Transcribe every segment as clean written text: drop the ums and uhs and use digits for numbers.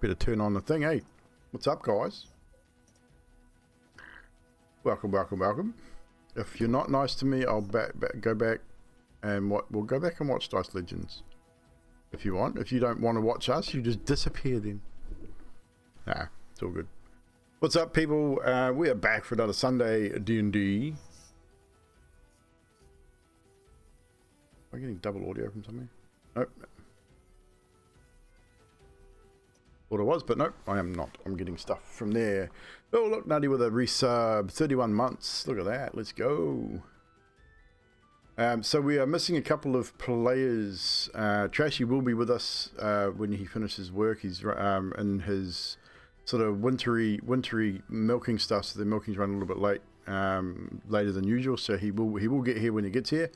Better turn on the thing, eh? What's up, guys? Welcome, welcome, welcome. If you're not nice to me, I'll go back and we'll go back and watch Dice Legends. If you want. If you don't want to watch us, you just disappear then. Nah, it's all good. What's up, people? We are back for another Sunday D&D. Am I getting double audio from somewhere? Nope. Thought I was, but nope, I am not. I'm getting stuff from there. Oh, look, Nutty with a resub. 31 months. Look at that. Let's go. So we are missing a couple of players. Trashy will be with us when he finishes work. He's in his sort of wintry milking stuff, so the milking's running a little bit late, later than usual. So he will get here when he gets here.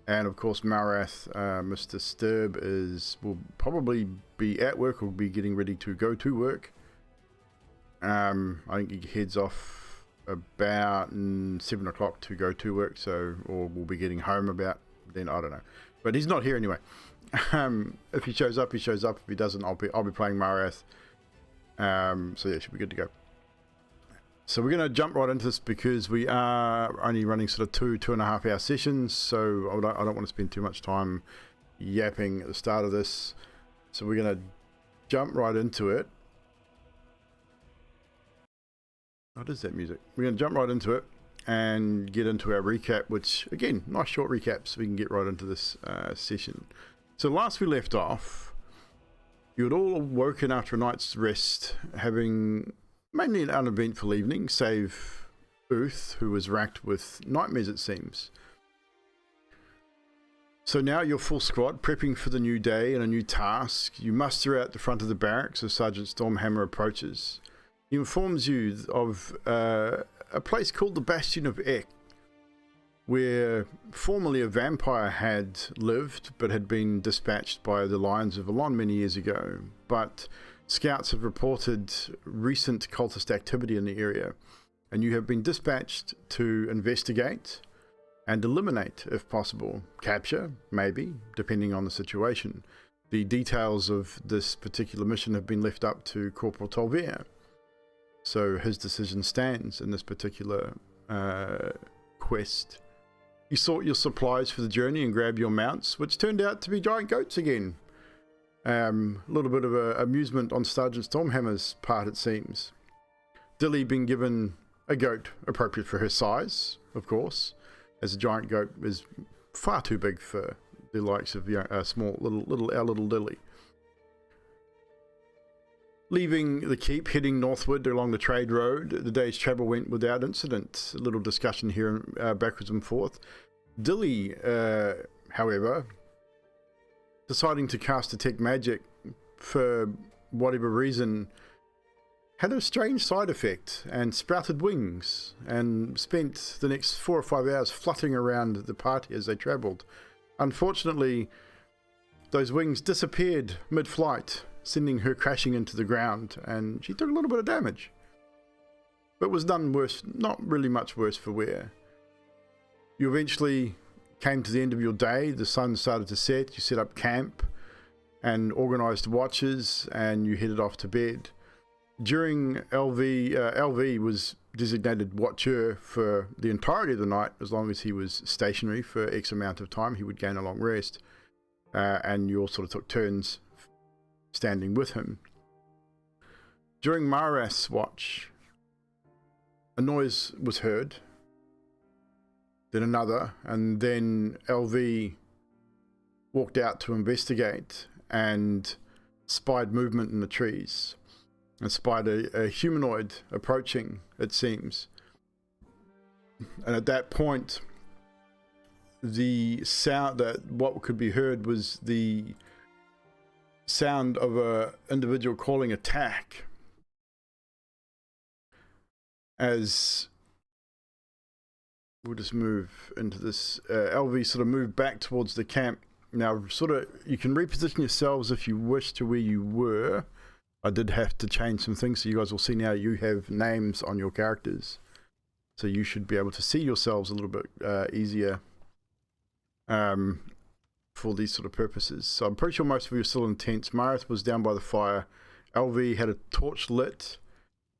And of course, Marath, Mr. Sturb will probably be at work or be getting ready to go to work. I think he heads off about 7 o'clock to go to work, or we'll be getting home about then. I don't know, but he's not here anyway. If he shows up, he shows up. If he doesn't, I'll be playing Marath. So yeah, should be good to go. So we're going to jump right into this because we are only running sort of 2.5 hour sessions. So I don't want to spend too much time yapping at the start of this. So we're going to jump right into it. What is that music? We're going to jump right into it and get into our recap, which again, nice short recap so we can get right into this session. So last we left off, you had all woken after a night's rest, having mainly an uneventful evening, save Uth, who was racked with nightmares, it seems. So now you're full squad, prepping for the new day and a new task. You muster out the front of the barracks as Sergeant Stormhammer approaches. He informs you of a place called the Bastion of Eche, where formerly a vampire had lived, but had been dispatched by the Lions of Elon many years ago. But scouts have reported recent cultist activity in the area, and you have been dispatched to investigate and eliminate, if possible. Capture, maybe, depending on the situation. The details of this particular mission have been left up to Corporal Tolver, so his decision stands in this particular quest. You sort your supplies for the journey and grab your mounts, which turned out to be giant goats again. A little bit of amusement on Sergeant Stormhammer's part, it seems. Dilly being given a goat appropriate for her size, of course, as a giant goat is far too big for the likes of small our little Dilly. Leaving the keep, heading northward along the trade road, the day's travel went without incident. A little discussion here, backwards and forth. Dilly, however, deciding to cast Detect Magic for whatever reason, had a strange side effect and sprouted wings and spent the next 4 or 5 hours fluttering around the party as they travelled. Unfortunately, those wings disappeared mid-flight, sending her crashing into the ground, and she took a little bit of damage. But was none worse, not really much worse for wear. You eventually came to the end of your day, the sun started to set, you set up camp and organised watches, and you headed off to bed. During LV was designated watcher for the entirety of the night. As long as he was stationary for X amount of time, he would gain a long rest, and you all sort of took turns standing with him. During Marath's watch, a noise was heard, then another, and then LV walked out to investigate and spied movement in the trees and spied a humanoid approaching, it seems. And at that point, the sound that what could be heard was the sound of a individual calling attack, as we'll just move into this. LV sort of moved back towards the camp. Now sort of you can reposition yourselves if you wish to where you were. I did have to change some things, so you guys will see now you have names on your characters, so you should be able to see yourselves a little bit easier for these sort of purposes. So I'm pretty sure most of you are still in tents. Marath was down by the fire LV had a torch lit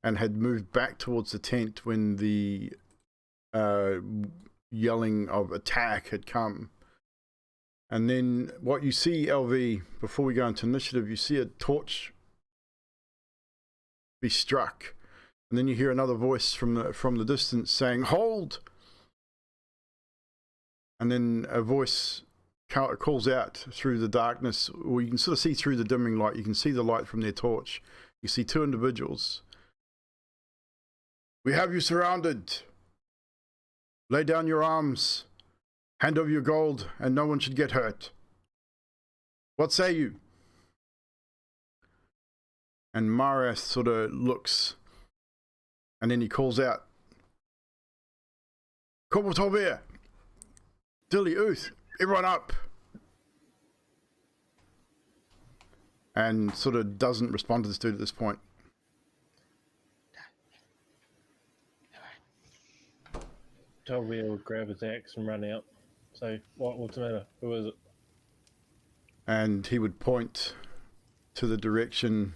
and had moved back towards the tent when the yelling of attack had come. And then what you see, LV, before we go into initiative, you see a torch be struck. And then you hear another voice from the distance saying, "Hold!" And then a voice calls out through the darkness, or you can sort of see through the dimming light. You can see the light from their torch. You see two individuals. "We have you surrounded. Lay down your arms. Hand over your gold, and no one should get hurt. What say you?" And Marath sort of looks, and then he calls out, "Corporal Tolbeer, Dilly, Uth, everyone up." And sort of doesn't respond to this dude at this point. Tolbeer will grab his axe and run out. So, what's the matter? Who is it? And he would point to the direction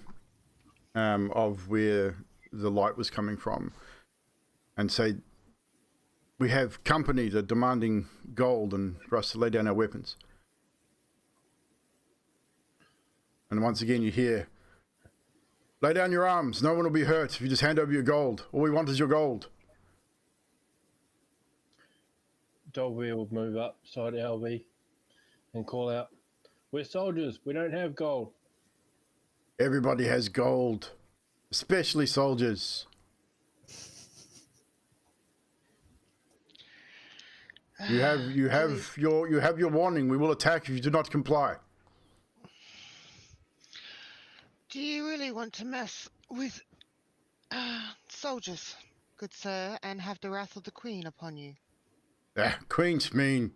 of where the light was coming from and say, "We have company that are demanding gold and for us to lay down our weapons." And once again you hear, "Lay down your arms. No one will be hurt if you just hand over your gold. All we want is your gold." Tolbeer will move up beside LV and call out, "We're soldiers. We don't have gold." "Everybody has gold, especially soldiers." You have your warning. We will attack if you do not comply. Do you really want to mess with soldiers, good sir, and have the wrath of the Queen upon you? Queen's mean.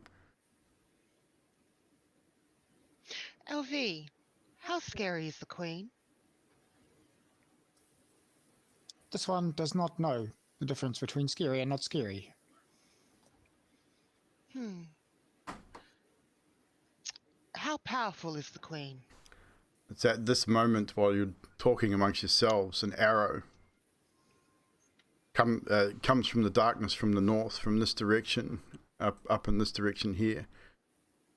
LV, how scary is the Queen? This one does not know the difference between scary and not scary. How powerful is the Queen? It's at this moment, while you're talking amongst yourselves, an arrow comes from the darkness from the north, from this direction, up in this direction here,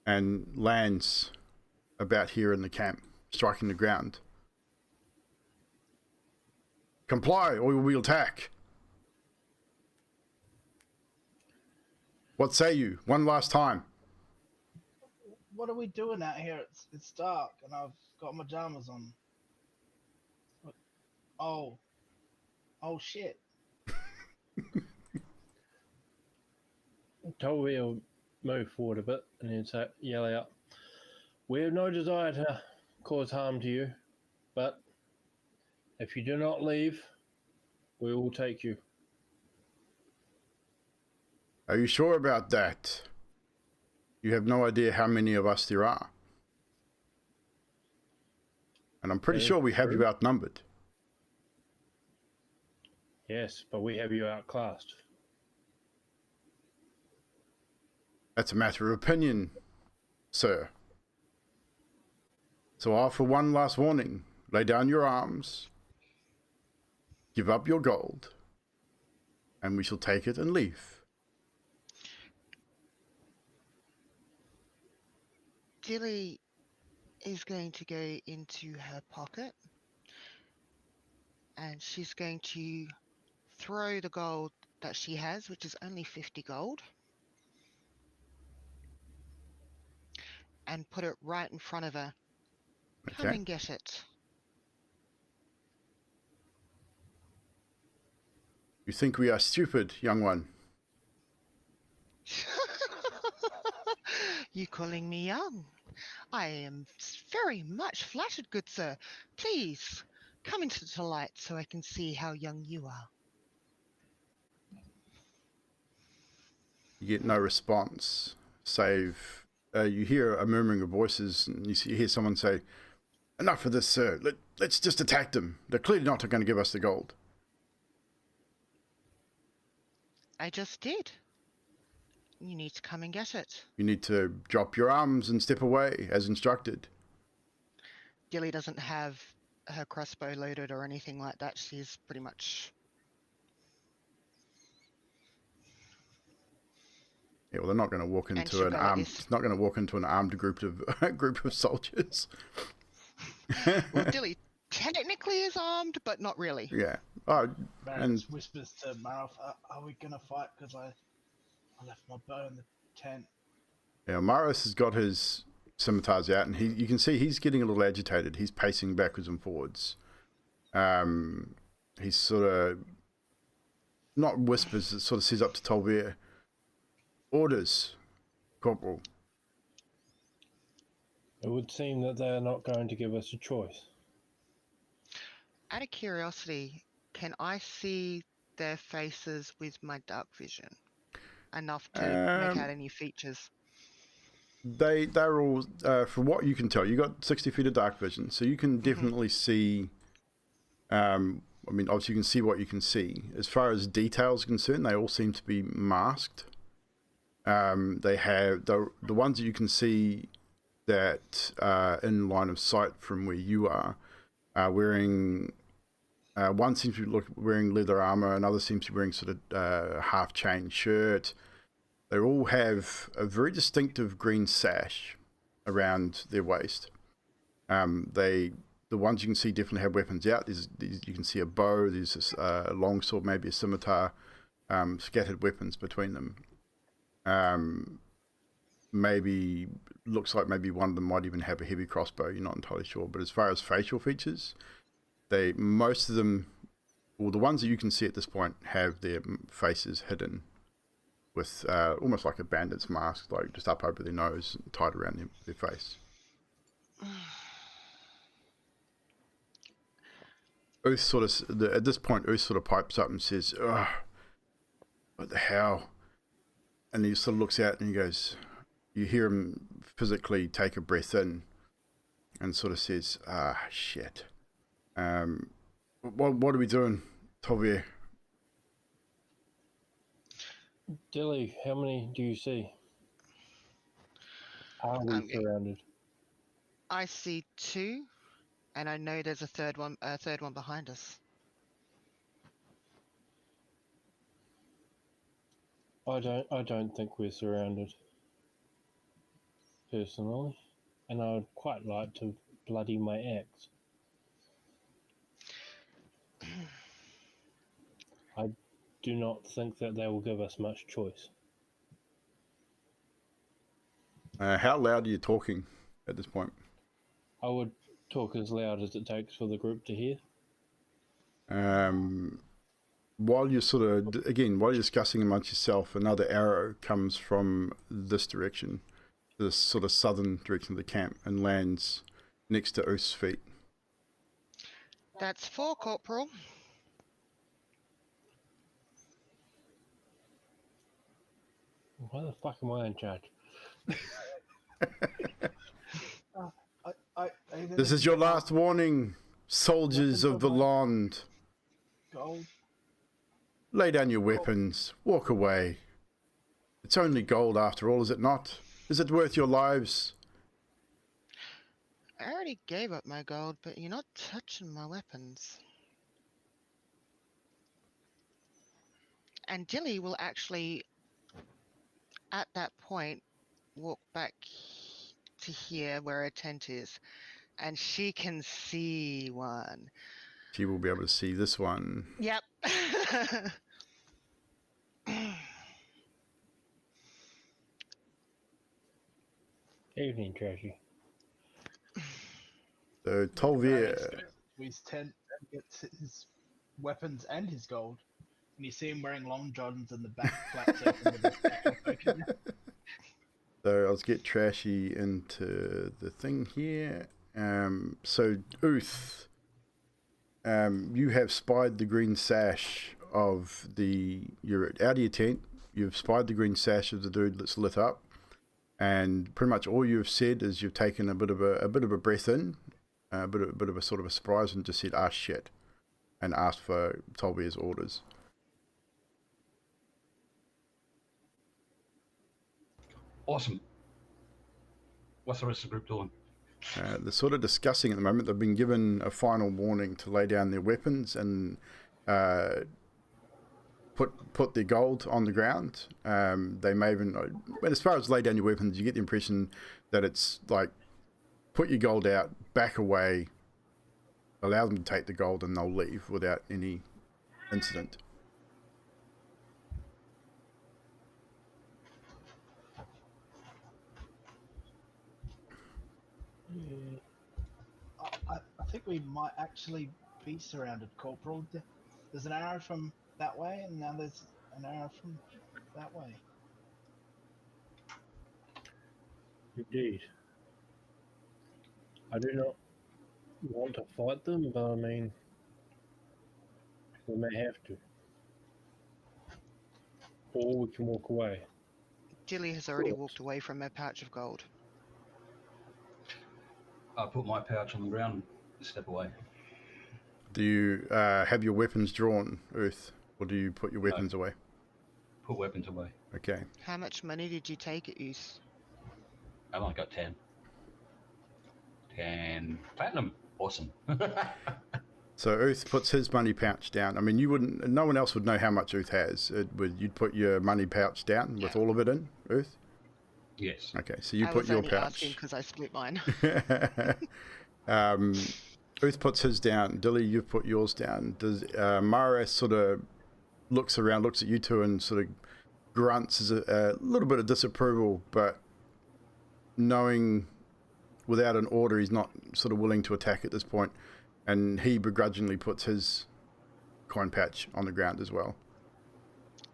and lands about here in the camp, striking the ground. "Comply, or we will attack." What say you? One last time. What are we doing out here? It's dark and I've got my pajamas on. Oh shit. Tolbeer will move forward a bit and then yell out, "We have no desire to cause harm to you, but if you do not leave, we will take you." Are you sure about that? You have no idea how many of us there are. And I'm pretty sure we have you outnumbered. Yes, but we have you outclassed. That's a matter of opinion, sir. So I offer one last warning. Lay down your arms. Give up your gold. And we shall take it and leave. Dilly is going to go into her pocket and she's going to throw the gold that she has, which is only 50 gold, and put it right in front of her. Come Okay. and get it. You think we are stupid, young one? You calling me young? I am very much flattered, good sir. Please, come into the light so I can see how young you are. You get no response, save you hear a murmuring of voices, and you hear someone say, "Enough of this, sir. Let's just attack them. They're clearly not going to give us the gold." I just did. You need to come and get it. You need to drop your arms and step away, as instructed. Dilly doesn't have her crossbow loaded or anything like that. She's pretty much. Yeah, well, they're not going to walk And into she'll an go like armed. this. It's not going to walk into an armed group of soldiers. Well, Dilly technically is armed, but not really. Yeah. Oh, and Maris whispers to Maroth, are we gonna fight? Because I left my bow in the tent. yeah, Maris has got his scimitars out, and you can see he's getting a little agitated. He's pacing backwards and forwards. He's sort of not whispers. It sort of says up to Tolvier, "Orders, Corporal." It would seem that they are not going to give us a choice. Out of curiosity, can I see their faces with my dark vision enough to make out any features? They're all, from what you can tell, you got 60 feet of dark vision, so you can definitely see. I mean, obviously you can see what you can see. As far as details are concerned, they all seem to be masked. They have the ones that you can see that are in line of sight from where you are wearing. One seems to be wearing leather armor, another seems to be wearing sort of half chain shirt. They all have a very distinctive green sash around their waist. The ones you can see definitely have weapons out. You can see a bow, there's a longsword, maybe a scimitar, scattered weapons between them. Maybe looks like maybe one of them might even have a heavy crossbow. You're not entirely sure. But as far as facial features, most of them, well, the ones that you can see at this point have their faces hidden with almost like a bandit's mask, like just up over their nose, tied around their face. At this point, Uth sort of pipes up and says, "Ugh, what the hell?" And he sort of looks out and he goes, you hear him physically take a breath in and sort of says, shit. What are we doing, Tolvier? Dilly, how many do you see? Are we surrounded? I see 2, and I know there's a third one behind us. I don't think we're surrounded, personally, and I would quite like to bloody my axe. I do not think that they will give us much choice. How loud are you talking at this point? I would talk as loud as it takes for the group to hear. While you're discussing amongst yourself, another arrow comes from this direction, this sort of southern direction of the camp, and lands next to Uth's feet. That's 4, Corporal. Why the fuck am I in charge? This is your last warning, soldiers of the land. Gold. Lay down your weapons. Walk away. It's only gold after all, is it not? Is it worth your lives? I already gave up my gold, but you're not touching my weapons. And Dilly will actually, at that point, walk back to here where her tent is, and she can see one. She will be able to see this one. Yep. Evening, Trashy. So Tolvier, To his tent and gets his weapons and his gold. And you see him wearing long johns and the back flaps open with his back open. so I'll get Trashy into the thing here. So Uth, you have spied the green sash of you're out of your tent. You've spied the green sash of the dude that's lit up, and pretty much all you've said is you've taken a bit of a breath in, a bit of a sort of a surprise, and just said shit, and asked for Tolvier's orders. Awesome. What's the rest of the group doing? They're sort of discussing at the moment. They've been given a final warning to lay down their weapons and put their gold on the ground. They may even, but as far as lay down your weapons, you get the impression that it's like put your gold out, back away, allow them to take the gold, and they'll leave without any incident. I think we might actually be surrounded, Corporal. There's an arrow from that way, and now there's an arrow from that way. Indeed. I do not want to fight them, but I mean, we may have to. Or we can walk away. Dilly has already Cool. walked away from her pouch of gold. I put my pouch on the ground, step away. Do you have your weapons drawn, Earth, or do you put your weapons away? Put weapons away. Okay. How much money did you take at Oos? I've only got 10. 10 platinum. Awesome. So Earth puts his money pouch down. I mean, you wouldn't. No one else would know how much Earth has. You'd put your money pouch down with all of it in, Earth. Yes. Okay, so you I put was your only asking pouch. because I split mine. Earth puts his down. Dilly, you've put yours down. Does Maras sort of looks around, looks at you two, and sort of grunts as a little bit of disapproval, but knowing without an order, he's not sort of willing to attack at this point, and he begrudgingly puts his coin pouch on the ground as well.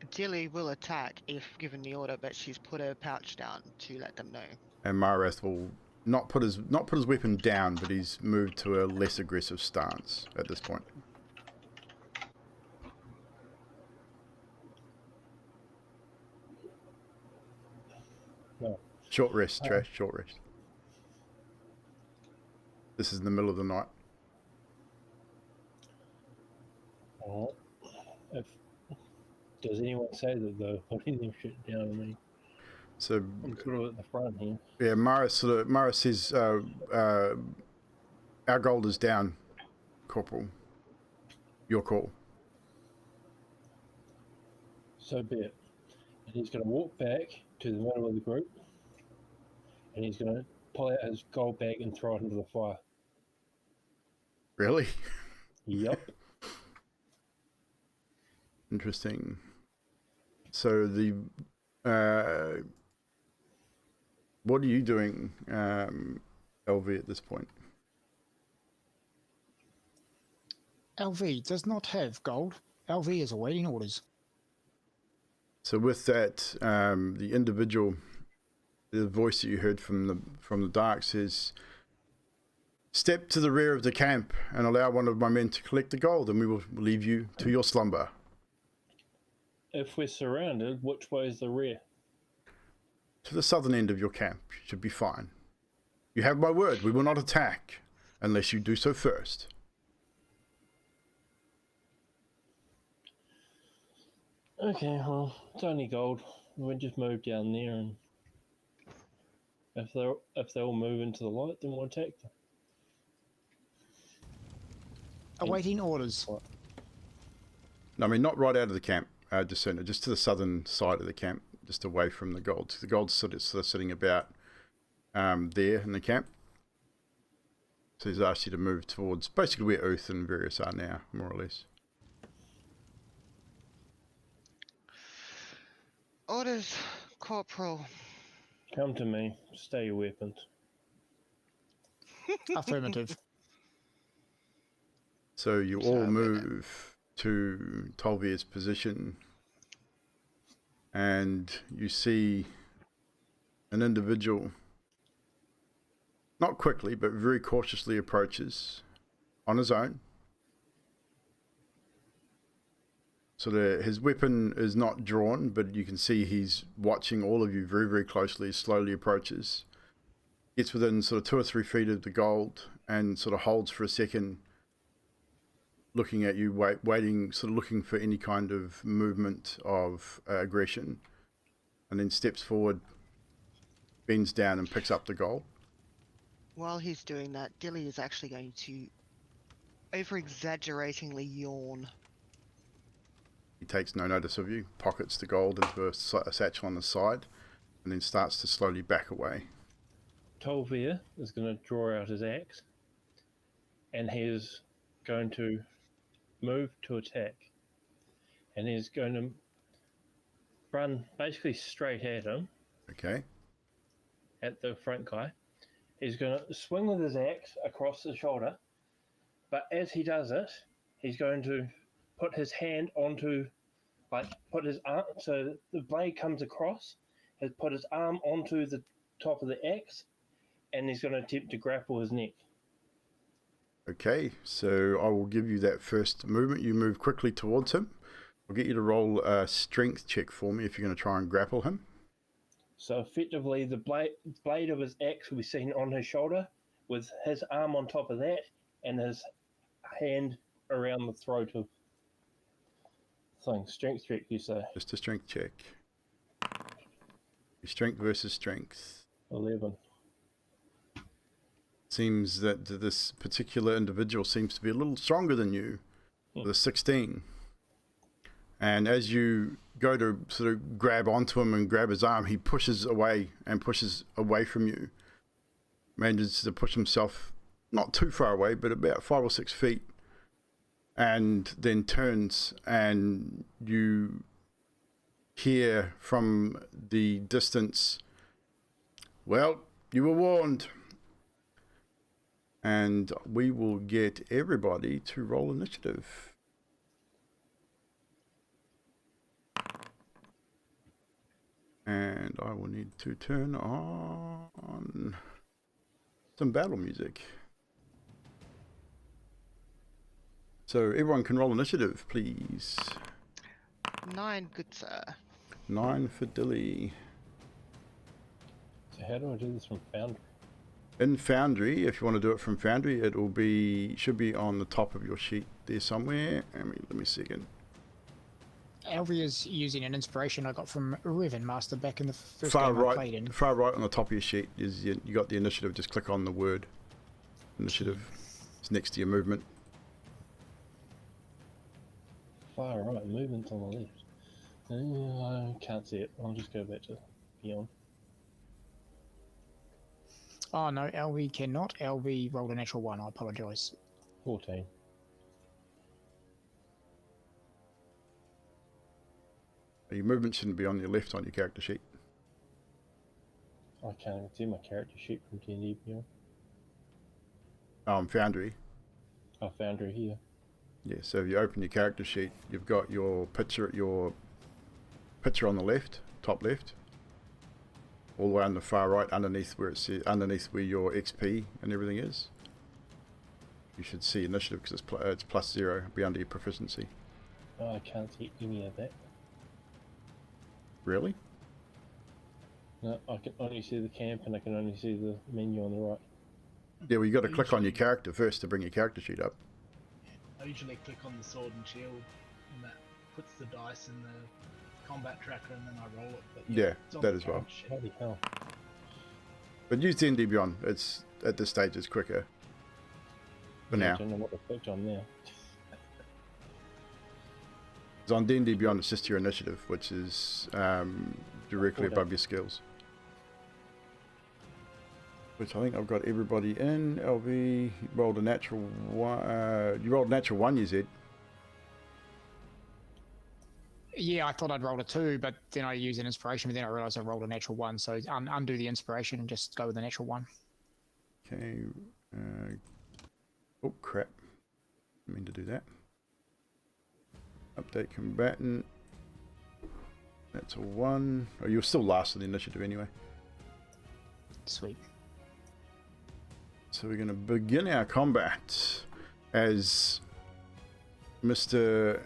Dilly will attack if given the order, but she's put her pouch down to let them know. And Marath will not put his weapon down, but he's moved to a less aggressive stance at this point. No. Short rest, Trash. Short rest. This is in the middle of the night. Alright. Does anyone say that though? Putting them shit down on me. So I'm sort of at the front here. yeah, Mara says, "Our gold is down, Corporal. Your call." So be it. And he's going to walk back to the middle of the group, and he's going to pull out his gold bag and throw it into the fire. Really? Yep. Interesting. So the what are you doing, LV, at this point? LV does not have gold. LV is awaiting orders. So with that, the individual, the voice that you heard from the dark says, "Step to the rear of the camp and allow one of my men to collect the gold, and we will leave you to your slumber." If we're surrounded, which way is the rear? To the southern end of your camp. You should be fine. You have my word, we will not attack unless you do so first. Okay, well, it's only gold. We'll just move down there, and if they all move into the light, then we'll attack them. Awaiting orders. No, I mean, not right out of the camp, just to the southern side of the camp, just away from the gold. The gold's sort of sitting about there in the camp. So he's asked you to move towards basically where Oath and various are now, more or less. Orders, Corporal. Come to me. Stay your weapons. Affirmative. So you all Sorry about that. move to Tolvier's position, and you see an individual, not quickly, but very cautiously approaches on his own. So his weapon is not drawn, but you can see he's watching all of you very, very closely. He slowly approaches, gets within sort of 2 or 3 feet of the gold, and sort of holds for a second, looking at you, waiting, sort of looking for any kind of movement of aggression, and then steps forward, bends down and picks up the gold. While he's doing that, Dilly is actually going to over-exaggeratingly yawn. He takes no notice of you, pockets the gold into a satchel on the side, and then starts to slowly back away. Tolvir is going to draw out his axe, and he's going to move to attack. And he's going to run basically straight at him, Okay. at the front guy. He's going to swing with his axe across the shoulder, but as he does it, he's going to put his hand onto, put his arm, so the blade comes across, he's put his arm onto the top of the axe, and he's going to attempt to grapple his neck. Okay, so I will give you that first movement. You move quickly towards him. I'll get you to roll a strength check for me if you're going to try and grapple him. So effectively, the blade of his axe will be seen on his shoulder, with his arm on top of that, and his hand around the throat of thing. Strength check, you say? Just a strength check. Strength versus strength. 11. Seems that this particular individual seems to be a little stronger than you, with a 16. And as you go to sort of grab onto him and grab his arm, he pushes away from you. Manages to push himself not too far away, but about 5 or 6 feet. And then turns, and you hear from the distance, "Well, you were warned." And we will get everybody to roll initiative. And I will need to turn on some battle music. So everyone can roll initiative, please. 9, good sir. 9 for Dilly. So how do I do this from Foundry? In Foundry, if you want to do it from Foundry, it will be, should be on the top of your sheet there somewhere. Let me see again. Alvi is using an inspiration I got from Revan Master back in the first Far game I played in. far right on the top of your sheet is you got the initiative. Just click on the word initiative. It's next to your movement. Far right, movement's on the left. I can't see it. I'll just go back to Beyond. Oh no, Alvi cannot. Alvi rolled a natural 1, I apologise. 14. Your movement shouldn't be on your left on your character sheet. I can't even see my character sheet from D&D Beyond. Foundry. I Foundry here. Yeah, so if you open your character sheet, you've got your picture on the left, top left, all the way on the far right, underneath where your XP and everything is. You should see initiative because it's +0. It'll be under your proficiency. Oh, I can't see any of that. Really? No, I can only see the camp and I can only see the menu on the right. Yeah, well, you got to click on your character first to bring your character sheet up. I usually click on the sword and shield, and that puts the dice in the combat tracker, and then I roll it. But Yeah, it's on that the as well. character sheet. Bloody hell. But use D&D Beyond. It's at this stage it's quicker. For I now, don't know what I clicked on now. it's on D&D Beyond. It's just your initiative, which is directly above your skills. Which I think I've got everybody in. LV, you rolled a natural 1. You rolled a natural 1, you said. Yeah, I thought I'd rolled a 2, but then I used an inspiration, but then I realised I rolled a natural 1, so undo the inspiration and just go with the natural 1. Okay. Oh, crap. I mean to do that. Update combatant. That's a 1. Oh, you're still last in the initiative anyway. Sweet. So we're going to begin our combat as Mr.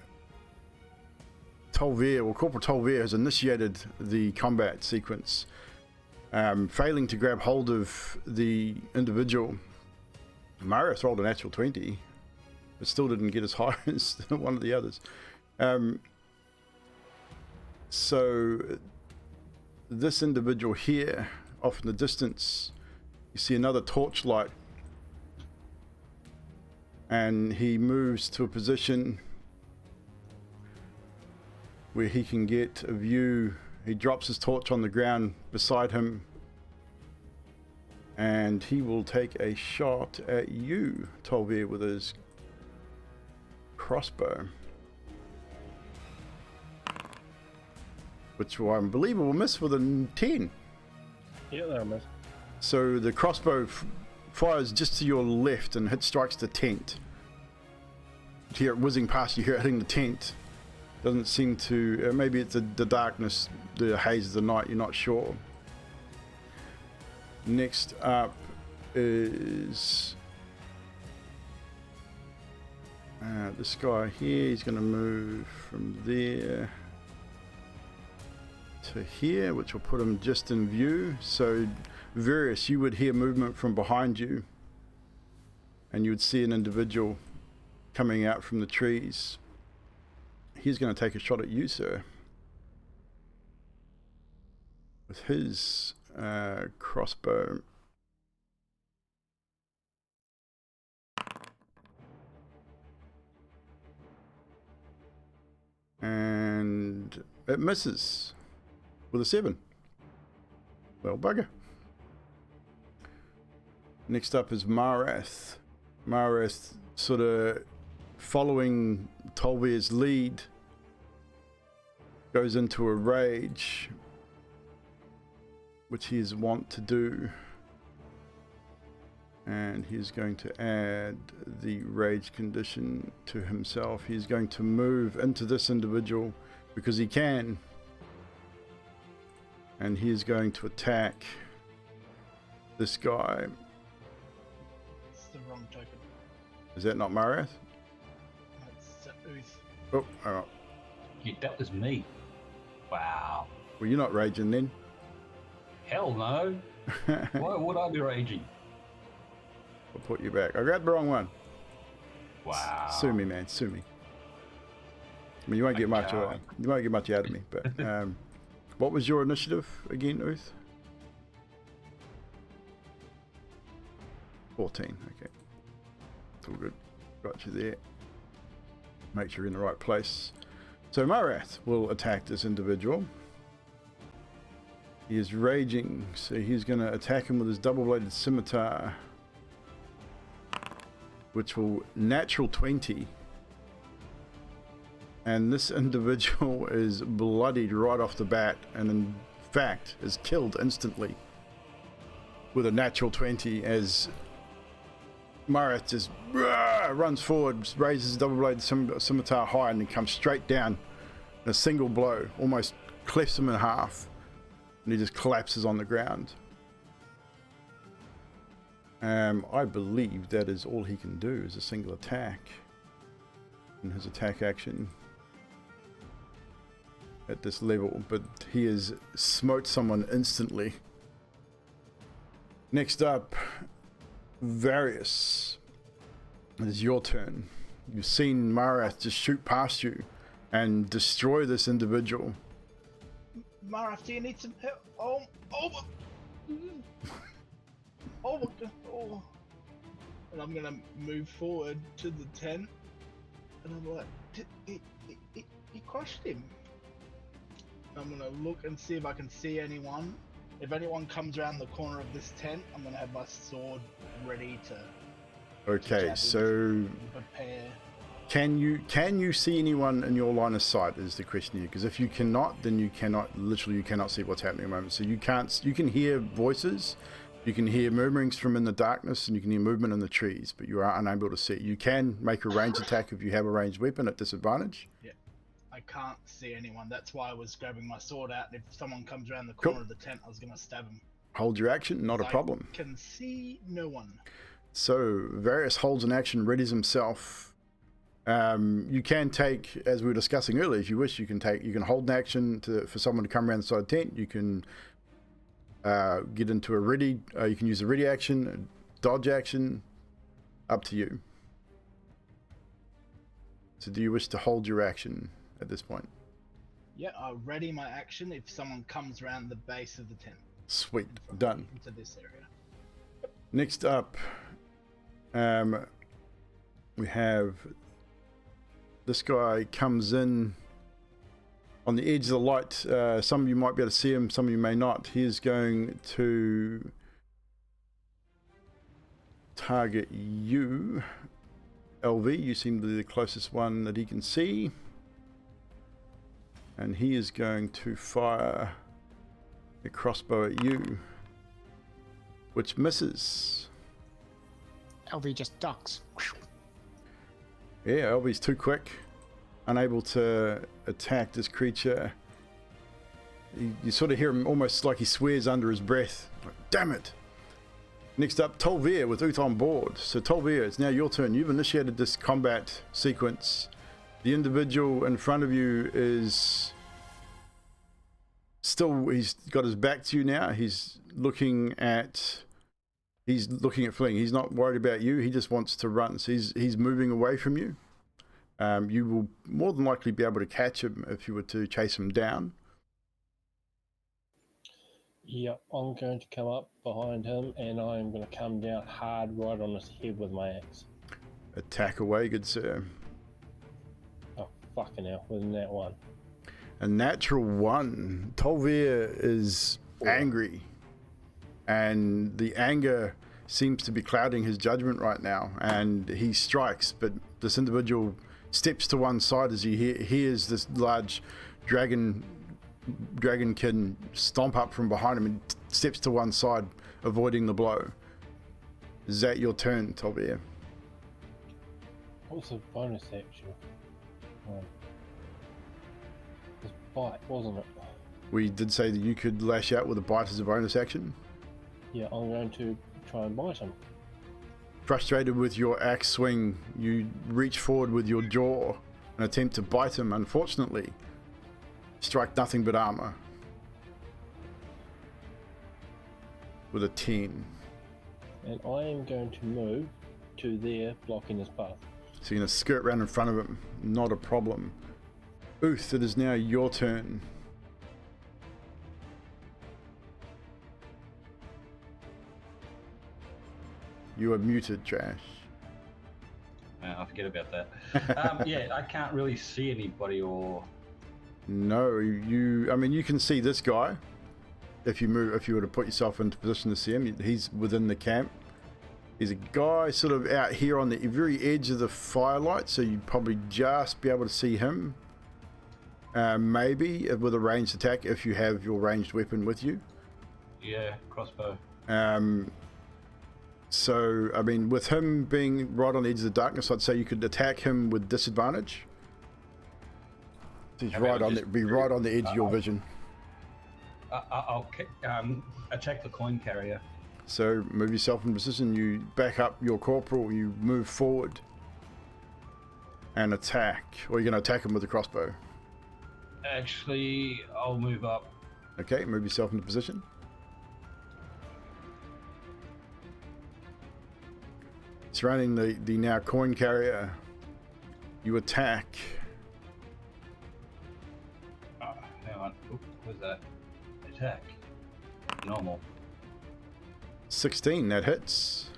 Tolvir, or Corporal Tolvir, has initiated the combat sequence, failing to grab hold of the individual. Marius rolled a natural 20, but still didn't get as high as one of the others. So this individual here, off in the distance, You see another torchlight, and he moves to a position where he can get a view. He drops his torch on the ground beside him, and he will take a shot at you, Tolvier, with his crossbow, which I believe will miss with a 10. Yeah, that'll miss. So the crossbow fires just to your left and strikes the tent. You hear it whizzing past you, hear it hitting the tent. Doesn't seem to, maybe it's the darkness, the haze of the night, you're not sure. Next up is this guy here. He's going to move from there to here, which will put him just in view. So Various, you would hear movement from behind you, and you would see an individual coming out from the trees. He's going to take a shot at you, sir, with his crossbow. And it misses with a 7. Well, bugger. Next up is Marath. Marath, sort of following Tolvier's lead, goes into a rage, which he is wont to do. And he's going to add the rage condition to himself. He's going to move into this individual because he can. And he is going to attack this guy. It's the wrong token. Is that not Marath? That's Uth. Oh, alright. Yeah, that was me. Wow. Well, you're not raging then. Hell no. Why would I be raging? I'll put you back. I grabbed the wrong one. Wow. Sue me, man. Sue me. I mean, you won't get much. You won't get much out of me. But what was your initiative again, Uth? 14. Okay. It's all good. Got you there. Make sure you're in the right place. So Marath will attack this individual. He is raging, so he's going to attack him with his double-bladed scimitar, which will natural 20. And this individual is bloodied right off the bat, and in fact is killed instantly with a natural 20 as Marath just runs forward, raises his double-bladed scimitar high, and then comes straight down in a single blow, almost clefts him in half, and he just collapses on the ground. I believe that is all he can do, is a single attack in his attack action at this level, but he has smote someone instantly. Next up, Various. It is your turn. You've seen Marath just shoot past you and destroy this individual. Marath, do you need some help? Oh, and I'm gonna move forward to the tent, and I'm like, he crushed him. I'm gonna look and see if I can see anyone. If anyone comes around the corner of this tent, I'm gonna have my sword ready to. Okay, so prepare. Can you see anyone in your line of sight is the question here, because if you cannot, then you cannot see what's happening at the moment. So you can hear voices, you can hear murmurings from in the darkness, and you can hear movement in the trees, but you are unable to see. You can make a ranged attack if you have a ranged weapon at disadvantage. Yeah, I can't see anyone. That's why I was grabbing my sword out, and if someone comes around the corner of the tent, I was gonna stab him. Hold your action, not a problem. I can see no one. So Various holds an action, readies himself. You can take, as we were discussing earlier, if you wish, you can hold an action for someone to come around the side of the tent. You can get into a ready. You can use a ready action, a dodge action. Up to you. So, do you wish to hold your action at this point? Yeah, I'll ready my action if someone comes around the base of the tent. Sweet, done. Into this area. Yep. Next up, we have this guy comes in on the edge of the light. Some of you might be able to see him, some of you may not. He is going to target you, LV. You seem to be the closest one that he can see. And he is going to fire a crossbow at you, which misses. LV just ducks. Yeah, LV's too quick, unable to attack this creature. You sort of hear him almost like he swears under his breath. Like, damn it! Next up, Tolvir with Uth on board. So Tolvir, it's now your turn. You've initiated this combat sequence. The individual in front of you is still, he's got his back to you now. He's looking at fleeing. He's not worried about you. He just wants to run. So he's moving away from you. You will more than likely be able to catch him if you were to chase him down. Yep, I'm going to come up behind him and I'm going to come down hard right on his head with my axe. Attack away, good sir. Oh, fucking hell, wasn't that one? A natural 1. Tolvir is angry, and the anger seems to be clouding his judgment right now, and he strikes, but this individual steps to one side as he hears this large dragonkin stomp up from behind him and steps to one side, avoiding the blow. Is that your turn, Tolvir? What's the bonus action? It was bite, wasn't it? We did say that you could lash out with a bite as a bonus action. Yeah, I'm going to try and bite him. Frustrated with your axe swing, you reach forward with your jaw and attempt to bite him. Unfortunately, strike nothing but armor with a 10. And I am going to move to there, blocking his path. So you're going to skirt around in front of him. Not a problem. Uth, it is now your turn. You are muted, Trash. I forget about that. Yeah, I can't really see anybody or... No, you can see this guy. If you were to put yourself into position to see him, he's within the camp. There's a guy sort of out here on the very edge of the firelight, so you'd probably just be able to see him. Maybe with a ranged attack if you have your ranged weapon with you. Yeah, crossbow. So, I mean, with him being right on the edge of the darkness, I'd say you could attack him with disadvantage. He's right on the edge of your vision. I'll attack the coin carrier. So move yourself in position, you back up your corporal, you move forward and attack. Or you're going to attack him with the crossbow. Actually, I'll move up. Okay, move yourself into position. Surrounding the now coin carrier, you attack. Hang on, what was that? Attack. Normal. 16, that hits.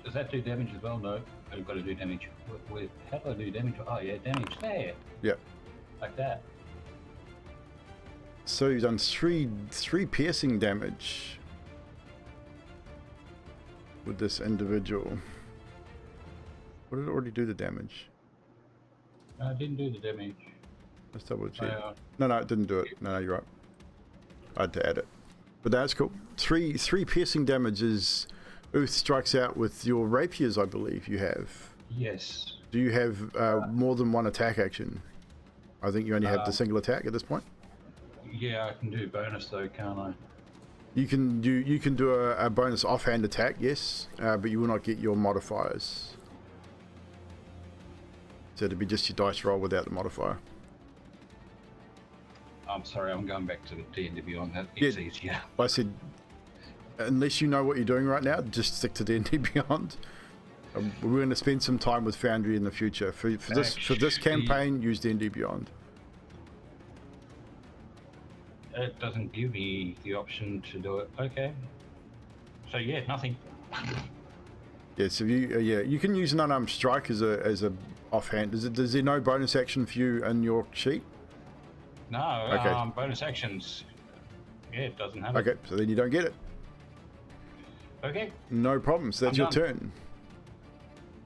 Does that do damage as well? No, I've got to do damage. How do I do damage? Oh yeah, damage there. Yep. Like that. So you've done three piercing damage with this individual. What did it already do the damage? No, it didn't do the damage. Let's double check. No, it didn't do it. No, you're right. I had to add it. But that's cool. Three piercing damages. Uth strikes out with your rapiers, I believe you have. Yes. Do you have more than one attack action? I think you only have the single attack at this point. Yeah, I can do bonus though, can't I? You can do a bonus offhand attack, yes, but you will not get your modifiers. So it'd be just your dice roll without the modifier. I'm sorry, I'm going back to the D&D Beyond. It's easier. I said, unless you know what you're doing right now, just stick to D&D Beyond. We're going to spend some time with Foundry in the future. For this campaign, use D&D Beyond. It doesn't give me the option to do it. Okay. So yeah, nothing. Yeah, so you can use an unarmed strike as a offhand. Is there no bonus action for you in your sheet? No. Okay. Bonus actions. Yeah, it doesn't have it. Okay, so then you don't get it. Okay. No problem. So that's I'm your done. turn.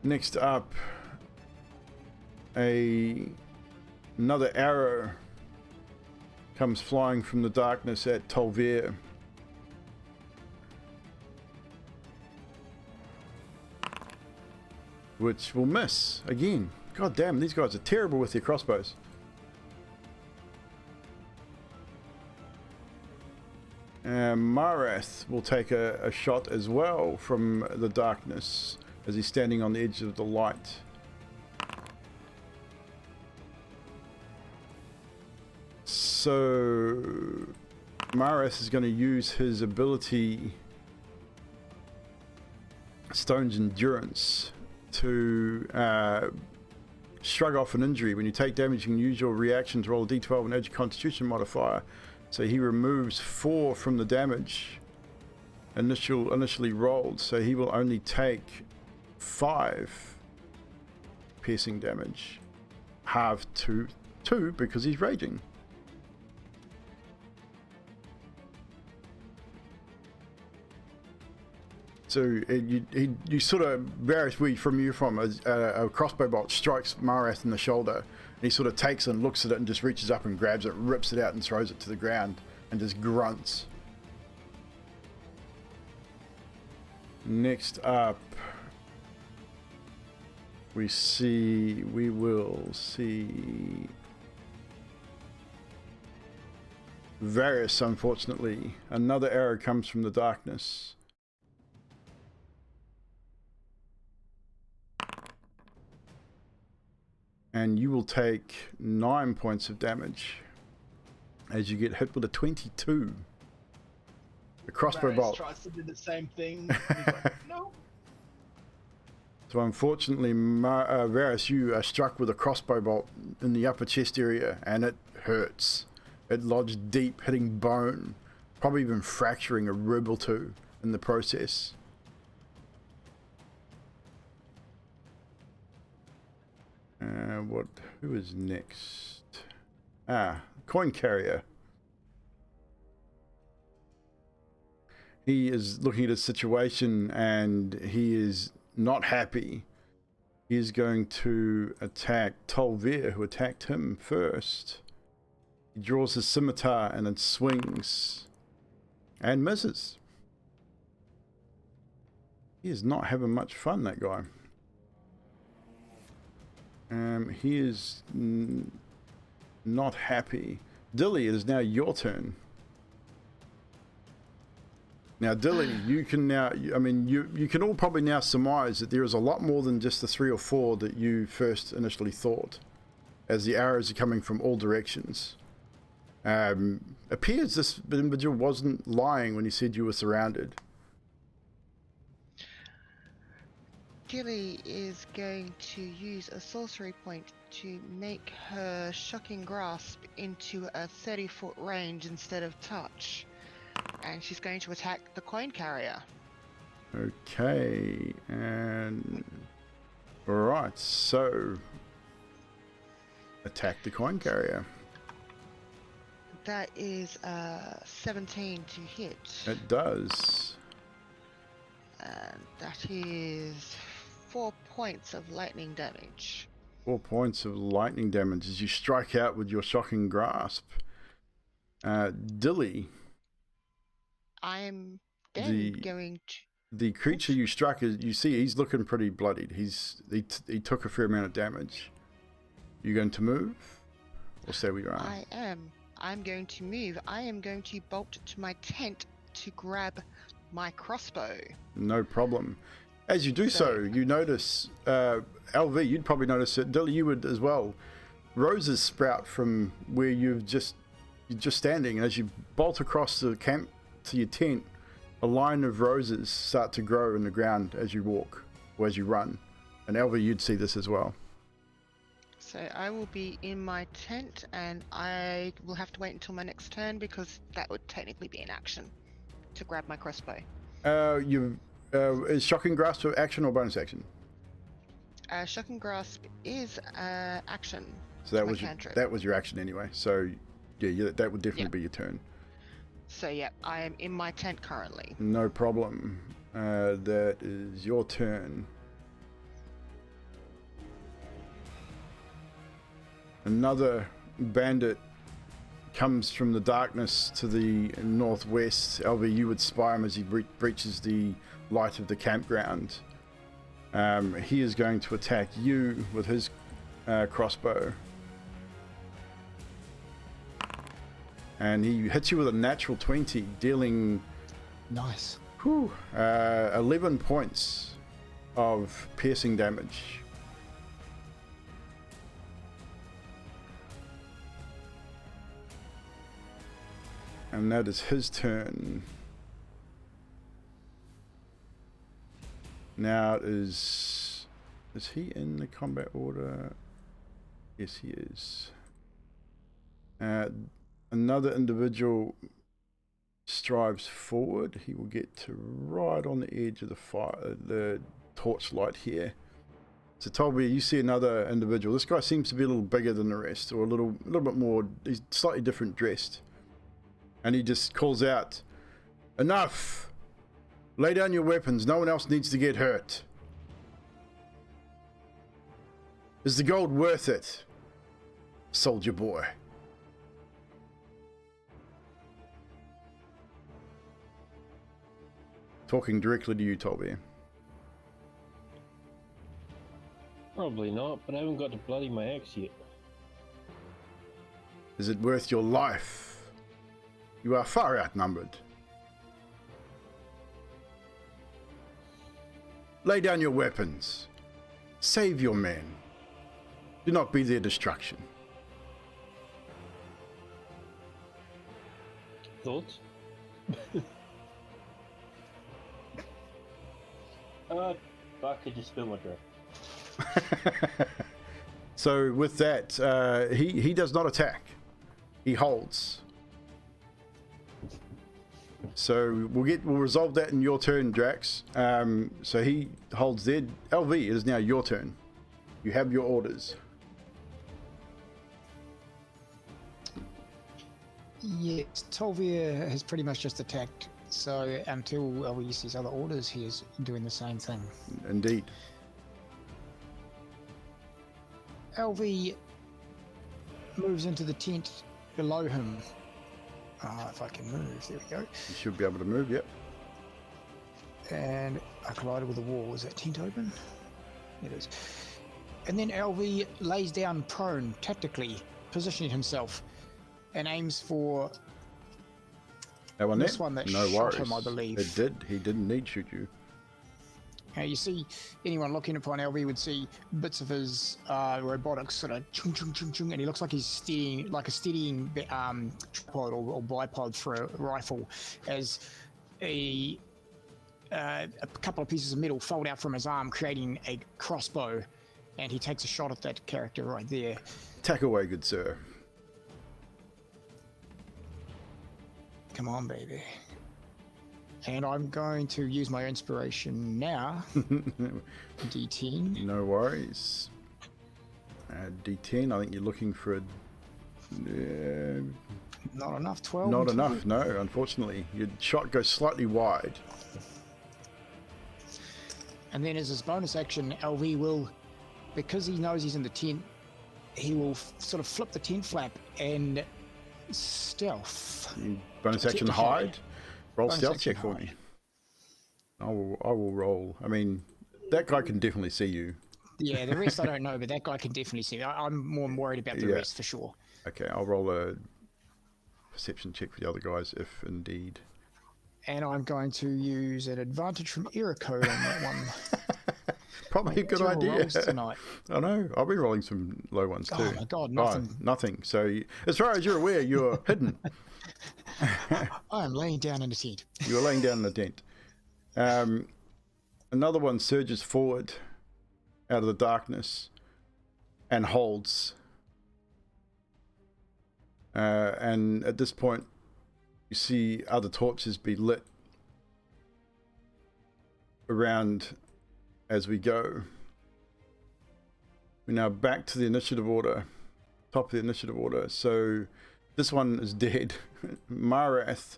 Next up, another arrow comes flying from the darkness at Tolver. Which will miss again. God damn, these guys are terrible with their crossbows. Marath will take a shot as well from the darkness as he's standing on the edge of the light. So Marath is going to use his ability Stone's Endurance to shrug off an injury. When you take damage, you can use your reaction to roll a d12 and add your Constitution modifier. So he removes 4 from the damage initially rolled. So he will only take 5 piercing damage, halved to 2 because he's raging. So you sort of varies where you're from. A crossbow bolt strikes Marath in the shoulder, and he sort of takes it and looks at it and just reaches up and grabs it, rips it out and throws it to the ground and just grunts. Next up, we will see Varys, unfortunately. Another arrow comes from the darkness. And you will take 9 points of damage as you get hit with a 22. The crossbow Varys bolt. tries to do the same thing. He's like, no. So unfortunately, Varys, you are struck with a crossbow bolt in the upper chest area, and it hurts. It lodged deep, hitting bone, probably even fracturing a rib or two in the process. Who is next? Coin Carrier. He is looking at his situation and he is not happy. He is going to attack Tolver, who attacked him first. He draws his scimitar and it swings and misses. He is not having much fun, that guy. He is not happy. Dilly, it is now your turn. Now, Dilly, you can now, I mean, you can all probably now surmise that there is a lot more than just the 3 or 4 that you first initially thought, as the arrows are coming from all directions. Appears this individual wasn't lying when he said you were surrounded. Gilly is going to use a sorcery point to make her shocking grasp into a 30-foot range instead of touch. And she's going to attack the coin carrier. Okay, and alright, so attack the coin carrier. That is 17 to hit. It does. And that is 4 points of lightning damage. 4 points of lightning damage as you strike out with your shocking grasp. Dilly. I'm then going to... The creature you struck, you see he's looking pretty bloodied. He took a fair amount of damage. You going to move? Or stay where you are? I am. I'm going to move. I am going to bolt to my tent to grab my crossbow. No problem. As you do so, you notice, LV, you'd probably notice it. Dilly, you would as well. Roses sprout from where you're just standing. And as you bolt across the camp to your tent, a line of roses start to grow in the ground as you walk or as you run. And LV, you'd see this as well. So I will be in my tent, and I will have to wait until my next turn because that would technically be an action to grab my crossbow. Is Shocking Grasp action or bonus action? Shocking Grasp is action. So that my was cantrip. that was your action anyway. So yeah, that would definitely be your turn. So yeah, I am in my tent currently. No problem. That is your turn. Another bandit comes from the darkness to the northwest. LV, you would spy him as he breaches the light of the campground. He is going to attack you with his crossbow. And he hits you with a natural 20, dealing Nice. 11 points of piercing damage. And that is his turn. Now it is he in the combat order? Yes, he is. Another individual strives forward. He will get to right on the edge of the fire, the torchlight here. So Tolby, you see another individual. This guy seems to be a little bigger than the rest, or a little bit more. He's slightly different dressed. And he just calls out, "Enough! Lay down your weapons. No one else needs to get hurt. Is the gold worth it, soldier boy?" Talking directly to you, Tolby. Probably not, but I haven't got to bloody my axe yet. Is it worth your life? You are far outnumbered. Lay down your weapons. Save your men. Do not be their destruction. Thoughts? I could just spill my drink. So with that, he does not attack. He holds. So we'll resolve that in your turn, Drax. So he holds there. LV, it is now your turn. You have your orders. Yes, Tolvia has pretty much just attacked. So until we use his other orders, he is doing the same thing. Indeed. LV moves into the tent below him. If I can move, there we go. You should be able to move, yep. And I collided with the wall. Is that tent open? It is. And then LV lays down prone, tactically positioning himself, and aims for That one this there? one that No shot worries. him, I believe. It did. He didn't need to shoot you. You see, anyone looking upon LV would see bits of his robotics sort of chung chung chung chung, and he looks like he's steadying, like a steadying tripod or bipod for a rifle, as a couple of pieces of metal fold out from his arm, creating a crossbow, and he takes a shot at that character right there. Attack away, good sir. Come on, baby. And I'm going to use my inspiration now. D10. No worries. D10, I think you're looking for a... Not enough, 12. not enough, no, unfortunately. Your shot goes slightly wide. And then as his bonus action, LV will, because he knows he's in the tent, he will sort of flip the tent flap and stealth. Bonus action to hide. Roll Bonus stealth action check for hide. me. I will roll. I mean, that guy can definitely see you. Yeah, the rest I don't know, but that guy can definitely see. I'm more worried about the Yeah. rest for sure. Okay, I'll roll a perception check for the other guys, if indeed. And I'm going to use an advantage from error code on that one. Probably a good Two idea. rolls tonight. I know. I've been rolling some low ones too. Oh my god, nothing. Oh, nothing. So, as far as you're aware, you're hidden. I am laying down in the tent. You're laying down in the tent. Another one surges forward out of the darkness and holds. And at this point, you see other torches be lit around as we go. We're now back to the initiative order, top of the initiative order. So this one is dead. Marath,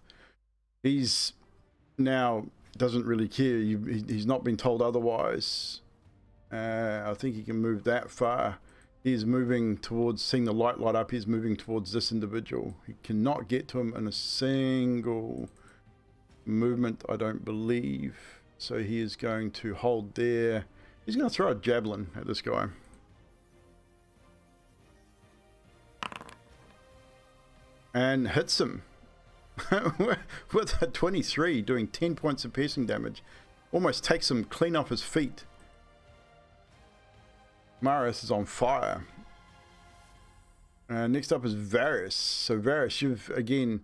he's now doesn't really care. He's not been told otherwise. I think he can move that far. He's moving towards, seeing the light up, he's moving towards this individual. He cannot get to him in a single movement, I don't believe. So he is going to hold there. He's going to throw a javelin at this guy. And hits him with a 23, doing 10 points of piercing damage. Almost takes him clean off his feet. Marius is on fire. Next up is Varys. So Varys, you've again,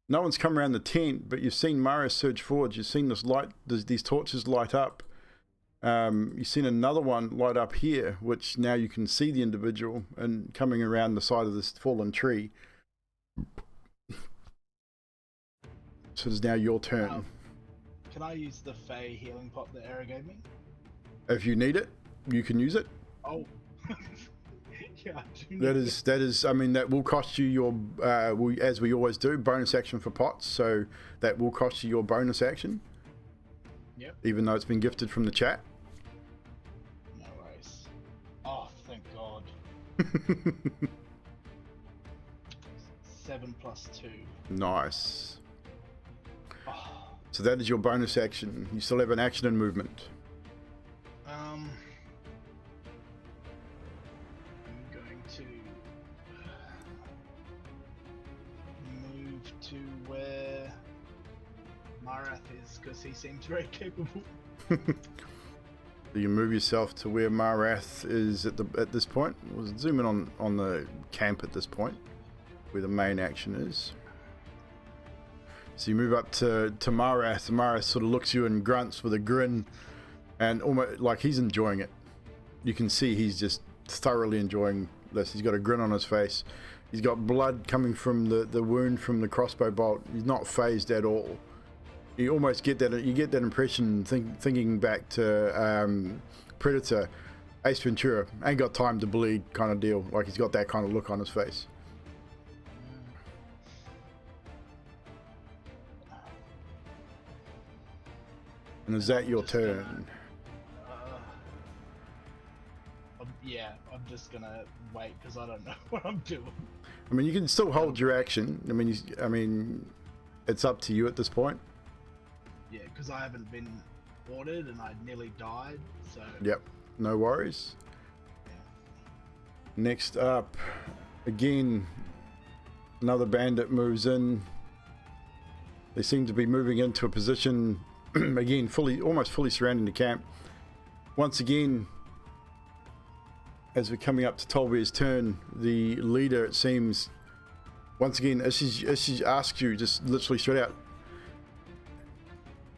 no one's come around the tent, but you've seen Marius surge forward. You've seen this light, these torches light up. You've seen another one light up here, which now you can see the individual and coming around the side of this fallen tree. So it's now your turn. Can I use the Fey healing pot that Era gave me? If you need it, you can use it. Oh. Yeah, I do. That is. I mean, that will cost you your, as we always do, bonus action for pots. So that will cost you your bonus action. Yep. Even though it's been gifted from the chat. No worries. Oh, thank God. 7 plus 2. Nice. Oh. So that is your bonus action. You still have an action and movement. I'm going to move to where Marath is, because he seems very capable. You move yourself to where Marath is at this point. We'll zoom in on the camp at this point, where the main action is. So you move up to Marath. Marath sort of looks at you and grunts with a grin, and almost like he's enjoying it. You can see he's just thoroughly enjoying this. He's got a grin on his face. He's got blood coming from the wound from the crossbow bolt. He's not phased at all. You almost get that. You get that impression thinking back to Predator, Ace Ventura. Ain't got time to bleed kind of deal. Like he's got that kind of look on his face. And is that your turn? Yeah, I'm just gonna wait because I don't know what I'm doing. I mean, you can still hold your action. I mean, it's up to you at this point. Yeah, because I haven't been ordered and I nearly died. So. Yep, no worries. Yeah. Next up, again, another bandit moves in. They seem to be moving into a position. Again, almost fully surrounding the camp. Once again, as we're coming up to Tolbear's turn, the leader, it seems, once again, as she asks you, just literally straight out,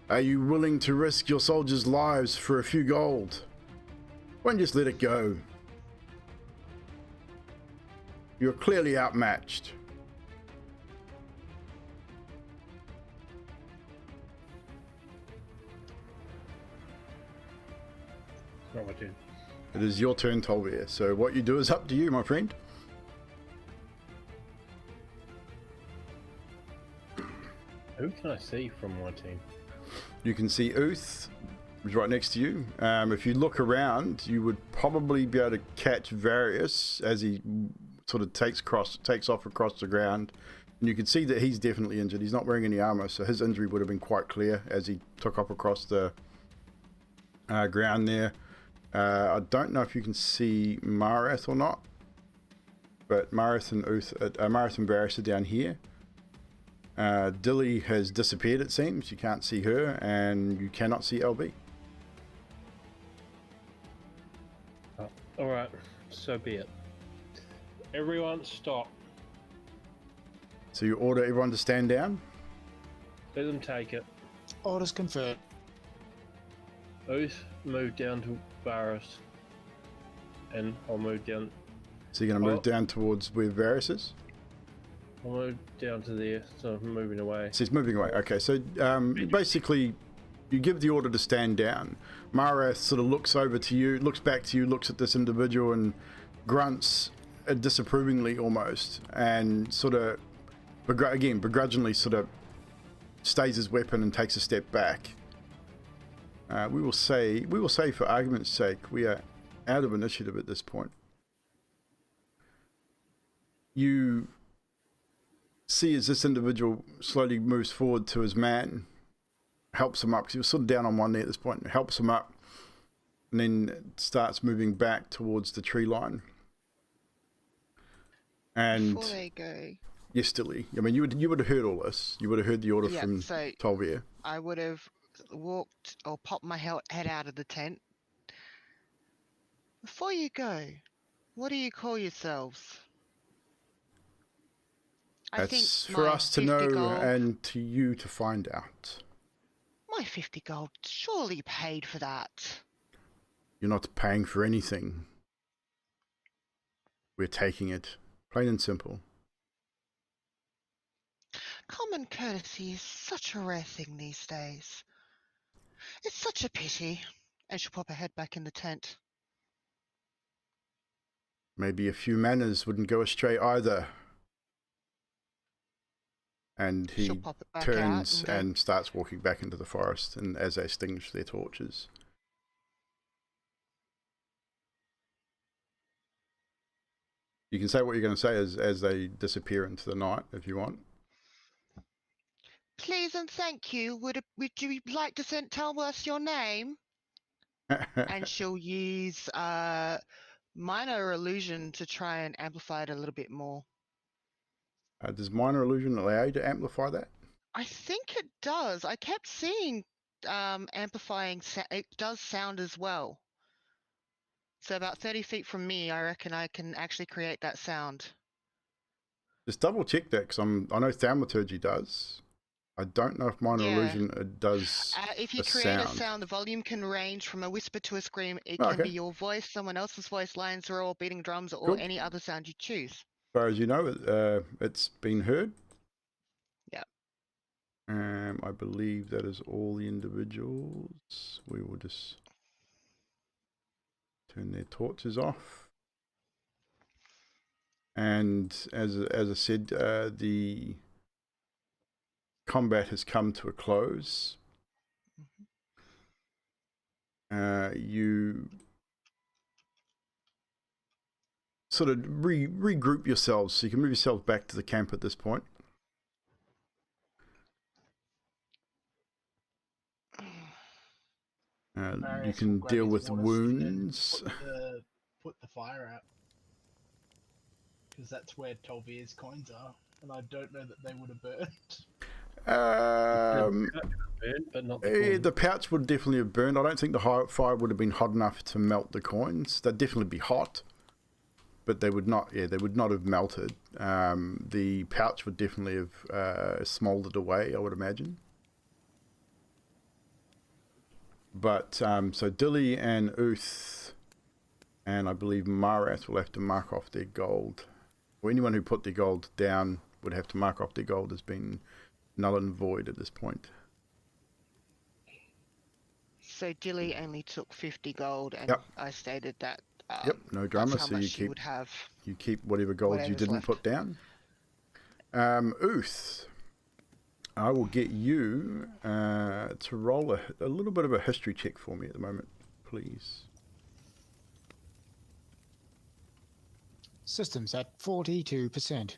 are you willing to risk your soldiers' lives for a few gold? Why don't you just let it go? You're clearly outmatched. Not my turn. It is your turn, Tolbear. So what you do is up to you, my friend. Who can I see from my team? You can see Uth, who's right next to you. If you look around, you would probably be able to catch Varius as he sort of takes off across the ground. And you can see that he's definitely injured. He's not wearing any armor, so his injury would have been quite clear as he took off across the ground there. I don't know if you can see Marath or not, but Marath and Varys are down here. Dilly has disappeared, it seems. You can't see her, and you cannot see LB. Oh, alright, so be it. Everyone stop. So you order everyone to stand down? Let them take it. Orders confirmed. Oath, move down to Varus. And I'll move down So you're going to move Well- down towards where Varys is? I'll move down to there, so I'm moving away. So he's moving away. Okay, so basically, you give the order to stand down. Marath sort of looks over to you, looks back to you, looks at this individual and grunts disapprovingly almost, and sort of, again, begrudgingly sort of stays his weapon and takes a step back. We will say for argument's sake, we are out of initiative at this point. You see as this individual slowly moves forward to his man, helps him up, because he was sort of down on one knee at this point, helps him up, and then starts moving back towards the tree line. And Before they go, yes, Dilly. I mean, you would have heard all this. You would have heard the order Yeah, from so- Tolvier. I would have walked or popped my head out of the tent. Before you go, what do you call yourselves? I think That's for my us to 50 know gold, and to you to find out. my 50 gold surely paid for that. You're not paying for anything. We're taking it. Plain and simple. Common courtesy is such a rare thing these days. It's such a pity. And she'll pop her head back in the tent. Maybe a few manners wouldn't go astray either. And he She'll pop it back turns out and starts walking back into the forest, and as they extinguish their torches. You can say what you're going to say as they disappear into the night, if you want. Please and thank you. Would you like to tell us your name? And she'll use minor illusion to try and amplify it a little bit more. Does minor illusion allow you to amplify that? I think it does. I kept seeing amplifying. It does sound as well. So about 30 feet from me, I reckon I can actually create that sound. Just double check that, because I know thaumaturgy does. I don't know if minor Yeah. illusion does If you a create a sound. sound, the volume can range from a whisper to a scream. It Oh, can okay. be your voice, someone else's voice, lions roar, beating drums, or Cool. any other sound you choose. As far as you know, it's been heard. Yeah. I believe that is all the individuals. We will just turn their torches off. And as I said, the combat has come to a close. You sort of regroup yourselves, so you can move yourselves back to the camp at this point. You Marius can will grab deal his with water stick and wounds. Put the fire out. Because that's where Tolvier's coins are. And I don't know that they would have burned. Burnt, but not the coin. The pouch would definitely have burned. I don't think the fire would have been hot enough to melt the coins. They'd definitely be hot, but they would not. Yeah, they would not have melted. The pouch would definitely have smoldered away, I would imagine. But so Dilly and Uth, and I believe Marath will have to mark off their gold. Or anyone who put their gold down would have to mark off their gold as being null and void at this point. So Dilly only took 50 gold, and Yep. I stated that. Yep, no drama. That's how So much you she keep would have. whatever gold you Whatever's didn't left. put down. Uth, I will get you to roll a little bit of a history check for me at the moment, please. Systems at 42%.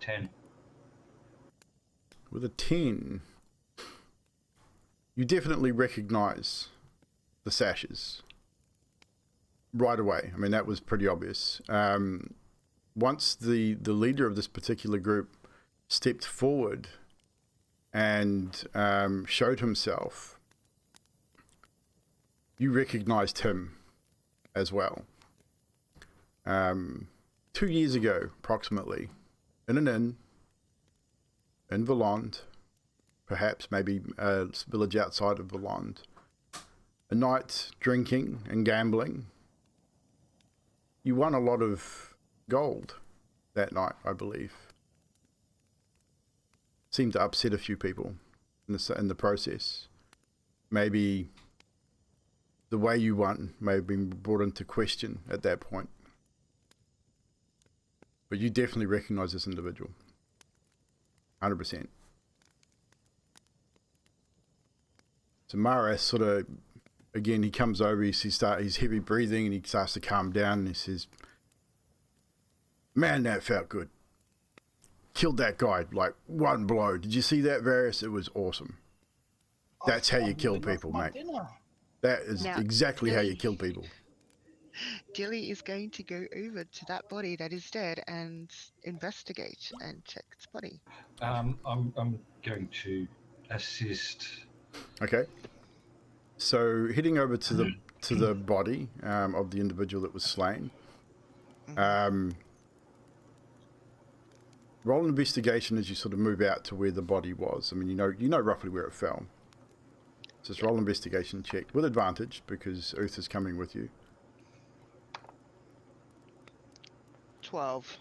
Ten. With a 10, you definitely recognize the sashes right away. I mean, that was pretty obvious. Once the leader of this particular group stepped forward and showed himself, you recognized him as well. 2 years ago, approximately, in an inn in Voland, perhaps maybe a village outside of Voland, a night drinking and gambling. You won a lot of gold that night, I believe. Seemed to upset a few people in the process. Maybe the way you won may have been brought into question at that point. But you definitely recognize this individual. 100%. So Maras sort of, again, he comes over, he's heavy breathing, and he starts to calm down, and he says, man, that felt good. Killed that guy, like, one blow. Did you see that, Varys? It was awesome. That's how you kill people, mate. That is Now, exactly how you Dilly- kill people. Dilly is going to go over to that body that is dead and investigate and check its body. I'm going to assist. Okay. So heading over to the body of the individual that was slain. Roll an investigation as you sort of move out to where the body was. I mean, you know roughly where it fell. So just roll an investigation check with advantage because Uth is coming with you. 12.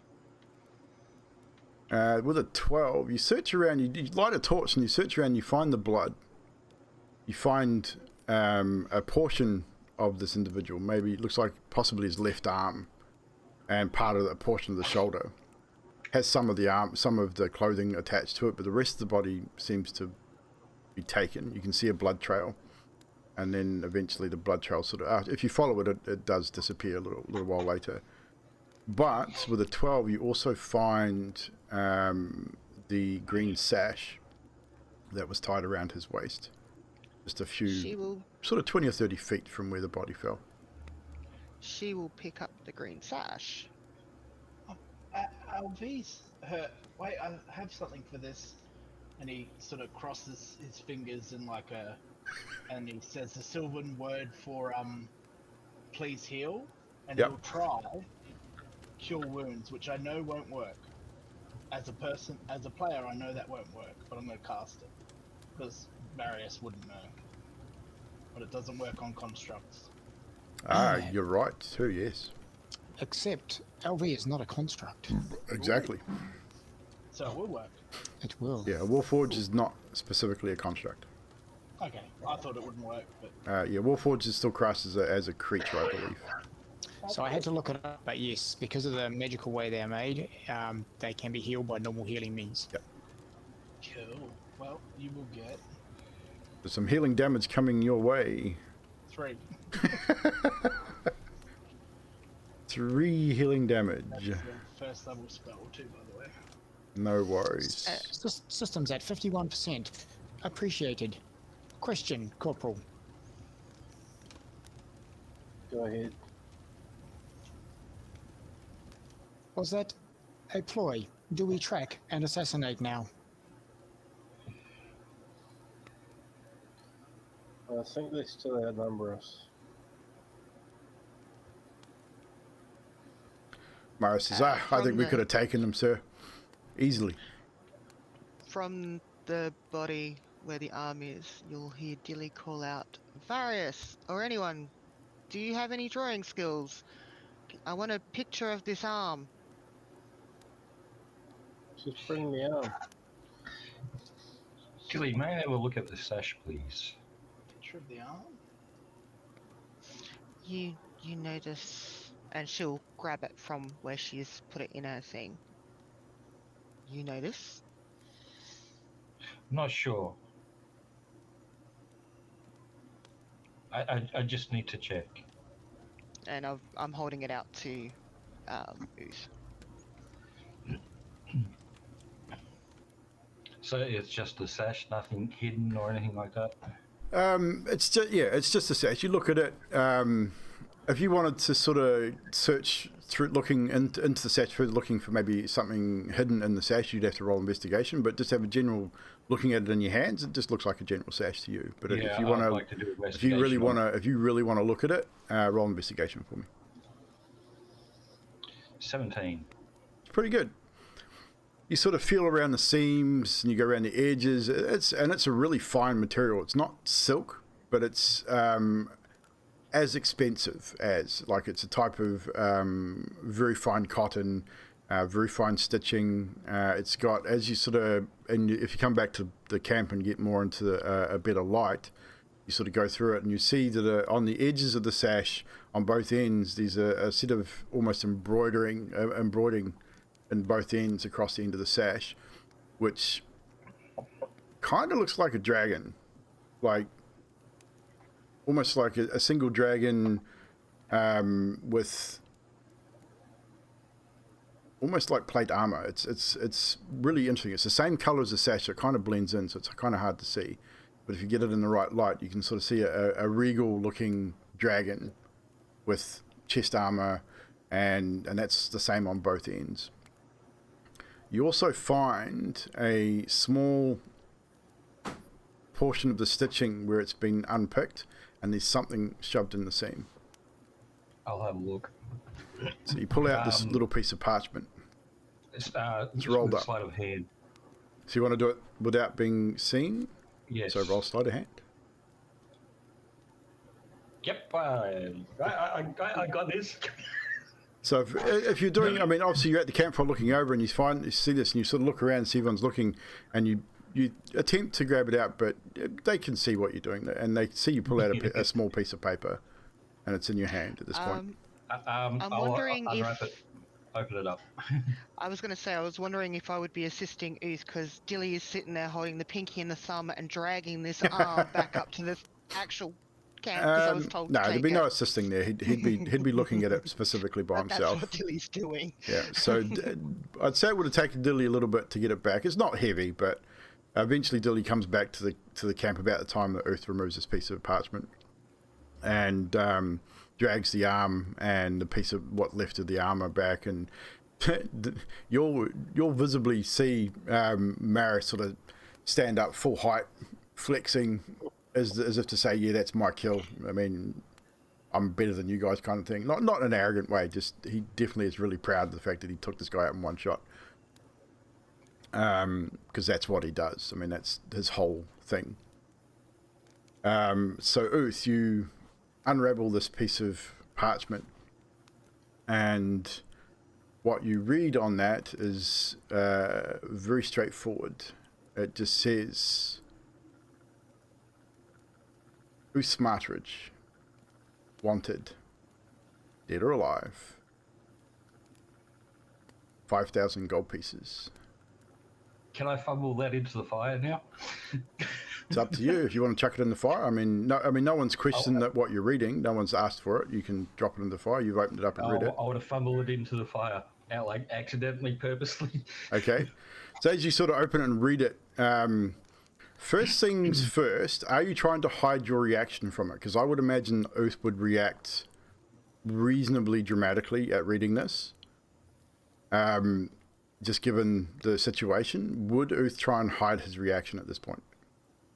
With a 12, you search around, you light a torch and you search around, you find the blood. You find a portion of this individual, maybe it looks like possibly his left arm and part of a portion of the shoulder. Has some of the arm, some of the clothing attached to it, but the rest of the body seems to be taken. You can see a blood trail, and then eventually the blood trail sort of, if you follow it, it does disappear a little while later. But with a 12, you also find the green sash that was tied around his waist. Just a few, sort of 20 or 30 feet from where the body fell. She will pick up the green sash. Alvis, wait, I have something for this. And he sort of crosses his fingers in like a, and he says the Sylvan word for please heal, and Yep. he'll try cure wounds, which I know won't work. As a player, I know that won't work, but I'm going to cast it because Marius wouldn't know. But it doesn't work on constructs. You're right too. Yes. Except LV is not a construct. Exactly. So it will work. It will. Yeah, Warforged is not specifically a construct. Okay, I thought it wouldn't work, but Yeah, Warforged is still classed as a creature, I believe. So I had to look it up, but yes, because of the magical way they're made, they can be healed by normal healing means. Yep. cool. Well, you will get There's some healing damage coming your way. 3. 3 healing damage. That's the first level spell too, by the way. No worries. Systems at 51%. Appreciated. Question, Corporal. Go ahead. Was that a ploy? Do we track and assassinate now? I think they still outnumber us. Morris says, I think we could have taken them, sir. Easily. From the body where the arm is, you'll hear Dilly call out, Varius, or anyone, do you have any drawing skills? I want a picture of this arm. Just bring the arm. Gilly, may I have a look at the sash, please? Picture of the arm? You notice, and she'll grab it from where she's put it in her thing. You notice? I'm not sure. I just need to check. And I'm holding it out to Ooth. So it's just the sash, nothing hidden or anything like that? It's just a sash. You look at it. If you wanted to sort of search through, looking into the sash, looking for maybe something hidden in the sash, you'd have to roll investigation. But just have a general looking at it in your hands, it just looks like a general sash to you. But Yeah, if you want I'd like to do if you really investigation want to, if you really want to look at it, roll investigation for me. 17. It's pretty good. You sort of feel around the seams and you go around the edges. It's a really fine material. It's not silk, but it's as expensive as, like, it's a type of very fine cotton, very fine stitching. It's got, as you sort of, and if you come back to the camp and get more into a better light, you sort of go through it and you see that on the edges of the sash, on both ends, there's a set of almost embroidering in both ends across the end of the sash, which kind of looks like a dragon, like almost like a single dragon with almost like plate armor. It's really interesting. It's the same color as the sash, so it kind of blends in, so it's kind of hard to see. But if you get it in the right light, you can sort of see a regal looking dragon with chest armor, and that's the same on both ends. You also find a small portion of the stitching where it's been unpicked, and there's something shoved in the seam. I'll have a look. So you pull out this little piece of parchment. It's rolled with up. Sleight of hand. So you want to do it without being seen? Yes. So roll sleight of hand. Yep. I got this. So if you're doing, I mean, obviously you're at the campfire looking over and you see this and you sort of look around and see everyone's looking, and you attempt to grab it out, but they can see what you're doing, and they see you pull out a small piece of paper, and it's in your hand at this point. I'm wondering unwrap if... it. Open it up. I was going to say, I was wondering if I would be assisting Uth, because Dilly is sitting there holding the pinky and the thumb and dragging this arm back up to the actual camp, because I was told no, to there'd take be it. no assisting there. He'd be looking at it specifically by But himself. That's what Dilly's doing. Yeah, so I'd say it would have taken Dilly a little bit to get it back. It's not heavy, but eventually Dilly comes back to the camp about the time that Uth removes this piece of parchment, and drags the arm and the piece of what left of the armor back, and you'll visibly see Maris sort of stand up full height, flexing as if to say, yeah, that's my kill. I mean, I'm better than you guys, kind of thing. Not in an arrogant way, just he definitely is really proud of the fact that he took this guy out in one shot, because that's what he does. I mean, that's his whole thing. So Uth, you unravel this piece of parchment, and what you read on that is very straightforward. It just says, Uth Smartridge, wanted, dead or alive, 5,000 gold pieces. Can I fumble that into the fire now? It's up to you if you want to chuck it in the fire. I mean, no one's questioned that what you're reading. No one's asked for it. You can drop it in the fire. You've opened it up and read it. I want to fumble it into the fire, like accidentally, purposely. Okay. So as you sort of open it and read it, first things first, are you trying to hide your reaction from it? Because I would imagine Uth would react reasonably dramatically at reading this. Just given the situation, would Uth try and hide his reaction at this point?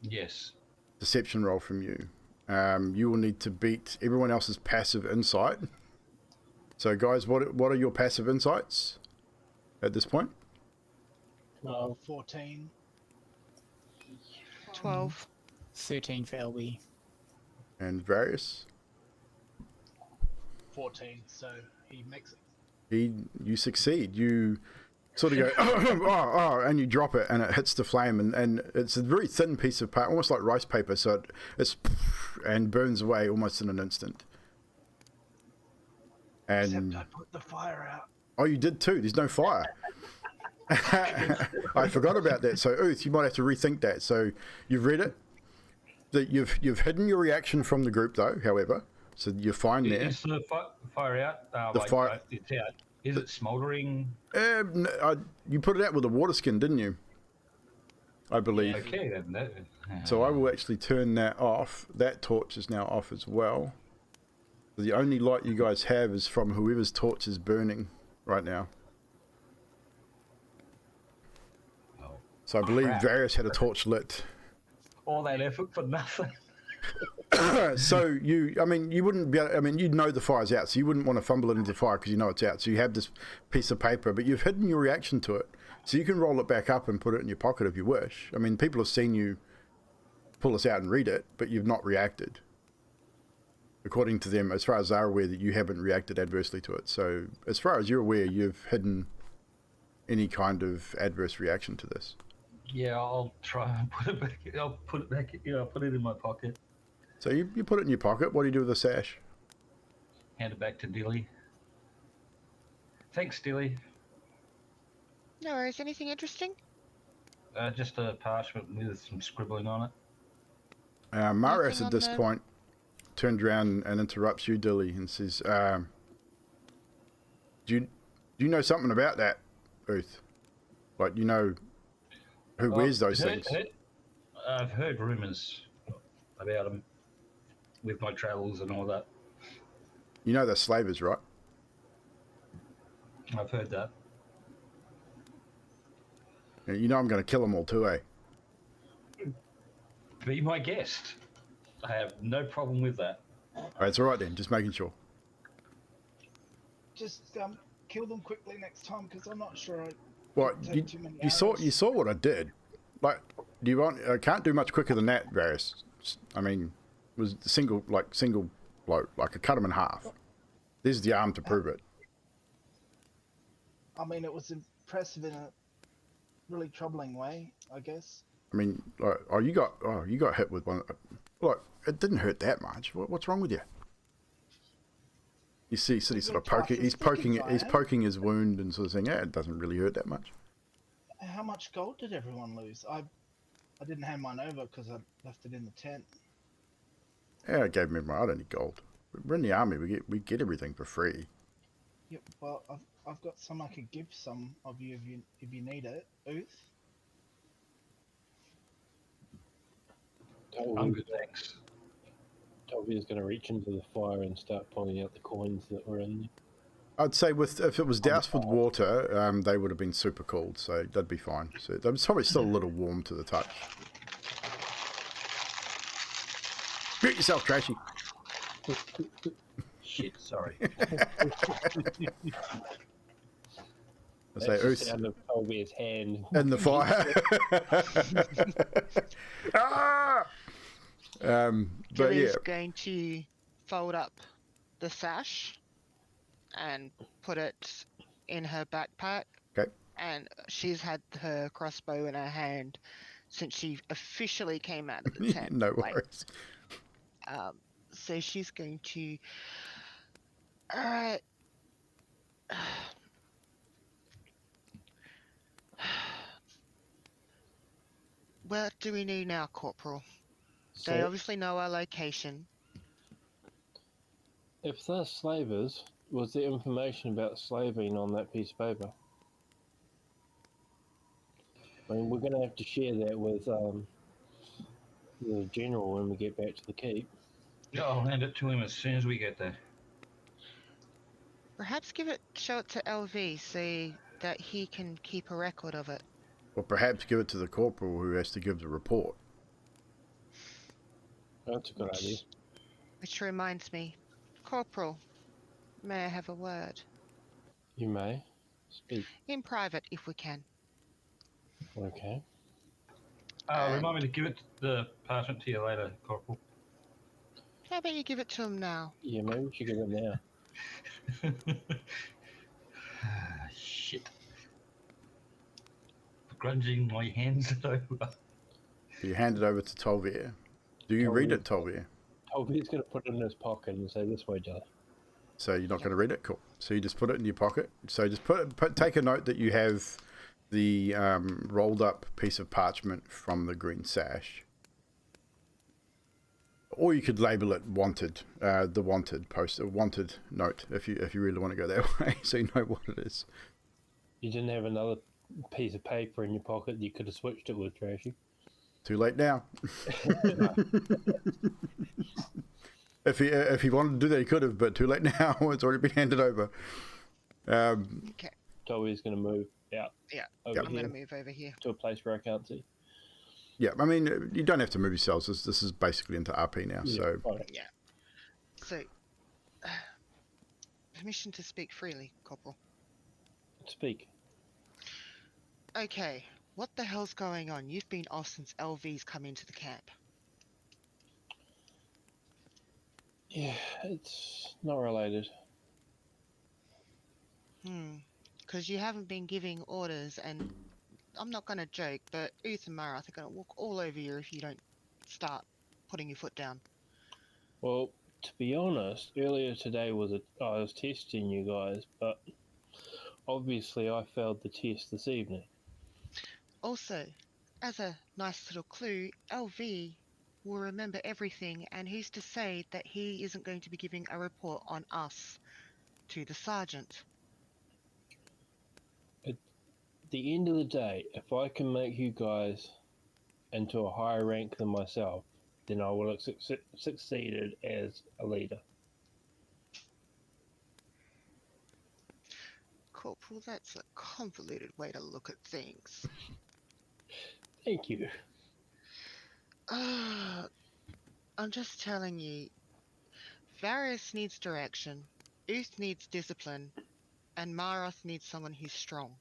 Yes. Deception roll from you. You will need to beat everyone else's passive insight. So guys, what are your passive insights at this point? 14. 12. 13 for LB. And Various? 14, so he makes it. You succeed. You sort of go, oh, and you drop it, and it hits the flame, and it's a very thin piece of paper, almost like rice paper, so it's and burns away almost in an instant. And Except I put the fire out. Oh, you did too. There's no fire. I forgot about that. So, Uth, you might have to rethink that. So, you've read it. That you've hidden your reaction from the group, though. However, so you're fine there. Is the fire out? The fire. It's out. Is it smouldering? You put it out with a water skin, didn't you? I believe. Okay, then. So I will actually turn that off. That torch is now off as well. The only light you guys have is from whoever's torch is burning right now. Oh, So I believe crap. Various had a torch lit. All that effort for nothing. So you wouldn't be able, you'd know the fire's out, so you wouldn't want to fumble it into the fire because you know it's out. So you have this piece of paper, but you've hidden your reaction to it. So you can roll it back up and put it in your pocket if you wish. I mean, people have seen you pull this out and read it, but you've not reacted. according to them, as far as they're aware, that you haven't reacted adversely to it. So as far as you're aware, you've hidden any kind of adverse reaction to this. Yeah, I'll try and put it back. I'll put it back. Yeah, I'll put it in my pocket. So you put it in your pocket. What do you do with the sash? Hand it back to Dilly. Thanks, Dilly. No worries. Anything interesting? Just a parchment with some scribbling on it. Maris Nothing at on this the- point turned around and interrupts you, Dilly, and says, do you know something about that, Uth? Like, you know who wears those things? I've heard rumours about them with my travels and all that. You know they're slavers, right? I've heard that. You know I'm going to kill them all too, eh? Be my guest. I have no problem with that. It's all right then, just making sure. Just kill them quickly next time, because I'm not sure I What, take too many you arrows. saw what I did. Like, do you want? I can't do much quicker than that, Varys. I mean, it was single blow. Like I cut him in half. There's the arm to prove it. I mean, it was impressive in a really troubling way, I guess. I mean, like, you got hit with one. Look, it didn't hurt that much. What's wrong with you? You see, he's sort of poking. He's poking his wound and sort of saying, "Yeah, it doesn't really hurt that much." How much gold did everyone lose? I didn't hand mine over because I left it in the tent. Yeah, I gave him. I don't need gold. We're in the army. We get everything for free. Yep. Well, I've got some I could give some of you if you need it. Uth. I'm good, thanks. Toby is going to reach into the fire and start pulling out the coins that were in there. I'd say if it was doused with water, they would have been super cold, so that'd be fine. So they're probably still a little warm to the touch. Mute yourself, Trashy. Shit, sorry. I say, That's the Uth sound of Toby's hand. in the fire. Ah! But Gilly's yeah, going to fold up the sash and put it in her backpack. Okay. And she's had her crossbow in her hand since she officially came out of the tent. no like, worries. So she's going to. Alright. What do we need now, Corporal? They So, obviously know our location. if they're slavers, was there information about slaving on that piece of paper? I mean, we're going to have to share that with the general when we get back to the keep. Yeah, I'll hand it to him as soon as we get there. Perhaps show it to LV so that he can keep a record of it. Or perhaps give it to the corporal who has to give the report. That's a good idea. Which reminds me, Corporal, may I have a word? You may speak. In private, if we can. Okay. Remind me to give it the parchment to you later, Corporal. How about you give it to him now? Yeah, maybe we should give it now. Shit. Grunging my hands over. You hand it over to Tolvier. Do you read it, Tolvier? Toby's going to put it in his pocket and say, "This way, Joe." So you're not going to read it? Cool. So you just put it in your pocket. So just take a note that you have the rolled up piece of parchment from the green sash. Or you could label it wanted, the wanted post, a wanted note, if you really want to go that way, so you know what it is. You didn't have another piece of paper in your pocket you could have switched it with, Trashy. Too late now. If he wanted to do that, he could have, but too late now. It's already been handed over. Okay. Toby's going to move out. Yeah, over I'm here going to move over here. to a place where I can't see. Yeah, I mean, you don't have to move yourselves. This is basically into RP now, so... Fine. Yeah. So, permission to speak freely, Corporal. Speak. Okay, what the hell's going on? You've been off since LV's come into the camp. Yeah, it's not related. Because you haven't been giving orders, and I'm not going to joke, but Uth and Marath are going to walk all over you if you don't start putting your foot down. Well, to be honest, earlier today I was testing you guys, but obviously I failed the test this evening. Also, as a nice little clue, LV will remember everything, and who's to say that he isn't going to be giving a report on us to the sergeant? At the end of the day, if I can make you guys into a higher rank than myself, then I will have succeeded as a leader. Corporal, that's a convoluted way to look at things. Thank you. I'm just telling you, Varys needs direction, Uth needs discipline, and Marath needs someone who's strong.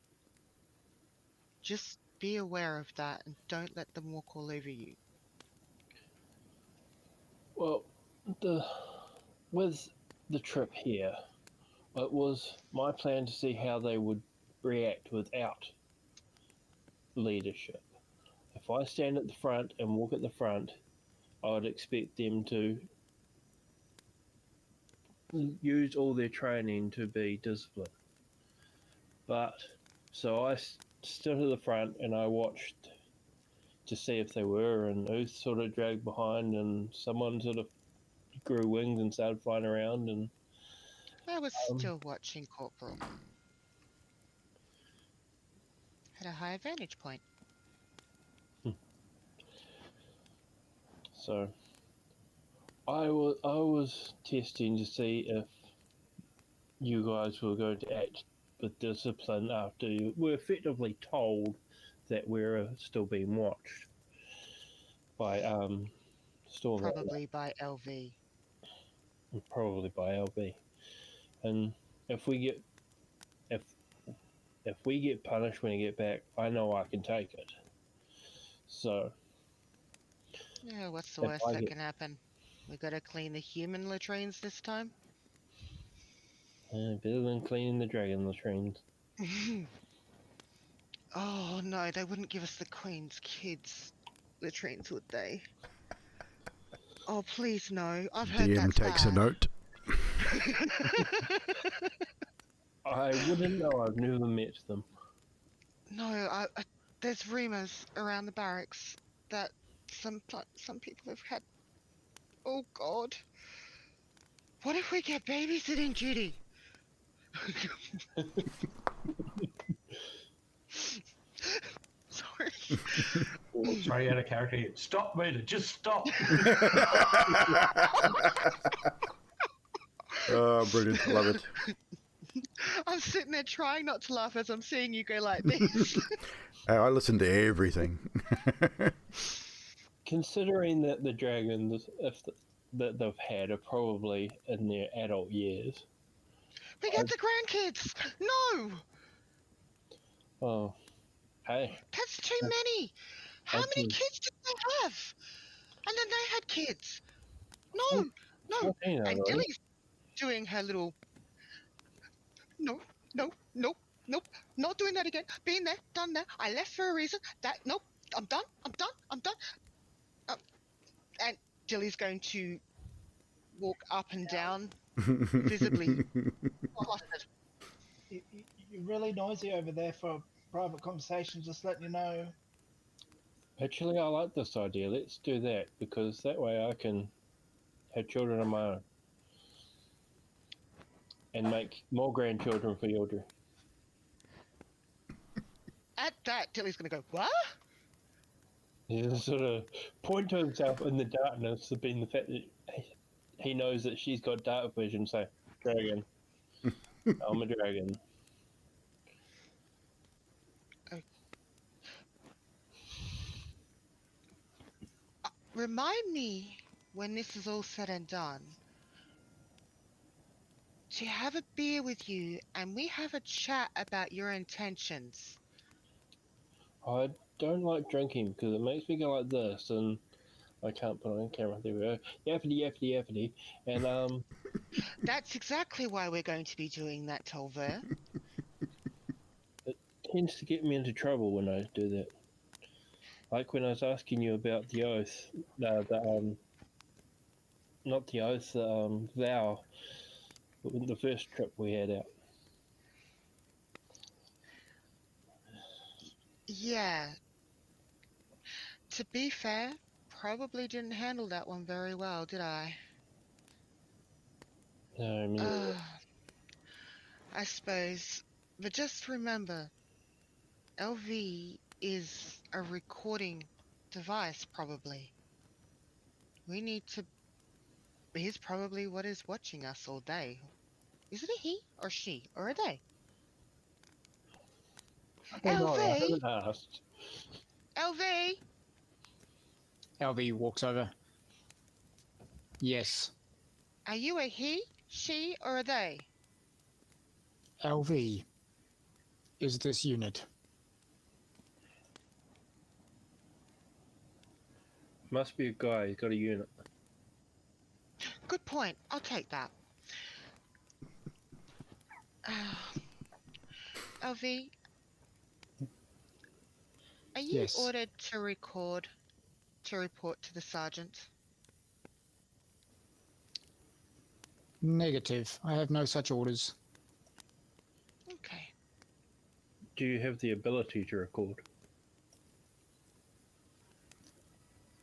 Just be aware of that and don't let them walk all over you. Well, with the trip here, it was my plan to see how they would react without leadership. If I stand at the front and walk at the front, I would expect them to use all their training to be disciplined. But so I stood at the front and I watched to see if they were, and Uth sort of dragged behind, and someone sort of grew wings and started flying around, and I was still watching, Corporal. Had a high vantage point. So I was testing to see if you guys were going to act with discipline after you were effectively told that we're still being watched by Storm. Probably by LV. Probably by LB. And if we get punished when we get back, I know I can take it. So Yeah, what's the if worst I that get- can happen? We gotta clean the human latrines this time? better than cleaning the dragon latrines. Oh no, they wouldn't give us the Queen's kids latrines, would they? Oh please no, I've heard DM that's takes a bad. note. I wouldn't know. I've never met them. No, there's rumours around the barracks that some people have had. Oh God! What if we get babysitting duty? Sorry. Sorry, out of character here. Stop, Rita. Just stop. Oh, brilliant. Love it. I'm sitting there trying not to laugh as I'm seeing you go like this. I listen to everything. Considering that the dragons, that they've had, are probably in their adult years. We get the grandkids! No! Oh, hey. That's too many! How That's many a- kids did they have? And then they had kids. No! No! 14 And already. Dilly's doing her little... No, no, nope, nope, not doing that again. Been there, done that. I left for a reason. That, nope, I'm done, I'm done, I'm done. And Dilly's going to walk up and down, visibly flustered. You're really noisy over there for a private conversation, just letting you know. Actually, I like this idea. Let's do that, because that way I can have children of my own. And make more grandchildren for Yodri. At that, Dilly's going to go, what? He'll sort of point to himself in the darkness, being the fact that he knows that she's got dark vision, so, dragon. I'm a dragon. Remind me, when this is all said and done, to have a beer with you and we have a chat about your intentions. I don't like drinking because it makes me go like this, and I can't put it on camera. There we go. Yappity, yappity, yappity. And That's exactly why we're going to be doing that, Tolver. it tends to get me into trouble when I do that. Like when I was asking you about the oath, not the oath, vow, the first trip we had out. Yeah. To be fair, probably didn't handle that one very well, did I? I mean, I suppose. But just remember, LV is a recording device, probably. We need to. He's probably what is watching us all day. Is it a he or she or a they? I don't know, I LV! haven't asked. LV! LV walks over. Yes. Are you a he, she, or a they? LV is this unit. Must be a guy, he's got a unit. Good point. I'll take that. LV, are you Yes. ordered to report to the sergeant? Negative. I have no such orders. Okay. Do you have the ability to record?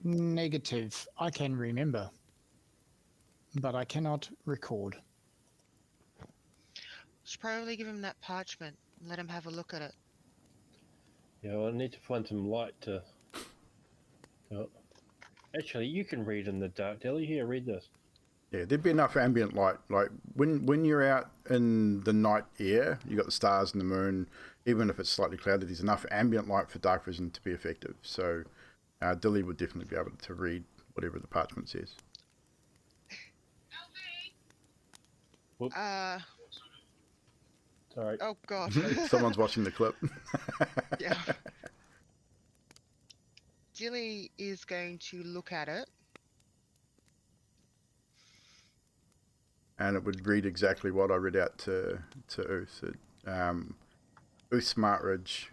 Negative. I can remember, but I cannot record. Should probably give him that parchment and let him have a look at it. Yeah, well, I need to find some light to... Oh. Actually, you can read in the dark, Delhi. Here, read this. Yeah, there'd be enough ambient light. Like when you're out in the night air, you got the stars and the moon. Even if it's slightly cloudy, there's enough ambient light for dark vision to be effective. So Dilly would definitely be able to read whatever the parchment says. Whoop. Sorry. Oh god. Someone's watching the clip. Yeah. Dilly is going to look at it. And it would read exactly what I read out to Uth. Uth Smartridge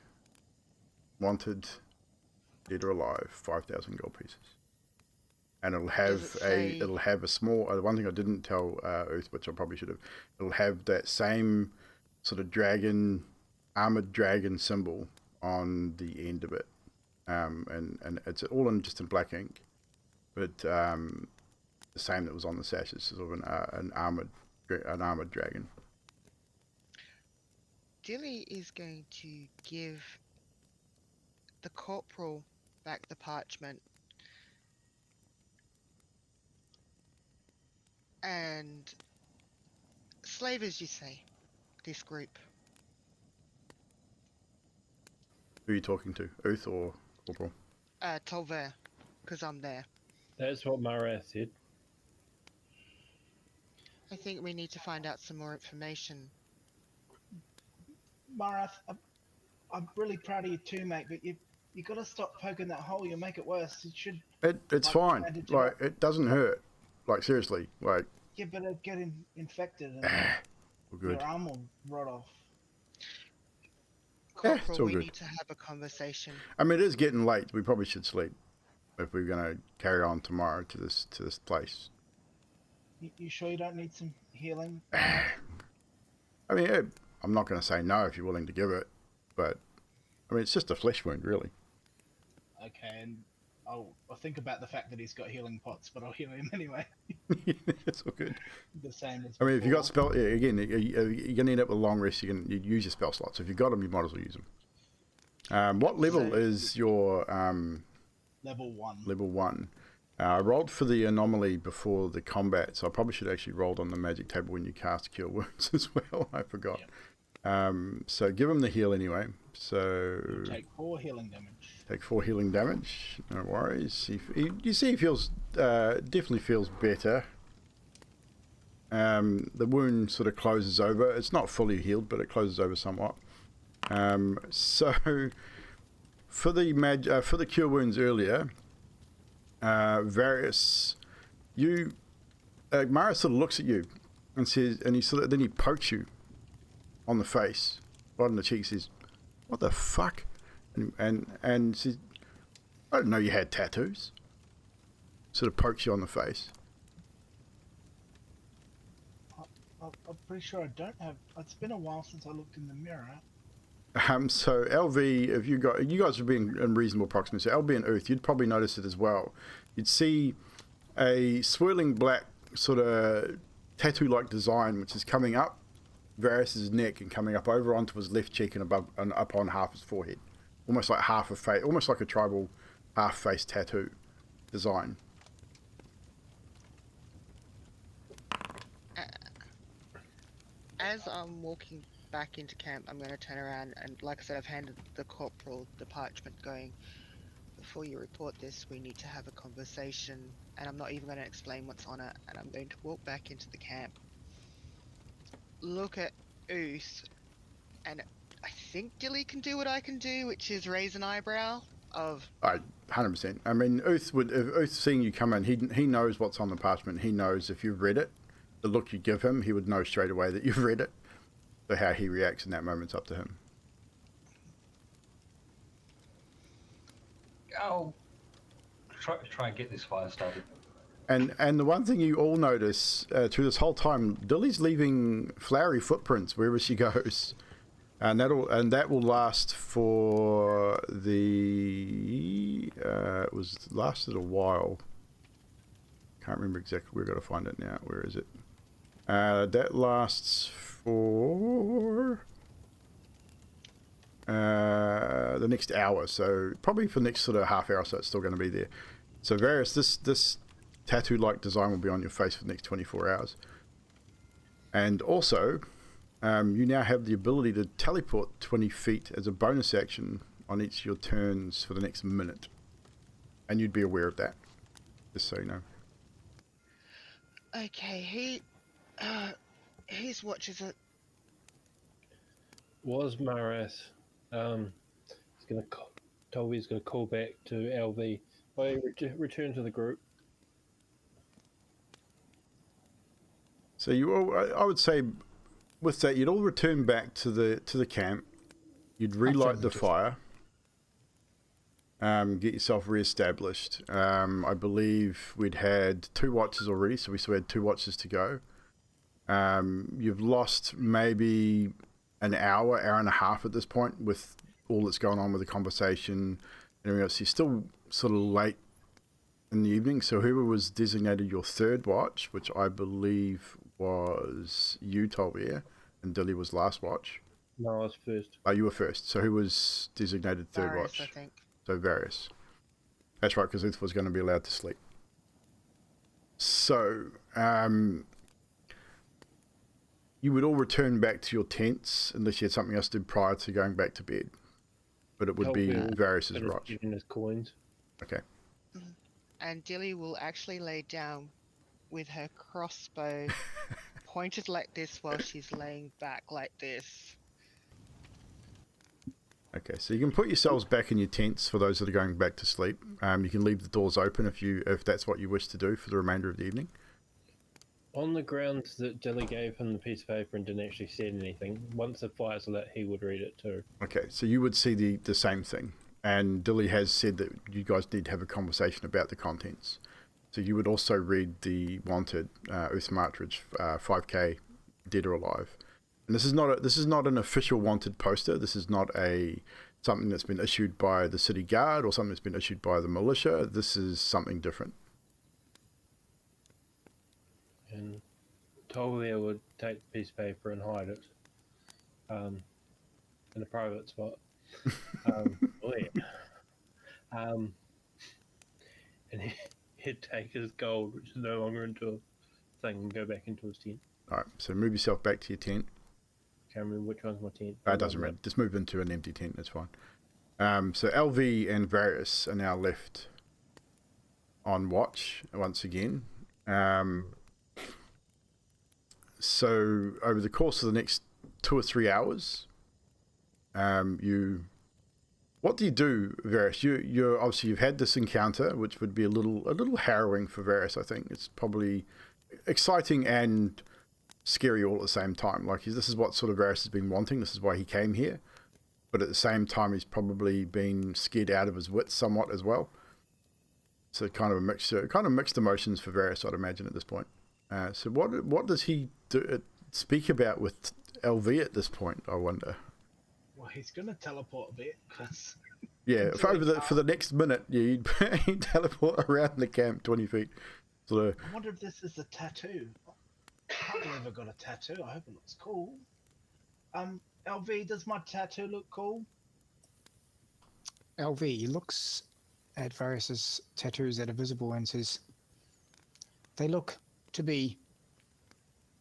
wanted, dead or alive, 5,000 gold pieces. And it'll have a small, one thing I didn't tell Uth, which I probably should have, it'll have that same sort of dragon, armored dragon symbol on the end of it. And it's all in just in black ink, but the same that was on the sash is sort of an armored dragon. Dilly is going to give the corporal back the parchment and slavers, you say, this group. Who are you talking to, Uth or Corporal? Tolver, because I'm there. That's what Marath said. I think we need to find out some more information. Marath, I'm really proud of you too, mate, but you got to stop poking that hole. You'll make it worse. It should. It's fine. Like, it doesn't hurt. Like, seriously. Like. Yeah, but it'll get infected and We're good. your arm will rot off. Corporal, it's all we good. need to have a conversation. I mean, it is getting late. We probably should sleep if we're going to carry on tomorrow to this place. You sure you don't need some healing? I mean, I'm not going to say no if you're willing to give it, but I mean, it's just a flesh wound, really. Okay, and I'll think about the fact that he's got healing pots, but I'll heal him anyway. It's all good. The same as I mean, if you got before. spell, again, you're going to end up with a long rest. You use your spell slots. If you've got them, you might as well use them. What level is your Level 1. Level 1. I rolled for the anomaly before the combat, so I probably should actually roll on the magic table when you cast Cure Wounds as well. I forgot. Yep. So give him the heal anyway. So Take 4 healing damage. take 4 healing damage. No worries. You see, he feels definitely feels better. The wound sort of closes over. It's not fully healed, but it closes over somewhat. So for the cure wounds earlier, Various, you, Mara sort of looks at you and says, and then he pokes you on the face, right on the cheek, says, "What the fuck?" And says, "I didn't know you had tattoos." Sort of pokes you on the face. I'm pretty sure I don't have. It's been a while since I looked in the mirror. So LV, if you guys would be in reasonable proximity. So LV and Earth, you'd probably notice it as well. You'd see a swirling black sort of tattoo-like design, which is coming up Varys's neck and coming up over onto his left cheek and above and up on half his forehead, almost like half a face, almost like a tribal half-face tattoo design. As I'm walking back into camp, I'm going to turn around and, like I said, I've handed the corporal the parchment going, "Before you report this, we need to have a conversation," and I'm not even going to explain what's on it, and I'm going to walk back into the camp, look at Ooth, and I think Dilly can do what I can do, which is raise an eyebrow of... 100%. I mean, if Ooth seeing you come in, he knows what's on the parchment. He knows if you've read it, the look you give him, he would know straight away that you've read it. So how he reacts in that moment's up to him. Oh, try and get this fire started. And the one thing you all notice through this whole time, Dilly's leaving flowery footprints wherever she goes, and that will last for the it was lasted a while. Can't remember exactly. We've got to find it now. Where is it? That lasts for the next hour, so probably for the next sort of half hour, so it's still going to be there. So Varys, this tattoo-like design will be on your face for the next 24 hours. And also, you now have the ability to teleport 20 feet as a bonus action on each of your turns for the next minute. And you'd be aware of that, just so you know. Okay, his watch is at... Was Maras. He's going to... Toby's going to call back to LV. I return to the group. So you all, I would say, with that, you'd all return back to the camp. You'd relight the fire. Get yourself re-established. I believe we'd had 2 watches already, so we still had 2 watches to go. You've lost maybe an hour and a half at this point with all that's going on with the conversation and everything else. You're still sort of late in the evening, so whoever was designated your 3rd watch, which I believe was you, Tolvier, and Dilly was last watch. No, I was first. Oh, you were first. So who was designated 3rd Varys, watch? I think. So Varys. That's right, because Uth was going to be allowed to sleep. So, you would all return back to your tents unless you had something else to do prior to going back to bed. But it would be Varys' watch. In his coins. Okay. And Dilly will actually lay down with her crossbow pointed like this while she's laying back like this. Okay, so you can put yourselves back in your tents for those that are going back to sleep. You can leave the doors open if that's what you wish to do for the remainder of the evening. On the grounds that Dilly gave him the piece of paper and didn't actually say anything, once the fire's lit, he would read it too. Okay, so you would see the same thing. And Dilly has said that you guys need to have a conversation about the contents. So you would also read the wanted Uth Martridge 5K Dead or Alive. And this is not an official wanted poster. This is not something that's been issued by the city guard or something that's been issued by the militia. This is something different. And Tolia would take the piece of paper and hide it in a private spot. And he'd take his gold, which is no longer into a thing, and go back into his tent. Alright, so move yourself back to your tent. Can't remember which one's my tent. It doesn't matter. Just move into an empty tent, that's fine. So LV and Varys are now left on watch once again. So over the course of the next 2 or 3 hours, you What do you do, Varys? You're obviously, you've had this encounter, which would be a little harrowing for Varys. I think it's probably exciting and scary all at the same time. Like, this is what sort of Varys has been wanting. This is why he came here. But at the same time, he's probably been scared out of his wits somewhat as well. So kind of a mixture, kind of mixed emotions for Varys, I'd imagine, at this point. So what does he speak about with LV at this point, I wonder? Well, he's gonna teleport a bit because. Yeah, for the next minute, he'd teleport around the camp 20 feet. So, I wonder if this is a tattoo. I can't believe I got a tattoo. I hope it looks cool. LV, does my tattoo look cool? LV looks at Varys's tattoos that are visible and says, "They look to be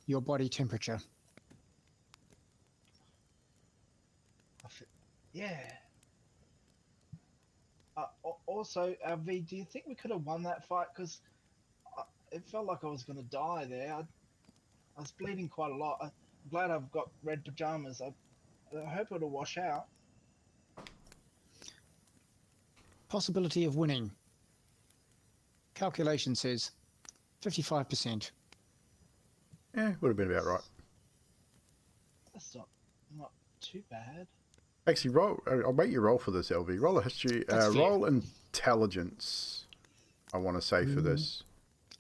your body temperature." Yeah. Also, LV, do you think we could have won that fight? Because it felt like I was going to die there. I was bleeding quite a lot. I'm glad I've got red pajamas. I hope it'll wash out. Possibility of winning. Calculation says 55%. yeah, would have been about right. That's not too bad. Actually, I'll make you roll for this, LV. Roll a history. Roll intelligence, I want to say, for this.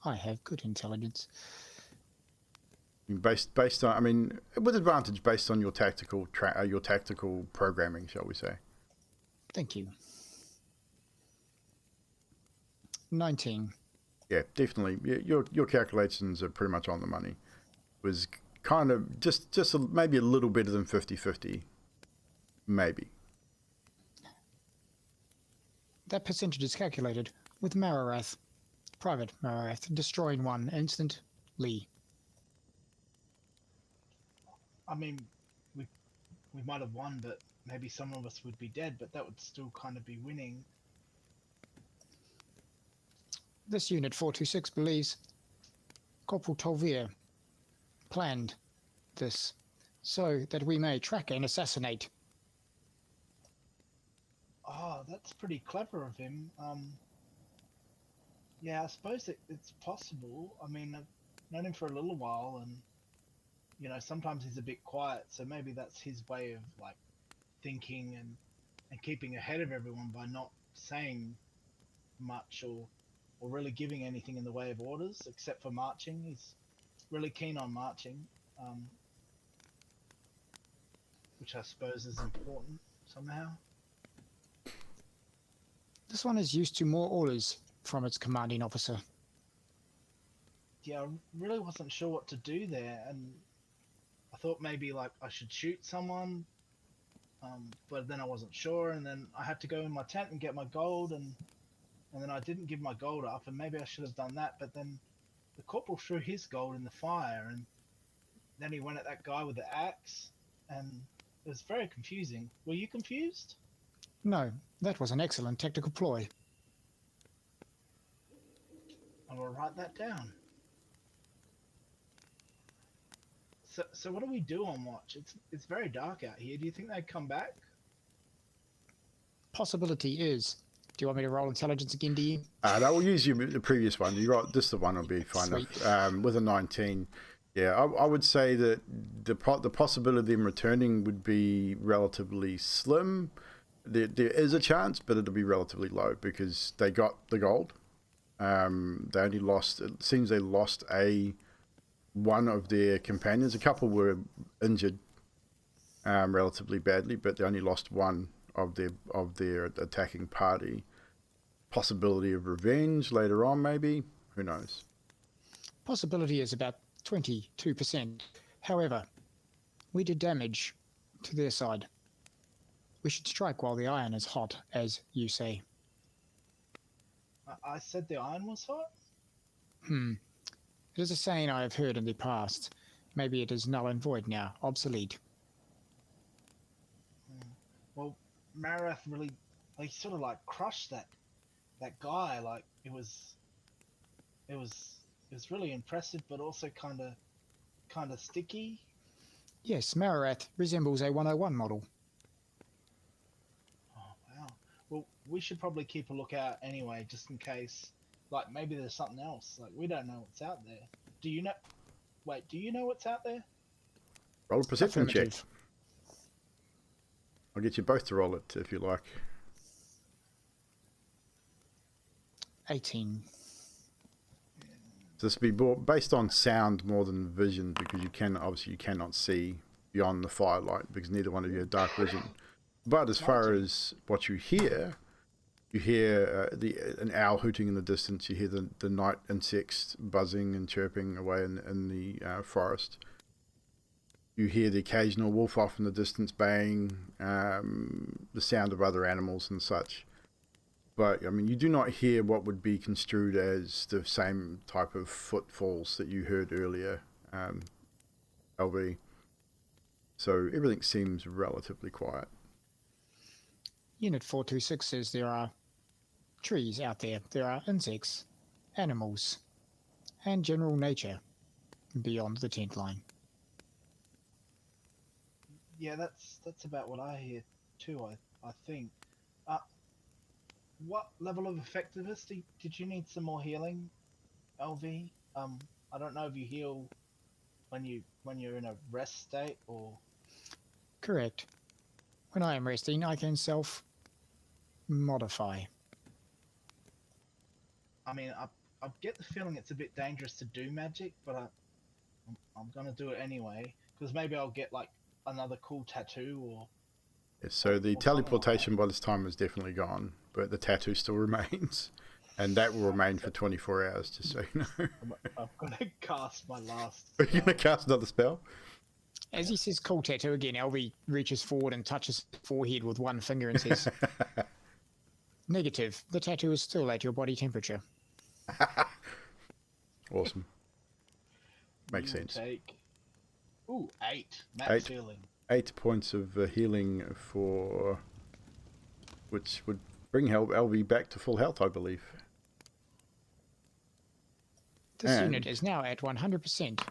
I have good intelligence. Based on, I mean, with advantage based on your tactical programming, shall we say? Thank you. 19. Yeah, definitely. Your calculations are pretty much on the money. It was kind of just maybe a little better than 50-50. Maybe. That percentage is calculated with Mararath, Private Mararath, destroying one instantly. I mean, we might have won, but maybe some of us would be dead, but that would still kind of be winning. This unit 426 believes Corporal Tolvir planned this so that we may track and assassinate. Oh, that's pretty clever of him. Yeah, I suppose it's possible. I mean, I've known him for a little while, and you know, sometimes he's a bit quiet, so maybe that's his way of like thinking and keeping ahead of everyone by not saying much or really giving anything in the way of orders except for marching. He's really keen on marching, which I suppose is important somehow. This one is used to more orders from its commanding officer. Yeah, I really wasn't sure what to do there, and I thought maybe like I should shoot someone, but then I wasn't sure, and then I had to go in my tent and get my gold, and then I didn't give my gold up, and maybe I should have done that, but then the corporal threw his gold in the fire, and then he went at that guy with the axe, and it was very confusing. Were you confused? No, that was an excellent tactical ploy. I will write that down. So what do we do on watch? It's very dark out here. Do you think they'd come back? Possibility is. Do you want me to roll intelligence again, do you? No, we'll use the previous one. You're right, this the one will be fine enough. With a 19. Yeah, I would say that the possibility of them returning would be relatively slim. There is a chance, but it'll be relatively low because they got the gold. They only lost, it seems they lost one of their companions. A couple were injured relatively badly, but they only lost one of their attacking party. Possibility of revenge later on, maybe. Who knows? Possibility is about 22%. However, we did damage to their side. We should strike while the iron is hot, as you say. I said the iron was hot? It is a saying I have heard in the past. Maybe it is null and void now, obsolete. Well, Mararath really, like, sort of like crushed that guy. Like it was really impressive, but also kind of sticky. Yes, Mararath resembles a 101 model. Oh wow! we should probably keep a lookout anyway, just in case. Like, maybe there's something else. Like, we don't know what's out there. Do you know? Wait, do you know what's out there? Roll a perception check. Affirmative. I'll get you both to roll it if you like. 18. So this will be based on sound more than vision, because you cannot see beyond the firelight, because neither one of you have dark vision. But as far as what you hear an owl hooting in the distance. You hear the night insects buzzing and chirping away in the forest. You hear the occasional wolf off in the distance baying, the sound of other animals and such. But, I mean, you do not hear what would be construed as the same type of footfalls that you heard earlier, LV. So everything seems relatively quiet. Unit 426 says there are trees out there. There are insects, animals, and general nature beyond the tent line. Yeah, that's about what I hear too. I think. What level of effectiveness did you need some more healing, LV? I don't know if you heal when you're in a rest state or. Correct. When I am resting, I can self-modify. I mean, I get the feeling it's a bit dangerous to do magic, but I'm gonna do it anyway, because maybe I'll get like another cool tattoo or. Yes, so the teleportation by this time is definitely gone, but the tattoo still remains, and that will remain for 24 hours, just so you know. I'm gonna cast my last. Are you gonna cast another spell? As he says cool tattoo again, Elvie reaches forward and touches his forehead with one finger and says, negative, the tattoo is still at your body temperature. Awesome. Makes You sense. Take, 8 max 8. healing. 8 points of healing for, which would bring LV back to full health, I believe. This unit is now at 100%.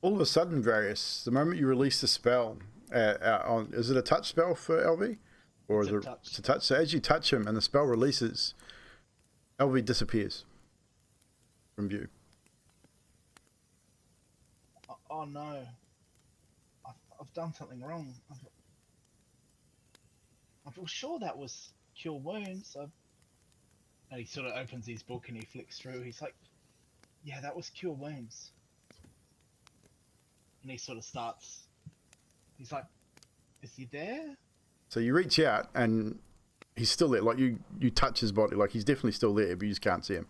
All of a sudden, Various, the moment you release the spell, is it a touch spell for LV? Or It's is a it touch. it's a touch? So as you touch him and the spell releases, LV disappears from view. Oh no. I've done something wrong. I feel sure that was cure wounds. And he sort of opens his book and he flicks through. He's like, yeah, that was cure wounds. And he sort of starts. He's like, is he there? So you reach out and he's still there. Like you touch his body, like he's definitely still there, but you just can't see him.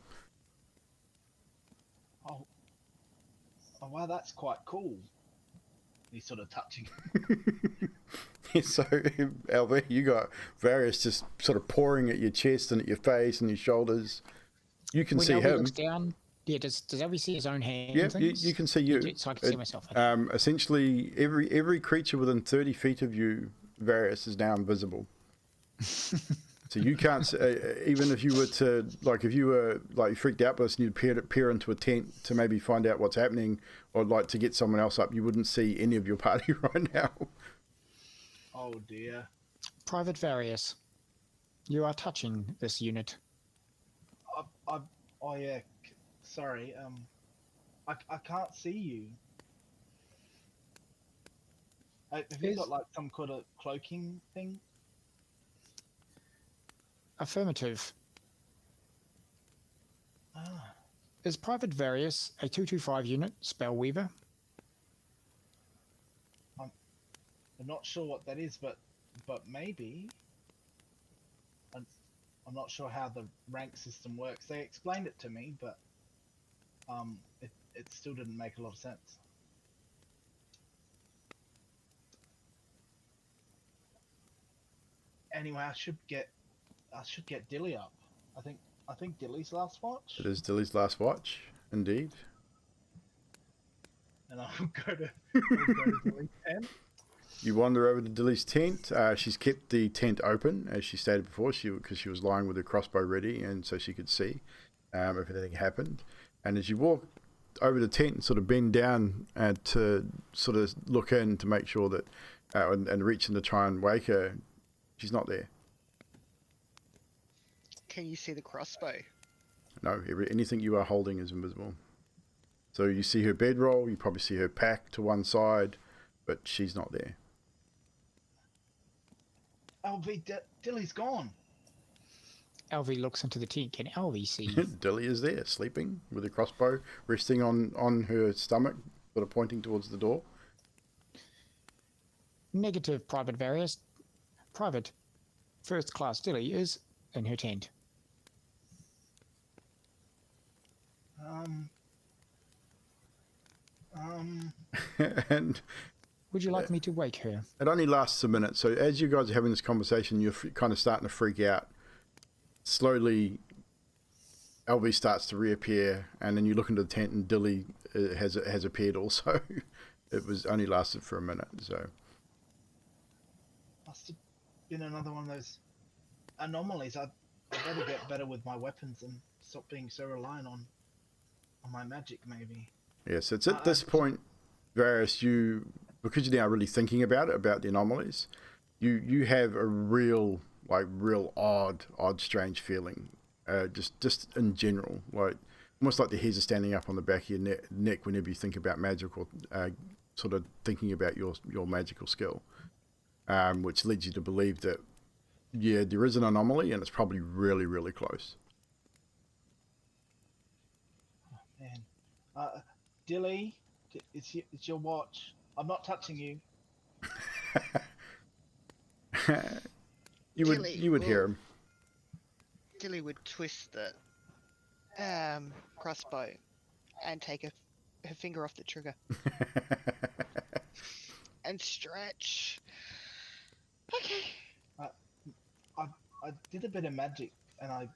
Oh wow, that's quite cool. He's sort of touching. So, LV, you got Various just sort of pouring at your chest and at your face and your shoulders. You can When see Elvie him. looks down, yeah, does Elvie see his own hand? Yeah, things? you can see you. So I can see myself. Essentially, every creature within 30 feet of you, Various, is now invisible. So you can't, even if you were to, like, if you were like freaked out by this and you'd peer into a tent to maybe find out what's happening, or like to get someone else up, you wouldn't see any of your party right now. Oh dear. Private Various, you are touching this unit. Oh yeah. Sorry. I can't see you. Have you got like some kind of cloaking thing? Affirmative. Ah. Is Private Various a 225 unit, spell weaver? I'm not sure what that is, but maybe. I'm not sure how the rank system works. They explained it to me, but it still didn't make a lot of sense. Anyway, I should get Dilly up. I think Dilly's last watch. It is Dilly's last watch, indeed. And I'll go to Dilly's 10. You wander over to Dilly's tent. She's kept the tent open, as she stated before, because she was lying with her crossbow ready, and so she could see if anything happened. And as you walk over the tent and sort of bend down to sort of look in to make sure that and reaching to try and wake her. She's not there. Can you see the crossbow? No, anything you are holding is invisible. So you see her bedroll, you probably see her pack to one side, but she's not there. LV, Dilly's gone. Alvy looks into the tent. Can Alvy see? Dilly is there, sleeping with a crossbow resting on her stomach, sort of pointing towards the door. Negative, Private Various. Private First Class Dilly is in her tent. And Would you like me to wake her? it only lasts a minute, so as you guys are having this conversation, you're kind of starting to freak out. Slowly, LV starts to reappear, and then you look into the tent, and Dilly has appeared also. It was only lasted for a minute, so. Must have been another one of those anomalies. I better get better with my weapons and stop being so reliant on my magic, maybe. Yes, it's at this point, Varys, because you're now really thinking about it, about the anomalies, you have a real odd, strange feeling, just in general, like almost like the hairs are standing up on the back of your neck whenever you think about magic or sort of thinking about your magical skill, which leads you to believe that, yeah, there is an anomaly and it's probably really, really close. Oh, man. Dilly, it's your watch. I'm not touching you. You would hear him. Dilly would twist the crossbow and take her finger off the trigger and stretch. Okay. I did a bit of magic and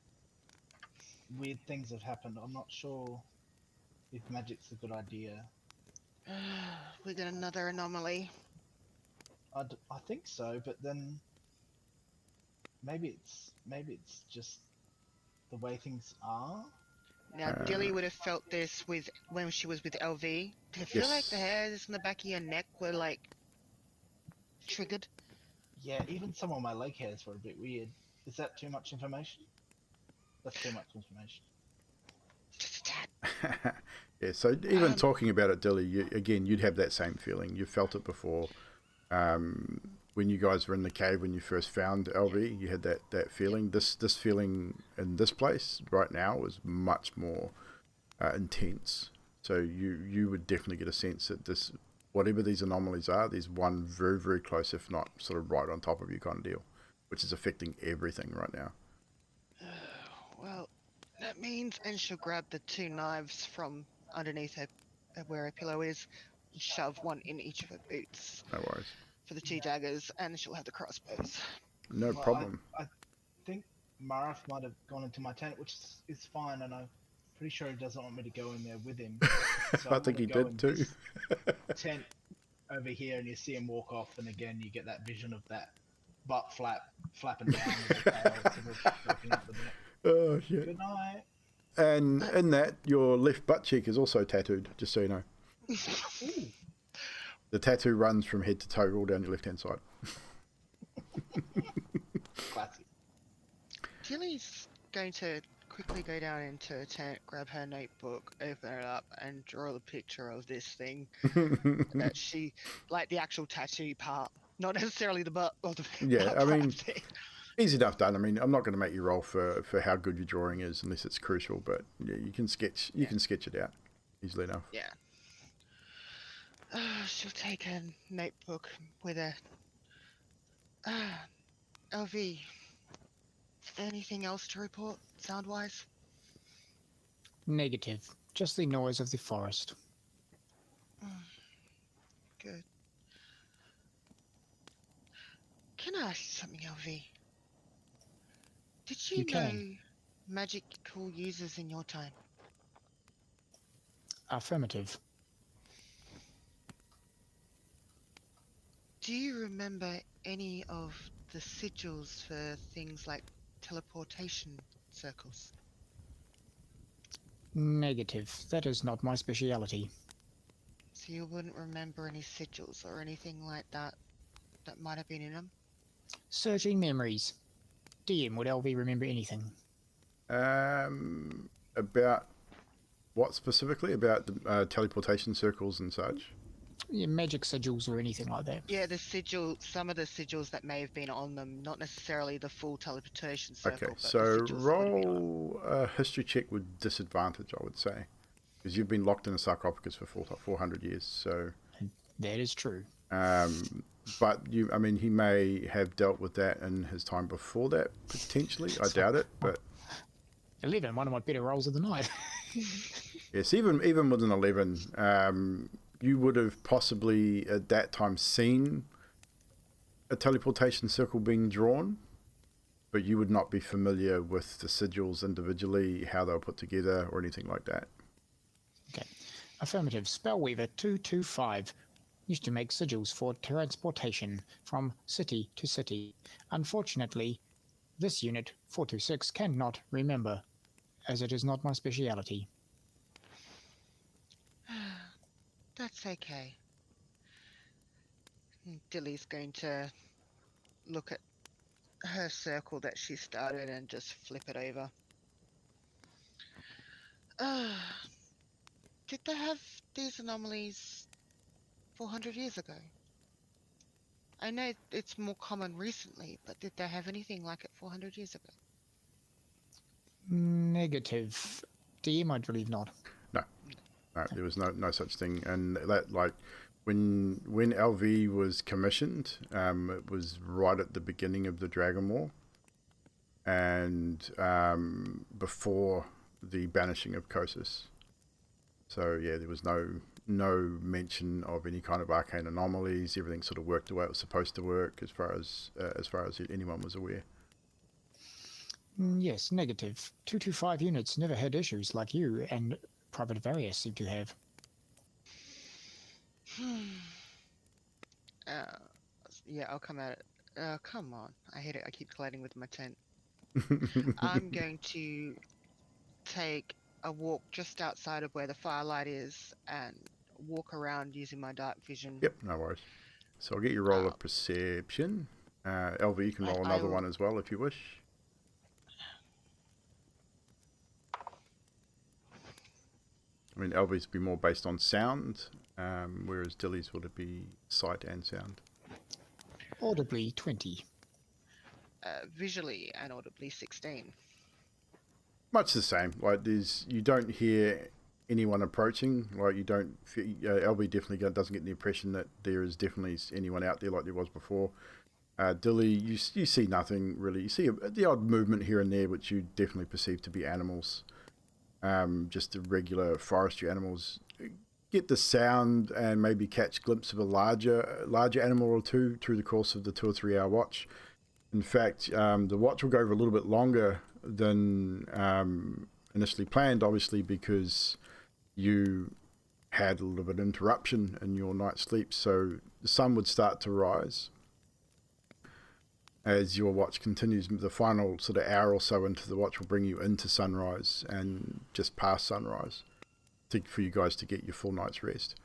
weird things have happened. I'm not sure if magic's a good idea. We got another anomaly. I think so, but then maybe it's just the way things are. Now, Dilly would have felt this when she was with LV. Did it feel like the hairs on the back of your neck were like triggered? Yeah, even some of my leg hairs were a bit weird. Is that too much information? That's too much information. Just a tad. Yeah, so even talking about it, Dilly, you'd have that same feeling. You felt it before. When you guys were in the cave when you first found LV, you had that feeling. This feeling in this place right now is much more intense. So you would definitely get a sense that this, whatever these anomalies are, there's one very, very close, if not sort of right on top of you kind of deal, which is affecting everything right now. Well, that means, and she'll grab the two knives from underneath her, where her pillow is, and shove one in each of her boots. No worries. For the two daggers, and she'll have the crossbows. No problem. I think Marif might have gone into my tent, which is fine, and I'm pretty sure he doesn't want me to go in there with him. So I think he did too. Tent over here, and you see him walk off, and again you get that vision of that butt flapping down with the tail, sort of walking out the back. Oh shit. Good night. And in that, your left butt cheek is also tattooed, just so you know. Ooh. The tattoo runs from head to toe all down your left-hand side. Classic. Tilly's going to quickly go down into her tent, grab her notebook, open it up, and draw the picture of this thing that she, like the actual tattoo part, not necessarily the butt or the Yeah, butt I mean, thing. easy enough done. I mean, I'm not going to make you roll for how good your drawing is unless it's crucial, but yeah, you can sketch it out easily enough. Yeah. She'll take a notebook with a LV. Anything else to report, sound-wise? Negative. Just the noise of the forest. Good. Can I ask you something, LV? Did you know can. magical users in your time? Affirmative. Do you remember any of the sigils for things like teleportation circles? Negative. That is not my speciality. So you wouldn't remember any sigils or anything like that? that might have been in them. Searching memories. DM, would LV remember anything? About what specifically? About the teleportation circles and such? Yeah, magic sigils or anything like that. Yeah, the sigil, some of the sigils that may have been on them, not necessarily the full teleportation circle, Okay, but the so sigils that would have been on them. roll a history check with disadvantage, I would say. Because you've been locked in a sarcophagus for 400 years, so... That is true. But he may have dealt with that in his time before that, potentially. I doubt it, but 11, one of my better rolls of the night. yes, even with an 11, you would have possibly at that time seen a teleportation circle being drawn, but you would not be familiar with the sigils individually, how they were put together, or anything like that. Okay. Affirmative. Spellweaver 225 used to make sigils for transportation from city to city. Unfortunately, this unit, 426, cannot remember, as it is not my speciality. That's okay. Dilly's going to look at her circle that she started and just flip it over. Did they have these anomalies 400 years ago? I know it's more common recently, but did they have anything like it 400 years ago? Negative. DM, I believe not. No, there was no such thing. And that, like, when LV was commissioned, it was right at the beginning of the Dragon War, and before the banishing of Kosas. So yeah, there was no mention of any kind of arcane anomalies. Everything sort of worked the way it was supposed to work, as far as anyone was aware. Yes, negative. 225 units never had issues like you and Private Various seem to have. Yeah, I'll come at it. Come on. I hate it. I keep colliding with my tent. I'm going to take a walk just outside of where the firelight is and walk around using my dark vision. Yep, no worries. So I'll get you roll of perception. LV, you can roll another one as well if you wish. I mean, LV's would be more based on sound, whereas Dilly's would be sight and sound. Audibly 20. Visually and audibly 16. Much the same. Like, you don't hear anyone approaching. Like, you don't. LV definitely doesn't get the impression that there is definitely anyone out there like there was before. Dilly, you see nothing really. You see the odd movement here and there, which you definitely perceive to be animals. Just the regular forestry animals. Get the sound and maybe catch a glimpse of a larger animal or two through the course of the 2 or 3 hour watch. In fact, the watch will go over a little bit longer than initially planned, obviously, because you had a little bit of interruption in your night's sleep. So the sun would start to rise as your watch continues. The final sort of hour or so into the watch will bring you into sunrise and just past sunrise for you guys to get your full night's rest.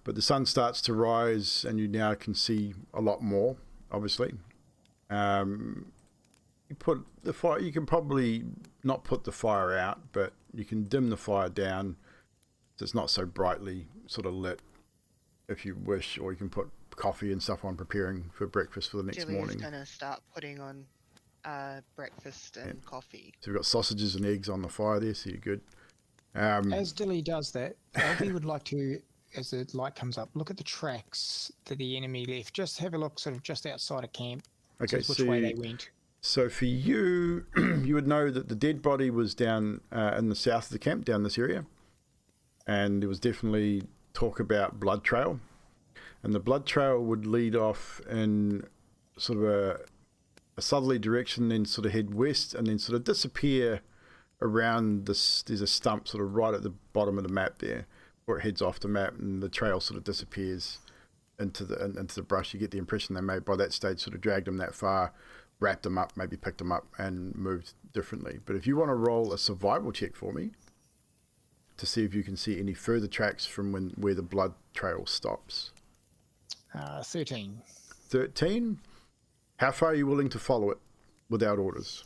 But the sun starts to rise and you now can see a lot more, obviously. You put the fire, you can probably not put the fire out, but you can dim the fire down so it's not so brightly sort of lit if you wish, or you can put coffee and stuff on, preparing for breakfast for the next morning. Jillian's gonna start putting on breakfast and coffee. So we've got sausages and eggs on the fire there, so you're good. As Dilly does that, LV would like to, as the light comes up, look at the tracks that the enemy left. Just have a look sort of just outside of camp. Okay, which way they went. So for you, you would know that the dead body was down in the south of the camp, down this area. And there was definitely talk about blood trail. And the blood trail would lead off in sort of a southerly direction, then sort of head west, and then sort of disappear around this. There's a stump sort of right at the bottom of the map there, where it heads off the map, and the trail sort of disappears into the brush. You get the impression they may, by that stage, sort of dragged them that far, wrapped them up, maybe picked them up, and moved differently. But if you want to roll a survival check for me to see if you can see any further tracks from where the blood trail stops. 13. 13. How far are you willing to follow it without orders?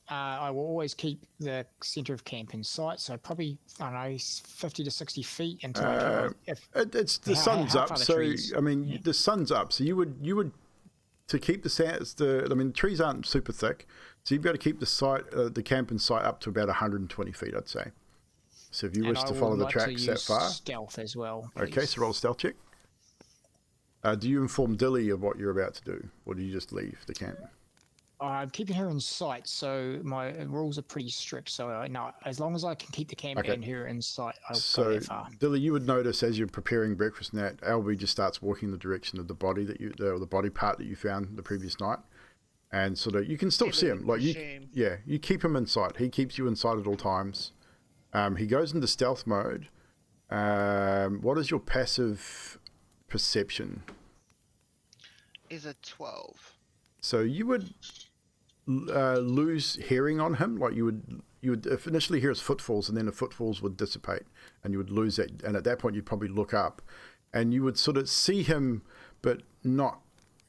I will always keep the center of camp in sight, so probably, I don't know, 50 to 60 feet until I get It's the sun's how up, far the so trees? I mean Yeah. the sun's up, so you would to keep the the trees aren't super thick, so you've got to keep the camp in sight up to about 120 feet, I'd say. So if you wish I to would follow the like to tracks that use far, stealth as well. okay, please. so roll a stealth check. Do you inform Dilly of what you're about to do, or do you just leave the camp? I'm keeping her in sight, so my rules are pretty strict. So no, as long as I can keep the camp and her in sight, I'll go that far. Dilly, you would notice as you're preparing breakfast and that, Albie just starts walking the direction of the body the body part that you found the previous night, and sort of you can still see him. Like you keep him in sight. He keeps you in sight at all times. He goes into stealth mode. What is your passive perception? Is a 12. So you would lose hearing on him. Like you would initially hear his footfalls, and then the footfalls would dissipate, and you would lose that. And at that point, you'd probably look up, and you would sort of see him, but not.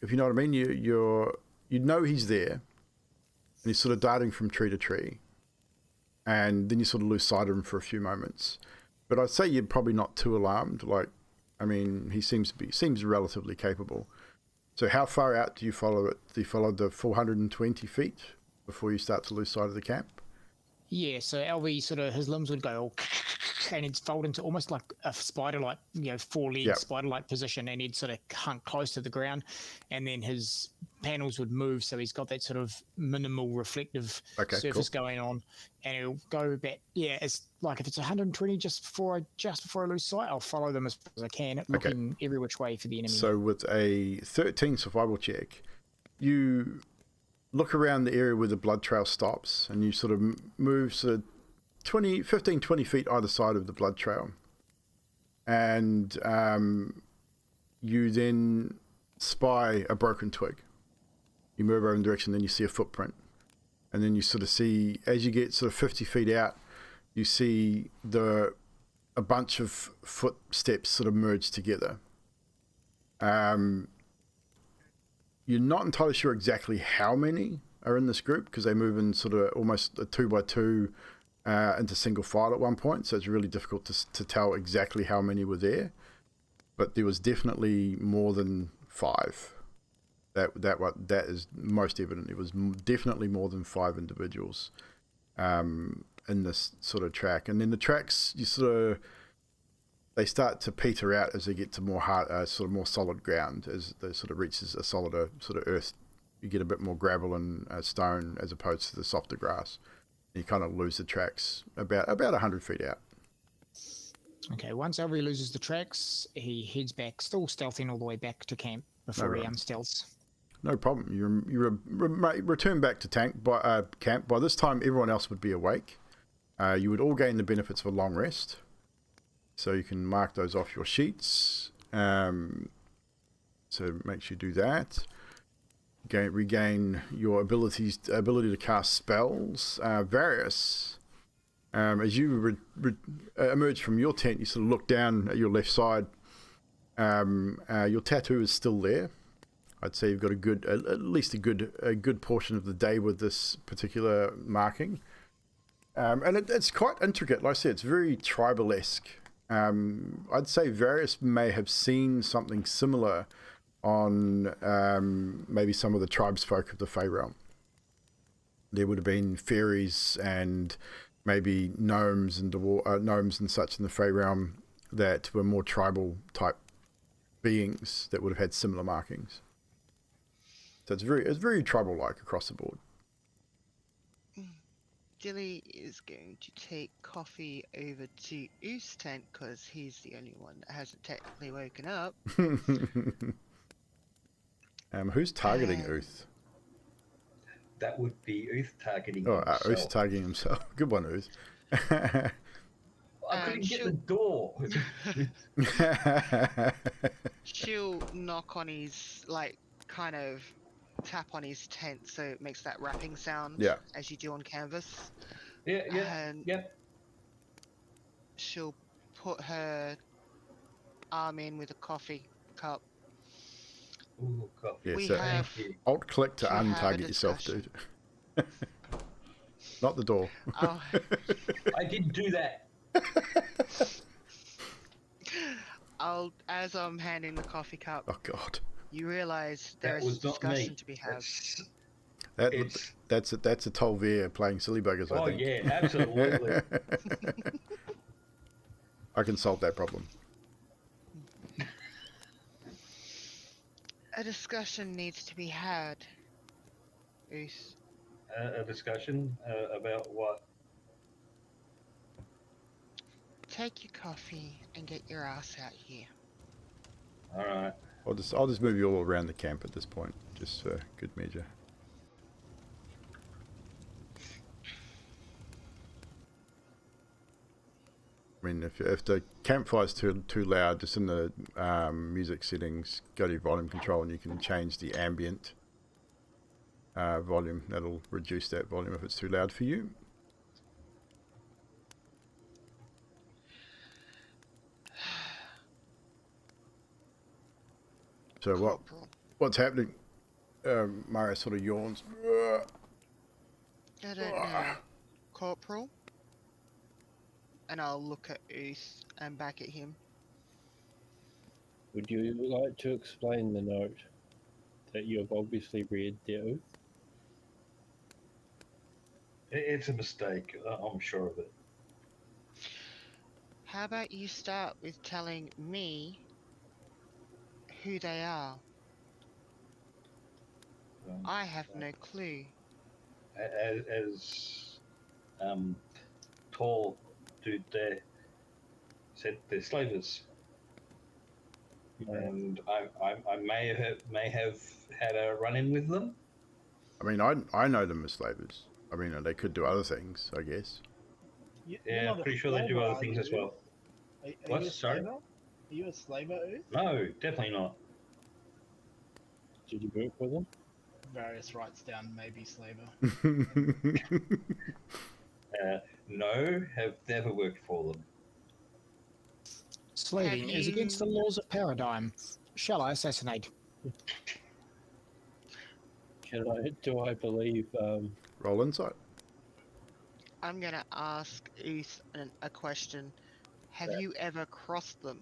If you know what I mean, you'd know he's there, and he's sort of darting from tree to tree, and then you sort of lose sight of him for a few moments. But I'd say you're probably not too alarmed. Like, I mean, he seems relatively capable. So how far out do you follow it? Do you follow the 420 feet before you start to lose sight of the camp? Yeah, so LV sort of, his limbs would go all and he'd fold into almost like a spider-like, four-legged spider-like position, and he'd sort of hunk close to the ground, and then his panels would move, so he's got that sort of minimal reflective surface going on, and he'll go back. Yeah, it's like if it's 120 just before I lose sight, I'll follow them as far as I can, looking every which way for the enemy. So with a 13 survival check, you look around the area where the blood trail stops, and you sort of move 20 feet either side of the blood trail, and you then spy a broken twig. You move over in the direction, then you see a footprint, and then you sort of see, as you get sort of 50 feet out, you see a bunch of footsteps sort of merge together. You're not entirely sure exactly how many are in this group, because they move in sort of almost a 2x2 into single file at one point, so it's really difficult to tell exactly how many were there. But there was definitely more than 5. That is most evident. It was definitely more than 5 individuals in this sort of track. And then the tracks, they start to peter out as they get to more more solid ground. As they sort of reaches a solider sort of earth, you get a bit more gravel and stone as opposed to the softer grass. And you kind of lose the tracks about 100 feet out. Okay, once Elvi loses the tracks, he heads back, still stealthing all the way back to camp before he unstealths. No problem. You return back to camp. By this time, everyone else would be awake. You would all gain the benefits of a long rest. So you can mark those off your sheets. So make sure you do that. Regain your ability to cast spells. Various. As you emerge from your tent, you sort of look down at your left side. Your tattoo is still there. I'd say you've got at least a good portion of the day with this particular marking. And it's quite intricate. Like I said, it's very tribal-esque. I'd say Various may have seen something similar on maybe some of the tribesfolk of the Fey realm. There would have been fairies and maybe gnomes and such in the Fey realm that were more tribal type beings that would have had similar markings. So it's very tribal-like across the board. Dilly is going to take Coffee over to Oo's tent because he's the only one that hasn't technically woken up. Who's targeting Ooth? That would be Ooth targeting himself. himself. Ooth targeting himself. Good one, Ooth. I couldn't get the door. She'll knock on his, kind of tap on his tent so it makes that rapping sound as you do on canvas. And she'll put her arm in with a coffee cup Ooh, coffee. Yeah, We so have Thank you. alt click to to have a untarget yourself, dude. Not the door. Oh, I didn't do that. as I'm handing the coffee cup, Oh god. you realise there That is a was not discussion me. to be had. It's That's a Tolvier playing silly buggers, I oh think. yeah, absolutely. I can solve that problem. A discussion needs to be had. Oos. A discussion about what? Take your coffee and get your ass out here. All right. I'll just move you all around the camp at this point, just for good measure. I mean, if the campfire's too loud, just in the music settings, go to your volume control and you can change the ambient volume. That'll reduce that volume if it's too loud for you. So Corporal. what's happening? Mario sort of yawns. I don't know. Corporal? And I'll look at Oos and back at him. Would you like to explain the note that you have obviously read the oath? It's a mistake. I'm sure of it. How about you start with telling me who they are? I have no clue. As tall dude there said, they're slavers, and I may have had a run-in with them. I mean, I know them as slavers. I mean, they could do other things, I guess. Yeah, I'm pretty sure they do other things as well. Are What? you a Sorry? slaver? Are you a slaver, Oos? No, definitely not. Did you work with them? Various writes down maybe slaver. No, have never worked for them. Slaving is against the laws of paradigm. Shall I assassinate? Do I believe Roll insight. I'm gonna ask Oos a question. Have you ever crossed them?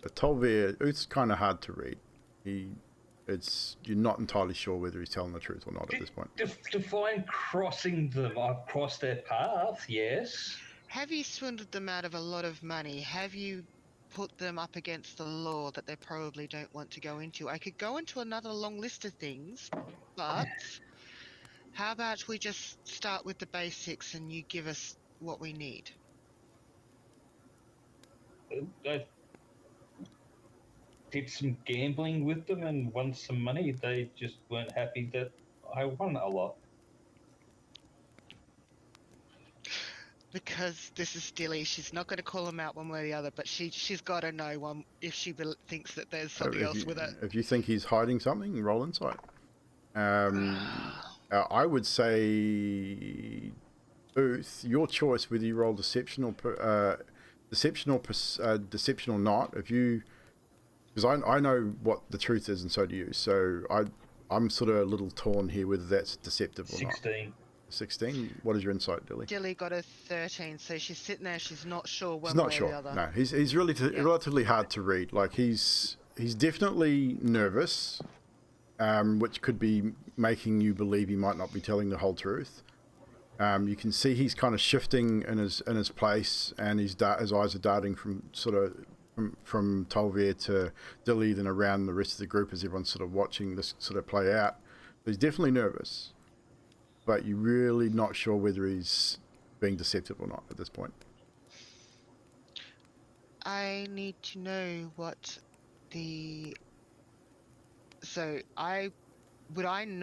Tolvier, it's kind of hard to read. You're not entirely sure whether he's telling the truth or not at this point. Define crossing them. I've crossed their path, yes. Have you swindled them out of a lot of money? Have you put them up against the law that they probably don't want to go into? I could go into another long list of things, but how about we just start with the basics and you give us what we need? I did some gambling with them and won some money. They just weren't happy that I won a lot. Because this is Dilly, she's not going to call him out one way or the other, but she's got to know one if she thinks that there's something else with it. If you think he's hiding something, roll insight. I would say, Booth, your choice whether you roll deception or not. If you, because I know what the truth is, and so do you. So I'm sort of a little torn here whether that's deceptive or 16. not. 16. What is your insight, Dilly? Dilly got a 13, so she's sitting there. She's not sure one He's not way sure. or the other. No, he's really relatively hard to read. Like he's definitely nervous, which could be making you believe he might not be telling the whole truth. You can see he's kind of shifting in his place, and his eyes are darting from from Tolvier to Dilly, then around the rest of the group as everyone's sort of watching this sort of play out. He's definitely nervous, but you're really not sure whether he's being deceptive or not at this point. I need to know what the... So I wouldn't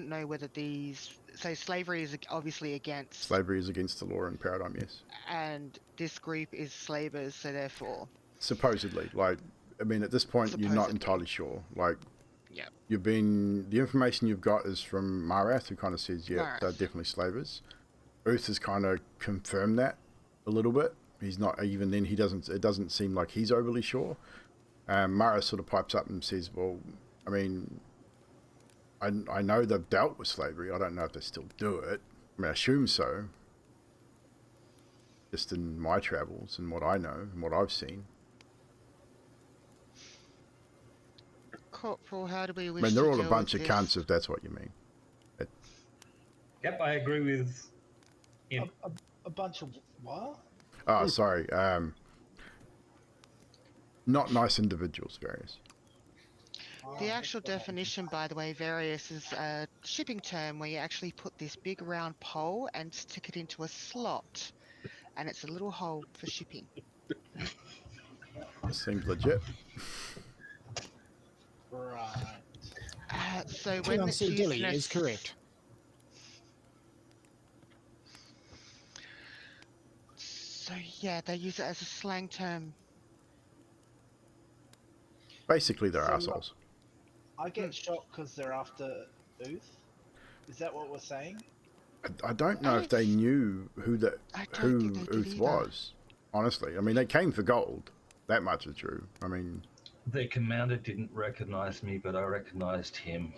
know whether these... So slavery is obviously against... Slavery is against the law and paradigm, yes. And this group is slavers, so therefore... Supposedly. Like, I mean, at this point, you're not entirely sure. Like, yeah. The information you've got is from Marath, who kind of says, yeah, Marath. they're definitely slavers. Uth has kind of confirmed that a little bit. He's not, even then, it doesn't seem like he's overly sure. Mara sort of pipes up and says, well, I mean, I know they've dealt with slavery. I don't know if they still do it. I mean, I assume so. Just in my travels and what I know and what I've seen. Corporal, how do we I wish mean, they're to all a deal bunch with of this? cunts, if that's what you mean. Yep, I agree with him. A bunch of what? Oh, sorry. Not nice individuals, various. The actual definition, by the way, various is a shipping term where you actually put this big round pole and stick it into a slot, and it's a little hole for shipping. Seems legit. Right. So when Cleon it's C. used Dilly in a is correct. So yeah, they use it as a slang term. Basically, they're So, assholes. I get shot because they're after Uth. Is that what we're saying? I don't know if they knew who I don't who think they did Uth either. was. Honestly, I mean, they came for gold. That much is true. I mean, The commander didn't recognize me, but I recognized him.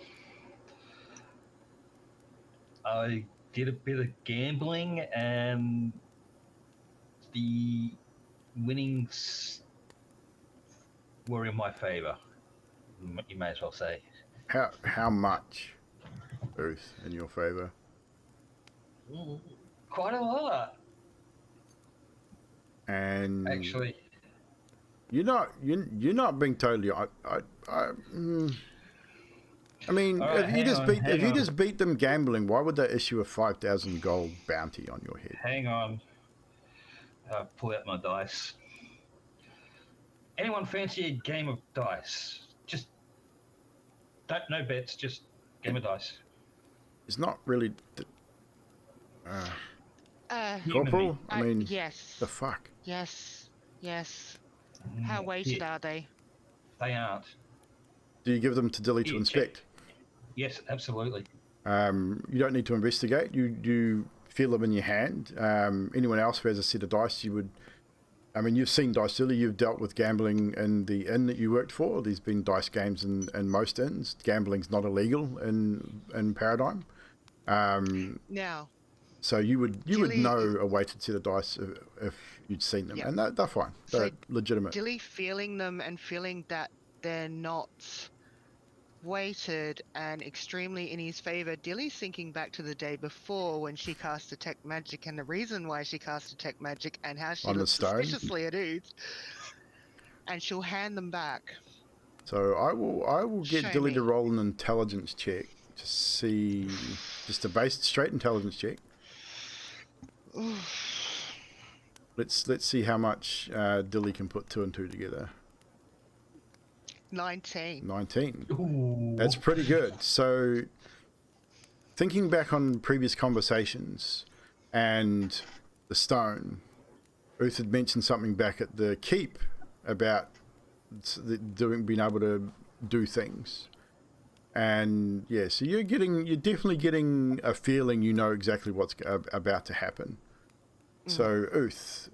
I did a bit of gambling, and the winnings were in my favor. You may as well say. how much Uth in your favor? Quite a lot, And actually. you're not being totally. I mean, All right, if you hang on. just beat them gambling, why would they issue a 5,000 gold bounty on your head? Hang on. Pull out my dice. Anyone fancy a game of dice? Just no bets, just game of dice. It's not really. Humanly. Corporal? I mean, yes, the fuck? yes. How weighted are they? They aren't. Do you give them to Dilly to Yeah, inspect? Yes, absolutely. You don't need to investigate. You feel them in your hand. Anyone else who has a set of dice, you would. I mean, you've seen Dice Dilly. You've dealt with gambling in the inn that you worked for. There's been dice games in most inns. Gambling's not illegal in Paradigm. Now, So you would Dilly know is- a weighted set of dice if you'd seen them, Yeah. and they're fine. So They're legitimate. Dilly feeling them and feeling that they're not weighted and extremely in his favor. Dilly's thinking back to the day before when she cast Detect Magic and the reason why she cast Detect Magic and how she On the looked stone? suspiciously at Ooth. And she'll hand them back. So I will get Show Dilly to me. roll an intelligence check to see, just a base straight intelligence check. Let's see how much Dilly can put 2 and 2 together. 19. 19. Ooh. That's pretty good. So, thinking back on previous conversations and the stone, Uth had mentioned something back at the keep about being able to do things. And yeah, so you're definitely getting a feeling you know exactly what's about to happen. So Uth,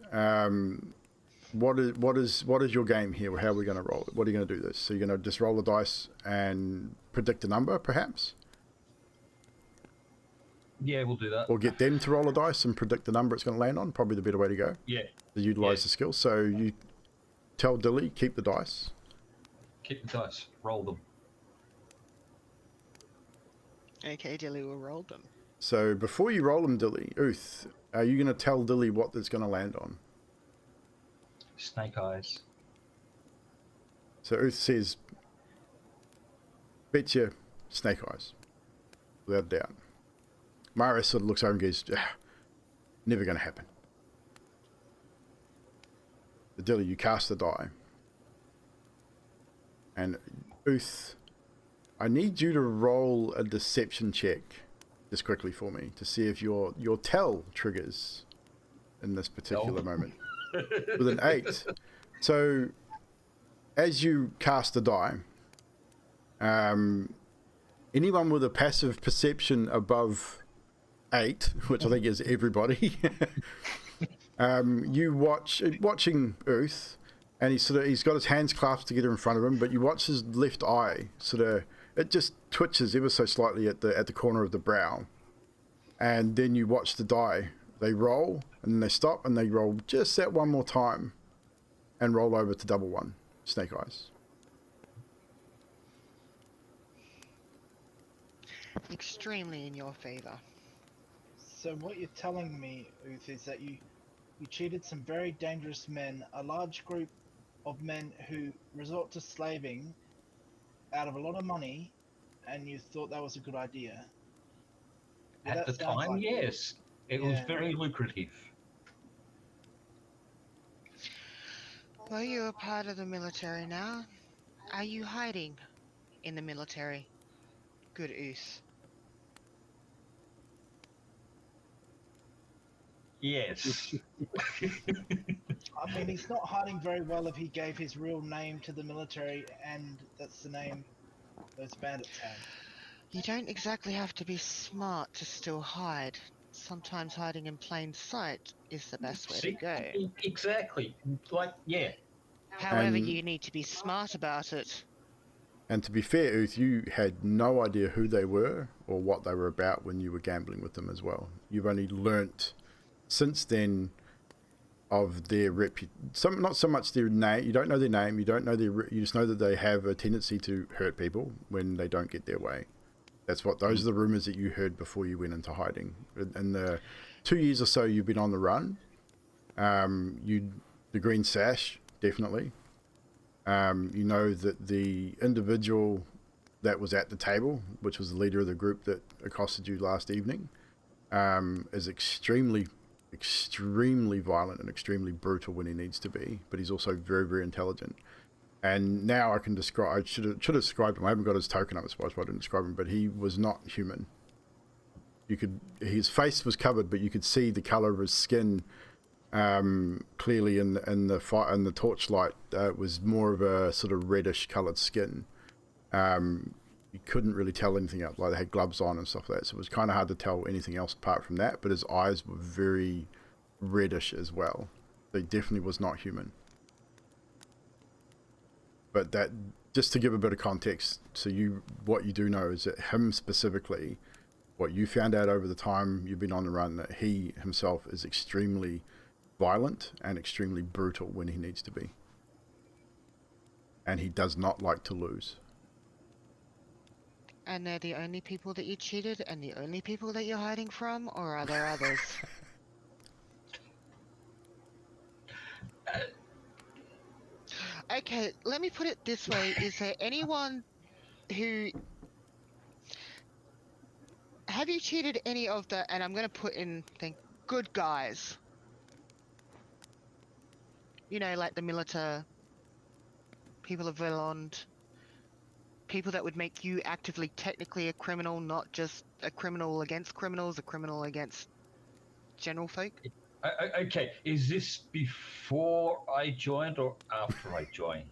what is your game here? How are we going to roll it? What are you going to do this? So you're going to just roll the dice and predict a number, perhaps, Yeah, we'll do that. or get them to roll a dice and predict the number it's going to land on. Probably the better way to go. Yeah, To utilize Yeah. the skill. So you tell Dilly, keep the dice. keep the dice, roll them. Okay, Dilly will roll them. So before you roll them, Dilly, Uth, are you going to tell Dilly what it's going to land on? Snake eyes. So Uth says, bet you snake eyes, without doubt. Mara sort of looks over and goes, never going to happen. But Dilly, you cast the die. And Uth, I need you to roll a deception check just quickly for me to see if your tell triggers in this particular moment. With an 8. So as you cast the die, anyone with a passive perception above 8, which I think is everybody, you watching Uth and he's got his hands clasped together in front of him, but you watch his left eye it just twitches ever so slightly at the corner of the brow, and then you watch the die. They roll and then they stop and they roll just that one more time, and roll over to double one. Snake eyes. Extremely in your favor. So what you're telling me, Uth, is that you cheated some very dangerous men, a large group of men who resort to slaving out of a lot of money, and you thought that was a good idea. Well, At the that sounds time, like- yes. It was Yeah. very lucrative. Well, you're a part of the military now. Are you hiding in the military? Good Uth. Yes. I mean, he's not hiding very well if he gave his real name to the military, and that's the name those bandits had. You don't exactly have to be smart to still hide. Sometimes hiding in plain sight is the best way to See? go. Exactly. Like, yeah. However, And- you need to be smart about it. And to be fair, Uth, you had no idea who they were or what they were about when you were gambling with them as well. You've only learnt since then of their not so much their name. You don't know their name. You don't know you just know that they have a tendency to hurt people when they don't get their way. Those are the rumors that you heard before you went into hiding. In the 2 years or so you've been on the run, the green sash, definitely. You know that the individual that was at the table, which was the leader of the group that accosted you last evening, is extremely violent and extremely brutal when he needs to be, but he's also very, very intelligent. And now I can describe, I should have described him. I haven't got his token up, I suppose, but I didn't describe him, but he was not human. His face was covered, but you could see the color of his skin clearly in the torchlight. It was more of a sort of reddish colored skin. You couldn't really tell anything else. Like, they had gloves on and stuff like that, so it was kind of hard to tell anything else apart from that. But his eyes were very reddish as well. So he definitely was not human. But that, just to give a bit of context, so what you do know is that him specifically, what you found out over the time you've been on the run, that he himself is extremely violent and extremely brutal when he needs to be. And he does not like to lose. And they're the only people that you cheated and the only people that you're hiding from, or are there others? Okay, let me put it this way. Is there anyone who... Have you cheated any of the, and I'm going to put in the good guys? You know, like the militia, people of Verlond, people that would make you actively technically a criminal, not just a criminal against criminals, a criminal against general folk? Okay, is this before I joined or after I joined?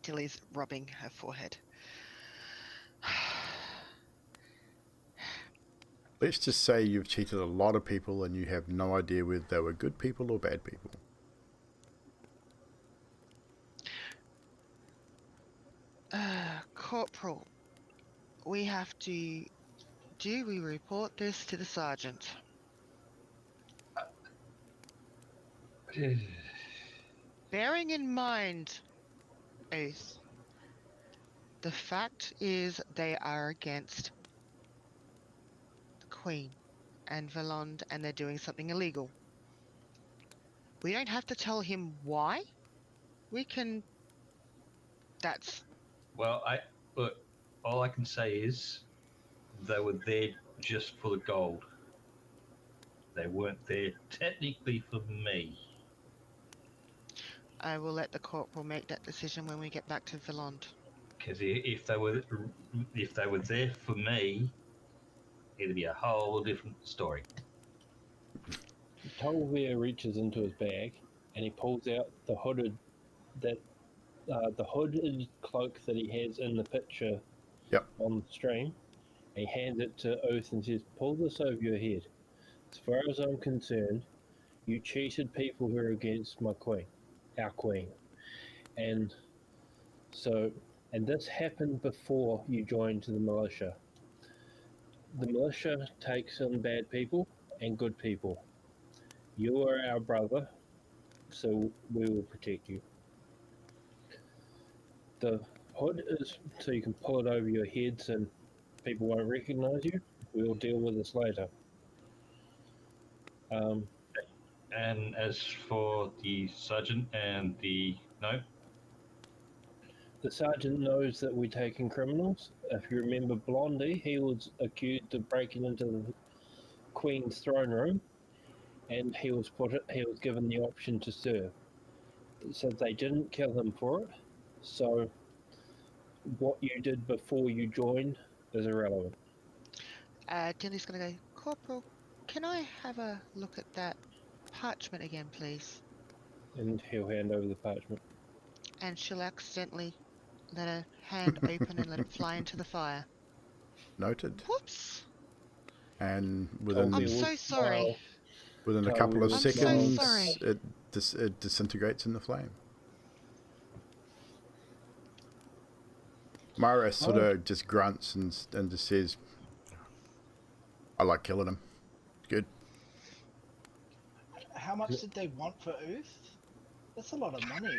Tilly's rubbing her forehead. Let's just say you've cheated a lot of people and you have no idea whether they were good people or bad people. Corporal, we have to... Do we report this to the sergeant? Bearing in mind, Oath, the fact is they are against the Queen and Verlond, and they're doing something illegal. We don't have to tell him why. We can... That's... Well, look, all I can say is they were there just for the gold. They weren't there technically for me. I will let the corporal make that decision when we get back to Verlond. Because if they were there for me, it'd be a whole different story. Tolvir reaches into his bag and he pulls out the hooded cloak that he has in the picture on the stream. He hands it to Oath and says, "Pull this over your head. As far as I'm concerned, you cheated people who are against my queen, our queen. And this happened before you joined the militia. The militia takes in bad people and good people. You are our brother, so we will protect you. The hood is so you can pull it over your heads and people won't recognize you. We'll deal with this later. And as for the sergeant and the no, The sergeant knows that we're taking criminals. If you remember Blondie, he was accused of breaking into the Queen's throne room, and he was given the option to serve. So they didn't kill him for it. So what you did before you joined is irrelevant. Dilly's gonna go, Corporal, can I have a look at that parchment again, please? And he'll hand over the parchment. And she'll accidentally let her hand open and let it fly into the fire. Noted. Whoops! And I'm so sorry. within a couple of I'm so seconds, sorry. it disintegrates in the flame. Mara sort of just grunts and just says, I like killing him. Good. How much did they want for Ooth? That's a lot of money.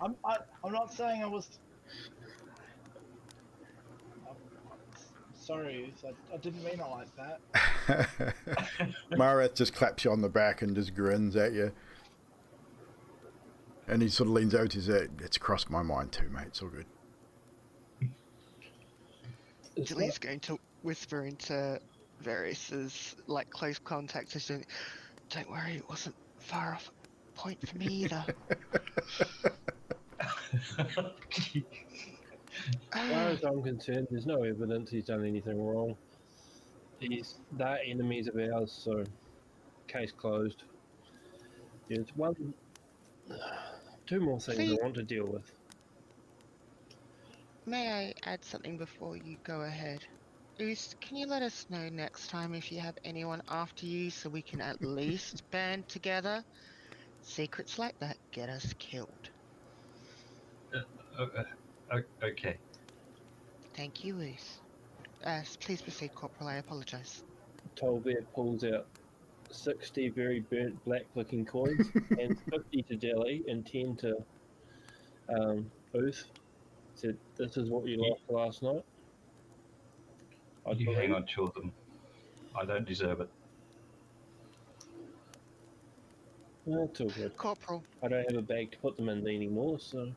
I'm not saying I was. Sorry, Ooth. I didn't mean it like that. Mara just claps you on the back and just grins at you. And he sort of leans over to you and says, it's crossed my mind too, mate. It's all good. Dilly's going to whisper into Varys's like close contact session. Don't worry, it wasn't far off a point for me either. As far as I'm concerned, there's no evidence he's done anything wrong. They're enemies of ours, so case closed. There's two more things Please. I want to deal with. May I add something before you go ahead? Oost, can you let us know next time if you have anyone after you so we can at least band together? Secrets like that get us killed. Okay. Thank you, Oost. Please proceed, Corporal. I apologize. Tolbert pulls out 60 very burnt black-looking coins, and 50 to Delhi and 10 to Booth. Said, this is what you lost last night. You hang on to them. I don't deserve it. That's all good. Corporal, I don't have a bag to put them in anymore, so...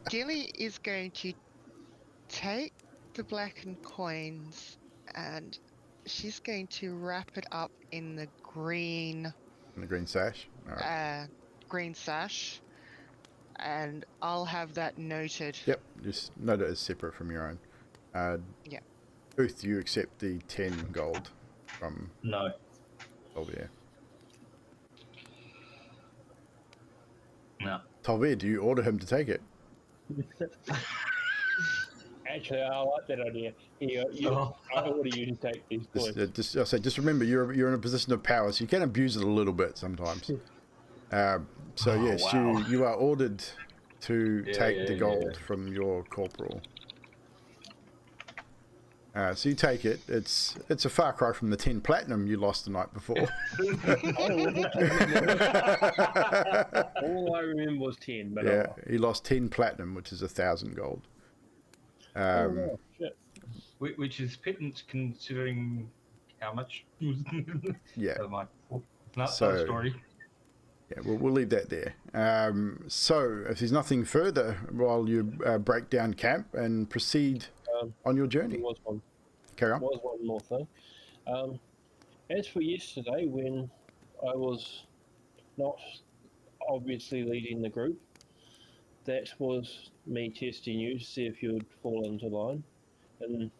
Dilly is going to take the blackened coins and she's going to wrap it up in the green In the green sash. All right. green sash, and I'll have that noted. Yep. Just note it as separate from your own. Yeah. Booth, you accept the 10 gold from No. Tolbert. No. Tolbert, do you order him to take it? Actually, I like that idea. I order you to take these coins. Just remember, you're in a position of power, so you can abuse it a little bit sometimes. Yes, wow. you are ordered to take the gold from your corporal. So you take it. It's a far cry from the 10 platinum you lost the night before. All I remember was 10. But yeah, he lost 10 platinum, which is 1,000 gold. Shit. Which is pittance considering how much? Yeah. Not So- a story. Yeah, we'll leave that there. So if there's nothing further, while you break down camp and proceed on your journey. There was one. Carry on. There was one more thing. As for yesterday, when I was not obviously leading the group, that was me testing you to see if you would fall into line. And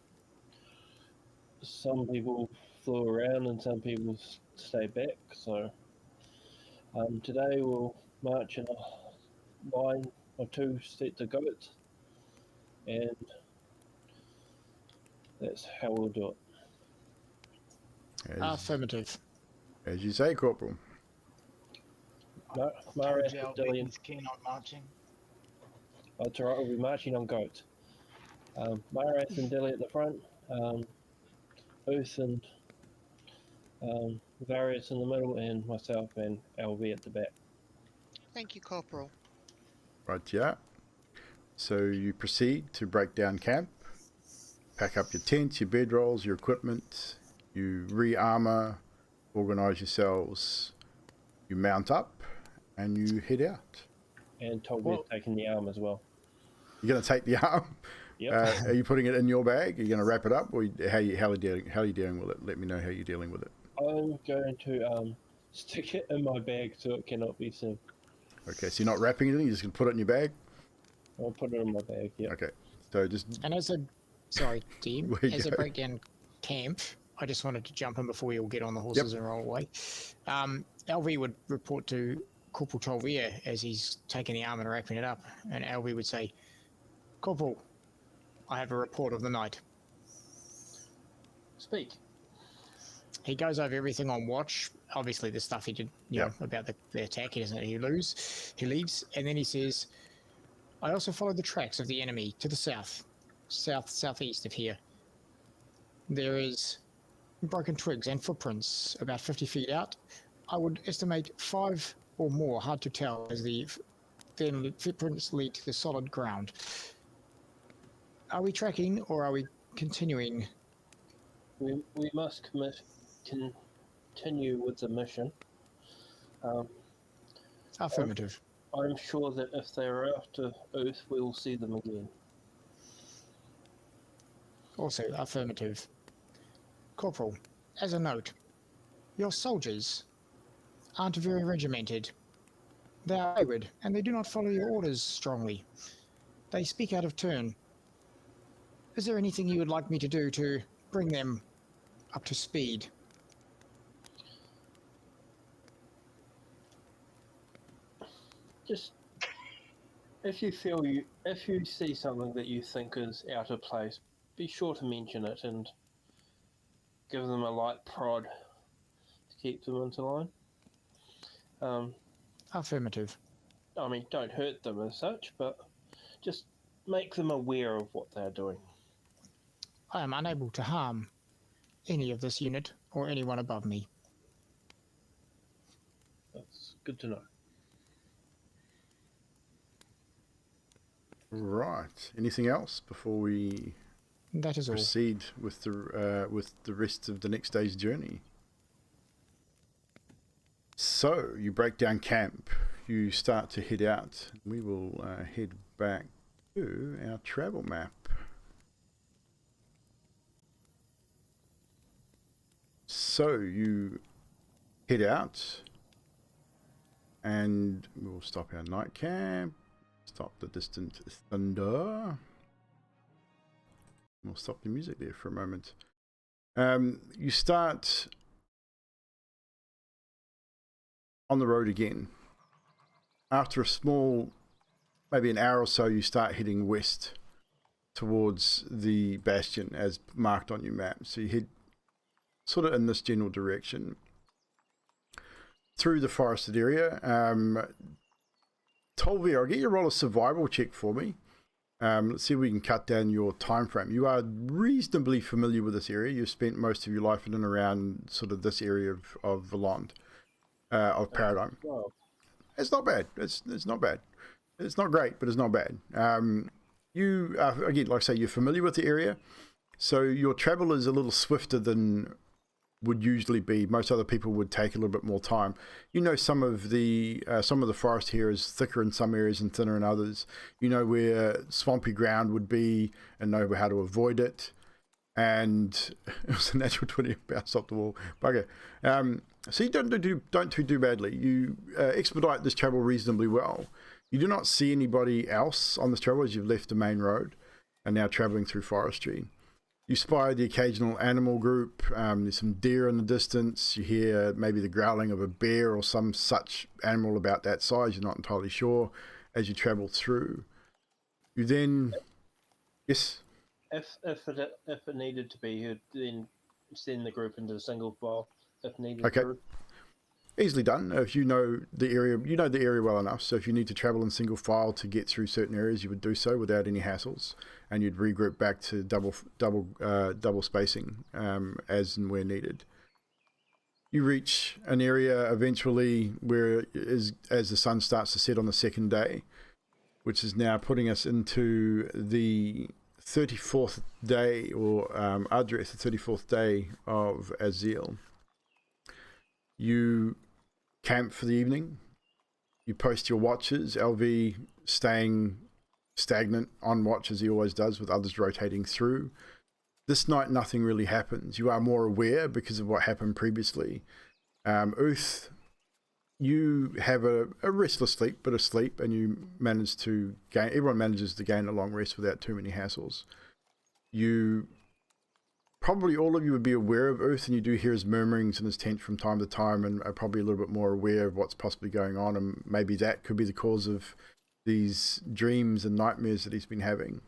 some people flew around and some people stayed back. So today we'll march in a line of 2 sets of goats and That's how we'll do it. Affirmative. As you say, Corporal. Marath Told and you Dillian. Albie's keen on marching. That's alright, we'll be marching on goats. Marath and Dilly at the front. Booth and Various in the middle, and myself and LV at the back. Thank you, Corporal. Right, yeah. So you proceed to break down camp, pack up your tents, your bedrolls, your equipment, you re-armor, organize yourselves, you mount up, and you head out. And Toby's taking the arm as well. You're going to take the arm? Yep. Are you putting it in your bag? Are you going to wrap it up? Or how are you dealing with it? Let me know how you're dealing with it. I'm going to stick it in my bag so it cannot be seen. Okay, so you're not wrapping anything? You're just going to put it in your bag? I'll put it in my bag, yeah. Okay, so just... And as a, sorry, Dean, Where you as a go? breakdown camp, I just wanted to jump in before we all get on the horses and roll away. LV would report to Corporal Tolvier as he's taking the arm and wrapping it up, and LV would say, Corporal, I have a report of the night. Speak. He goes over everything on watch. Obviously, the stuff he did, you know, about the attack, he doesn't. He leaves, and then he says, "I also followed the tracks of the enemy to the southeast of here. There is broken twigs and footprints about 50 feet out. I would estimate 5 or more, hard to tell, as the footprints lead to the solid ground. Are we tracking, or are we continuing?" We must continue with the mission. Affirmative. I'm sure that if they're after Earth, we'll see them again. Also affirmative. Corporal, as a note, your soldiers aren't very regimented. They are wayward, and they do not follow your orders strongly. They speak out of turn. Is there anything you would like me to do to bring them up to speed? Just if you see something that you think is out of place, be sure to mention it and give them a light prod to keep them into line. Affirmative. I mean, don't hurt them as such, but just make them aware of what they're doing. I am unable to harm any of this unit or anyone above me. That's good to know. Right. Anything else before we That is all. proceed with the rest of the next day's journey? So you break down camp. You start to head out. We will head back to our travel map. So you head out, and we'll stop our night camp. Stop the distant thunder. We'll stop the music there for a moment. You start on the road again. After a small, maybe an hour or so, you start heading west towards the Bastion as marked on your map. So you head sort of in this general direction through the forested area. Tolvi, I'll get you to roll a survival check for me. Let's see if we can cut down your time frame. You are reasonably familiar with this area. You've spent most of your life in and around sort of this area of Valand, of Paradigm. Well, It's not bad. It's not bad. It's not great, but it's not bad. You again, like I say, you're familiar with the area, so your travel is a little swifter than would usually be. Most other people would take a little bit more time. You know, some of the forest here is thicker in some areas and thinner in others. You know where swampy ground would be and know how to avoid it. And it was a natural 20 bounce off the wall. Bugger. So you don't do badly. You expedite this travel reasonably well. You do not see anybody else on this travel as you've left the main road and now traveling through forestry. You spy the occasional animal group. There's some deer in the distance. You hear maybe the growling of a bear or some such animal about that size. You're not entirely sure as you travel through. You then... Yes? If it needed to be, he'd then send the group into a single file if needed. Okay. Through. Easily done. If you know the area well enough. So if you need to travel in single file to get through certain areas, you would do so without any hassles, and you'd regroup back to double spacing as and where needed. You reach an area eventually where as the sun starts to set on the second day, which is now putting us into the 34th day, or Adreth, the 34th day of Azil. You camp for the evening. You post your watches, LV staying stagnant on watch as he always does, with others rotating through. This night nothing really happens. You are more aware because of what happened previously. Uth, you have a restless sleep, but a sleep, and you manage to gain, everyone manages to gain a long rest without too many hassles. You, probably all of you would be aware of Uth, and you do hear his murmurings in his tent from time to time, and are probably a little bit more aware of what's possibly going on, and maybe that could be the cause of these dreams and nightmares that he's been having.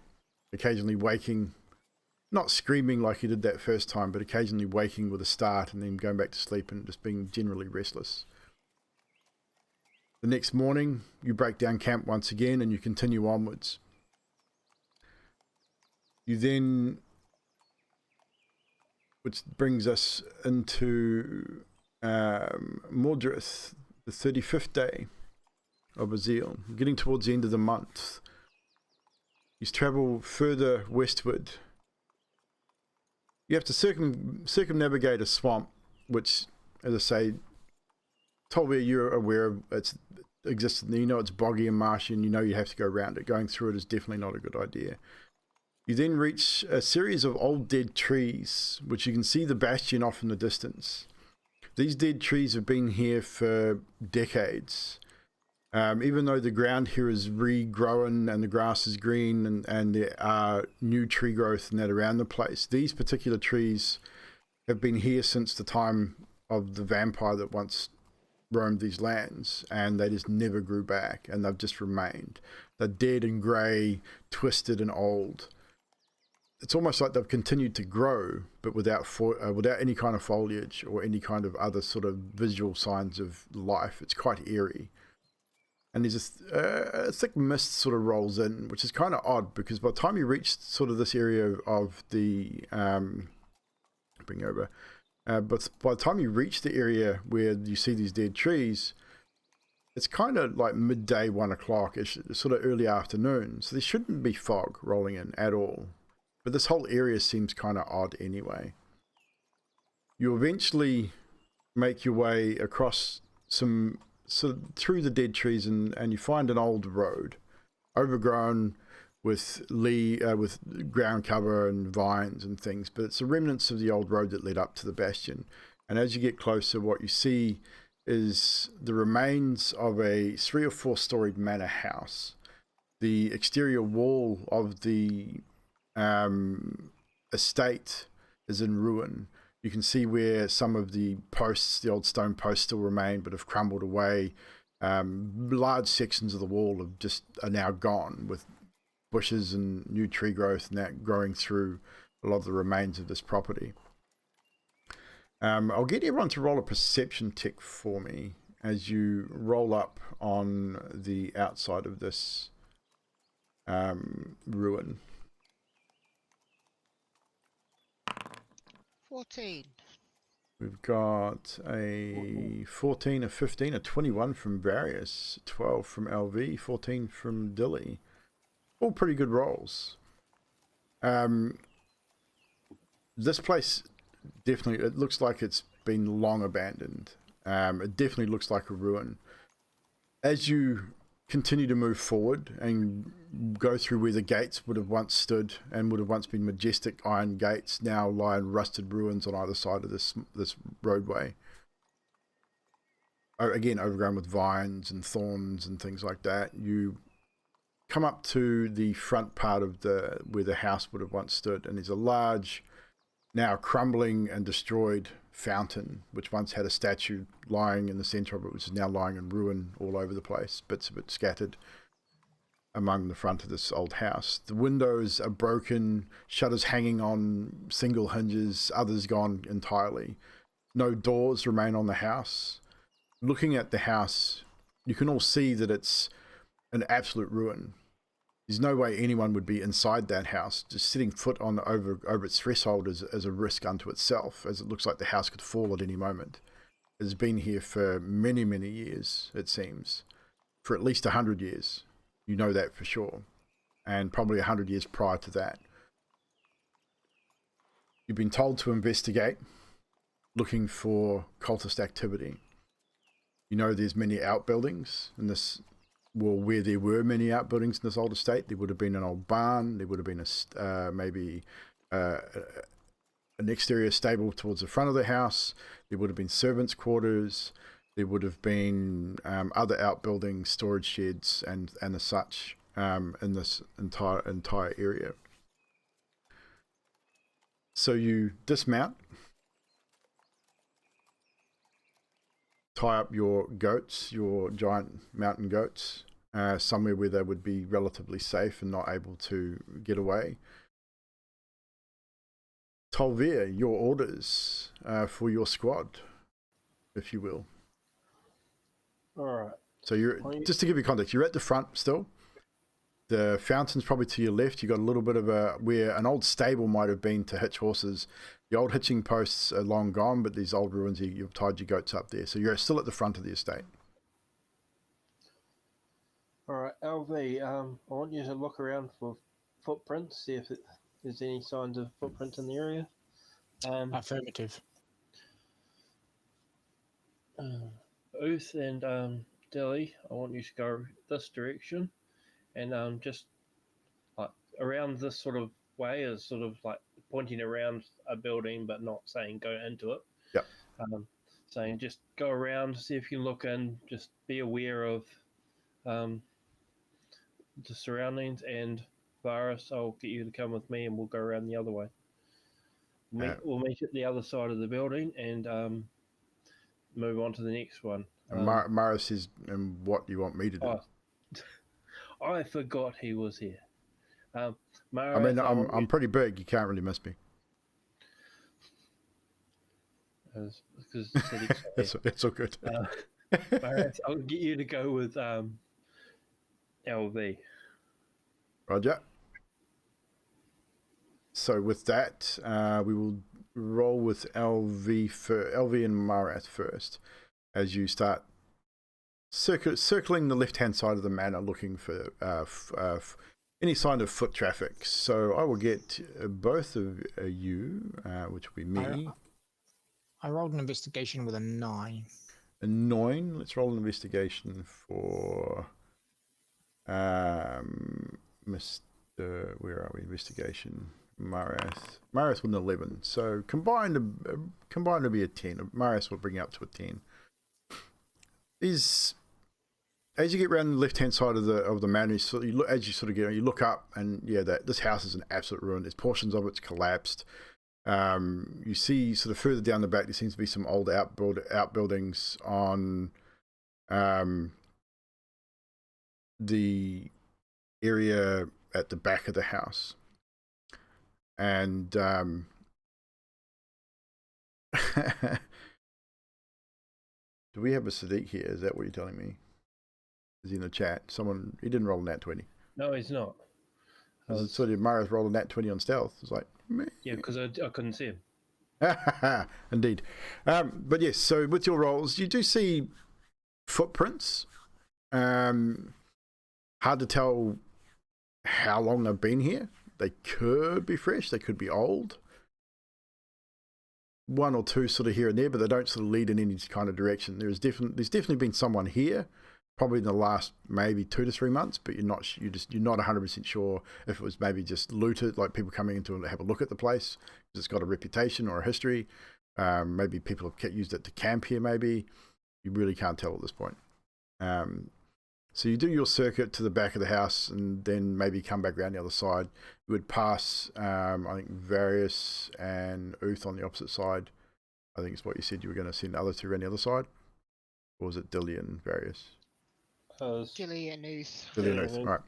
Occasionally waking, not screaming like he did that first time, but occasionally waking with a start and then going back to sleep and just being generally restless. The next morning, you break down camp once again and you continue onwards. You then, which brings us into Mordrith, the 35th day of Azil, getting towards the end of the month. You travel further westward. You have to circumnavigate a swamp, which, as I say, Tolvir, you're aware of its existence. You know it's boggy and marshy, and you know you have to go around it. Going through it is definitely not a good idea. You then reach a series of old dead trees, which you can see the Bastion off in the distance. These dead trees have been here for decades. Even though the ground here is regrowing and the grass is green and there are new tree growth and that around the place, these particular trees have been here since the time of the vampire that once roamed these lands, and they just never grew back, and they've just remained. They're dead and grey, twisted and old. It's almost like they've continued to grow, but without any kind of foliage or any kind of other sort of visual signs of life. It's quite eerie. And there's a thick mist sort of rolls in, which is kind of odd, because by the time you reach sort of this area of the but by the time you reach the area where you see these dead trees, it's kind of like midday, 1 o'clock, it's sort of early afternoon, so there shouldn't be fog rolling in at all. But this whole area seems kind of odd anyway. You eventually make your way across through the dead trees, and you find an old road, overgrown with with ground cover and vines and things, but it's the remnants of the old road that led up to the Bastion. And as you get closer, what you see is the remains of a 3 or 4 storied manor house. The exterior wall of the estate is in ruin. You can see where some of the posts, the old stone posts, still remain but have crumbled away. Large sections of the wall are now gone, with bushes and new tree growth and that growing through a lot of the remains of this property. I'll get everyone to roll a perception check for me as you roll up on the outside of this ruin. 14. We've got a 14, a 15, a 21 from Various, 12 from LV, 14 from Dilly. All pretty good rolls. This place definitely, it looks like it's been long abandoned. It definitely looks like a ruin. As you continue to move forward and go through where the gates would have once stood and would have once been majestic iron gates, now lie in rusted ruins on either side of this roadway. Again, overgrown with vines and thorns and things like that. You come up to the front part of where the house would have once stood, and there's a large, now crumbling and destroyed fountain, which once had a statue lying in the center of it, which is now lying in ruin all over the place, bits of it scattered. among the front of this old house. The windows are broken, shutters hanging on single hinges, others gone entirely. No doors remain on the house. Looking at the house, you can all see that it's an absolute ruin. There's no way anyone would be inside that house. Just setting foot on over its threshold is a risk unto itself, as it looks like the house could fall at any moment. It's been here for many, many years, it seems. For at least 100 years. You know that for sure. And probably 100 years prior to that. You've been told to investigate, looking for cultist activity. You know there's many outbuildings in this, well, where there were many outbuildings in this old estate. There would have been an old barn, there would have been maybe an exterior stable towards the front of the house, there would have been servants' quarters, there would have been other outbuildings, storage sheds, and as such in this entire area. So you dismount, tie up your goats, your giant mountain goats, somewhere where they would be relatively safe and not able to get away. Tolvir, your orders for your squad, if you will. All right. So you're, just to give you context, you're at the front still. The fountain's probably to your left. You got a little bit of where an old stable might have been to hitch horses. The old hitching posts are long gone, but these old ruins, you've tied your goats up there. So you're still at the front of the estate. All right, LV, I want you to look around for footprints, see if there's any signs of footprints in the area. Affirmative. Uth and Dilly, I want you to go this direction, and just like around this sort of way is sort of like pointing around a building, but not saying go into it. Yep. Saying just go around, see if you can look in, just be aware of the surroundings. And Varus, I'll get you to come with me, and we'll go around the other way. We'll meet at the other side of the building and move on to the next one. Mara says, and what do you want me to do? I forgot he was here. Mara, I mean, I'm pretty big. You can't really miss me. Because it's all good. Mara, I'll get you to go with LV. Roger. So with that, we will roll with LV and Marath first, as you start circling the left-hand side of the manor, looking for any sign of foot traffic. So I will get both of you, which will be me. I rolled an investigation with a 9. A 9. Let's roll an investigation for Mr. Where are we? Investigation. Marath with an 11. So combined to be a 10. Marath will bring you up to a 10. As you get around the left hand side of the manor, so you look, you look up, and yeah, this house is an absolute ruin. There's portions of it's collapsed. You see sort of further down the back there seems to be some old outbuildings on the area at the back of the house. And do we have a Sadiq here? Is that what you're telling me? Is he in the chat? He didn't roll a nat 20. No, he's not. So did Marath roll a nat 20 on stealth? It's like, man. Yeah, because I couldn't see him. Indeed. But yes, so with your rolls, you do see footprints. Hard to tell how long they've been here. They could be fresh, they could be old. One or two sort of here and there, but they don't sort of lead in any kind of direction. There's definitely been someone here, probably in the last maybe 2 to 3 months, but you're not 100% sure if it was maybe just looted, like people coming in to have a look at the place because it's got a reputation or a history. Maybe people have used it to camp here. Maybe you really can't tell at this point. So you do your circuit to the back of the house and then maybe come back around the other side. You would pass, I think, Various and Uth on the opposite side. I think it's what you said you were going to send the other two around the other side. Or was it Dilly and Various? Dilly and Ooth. Dilly and Yeah, Ooth. I mean- Right.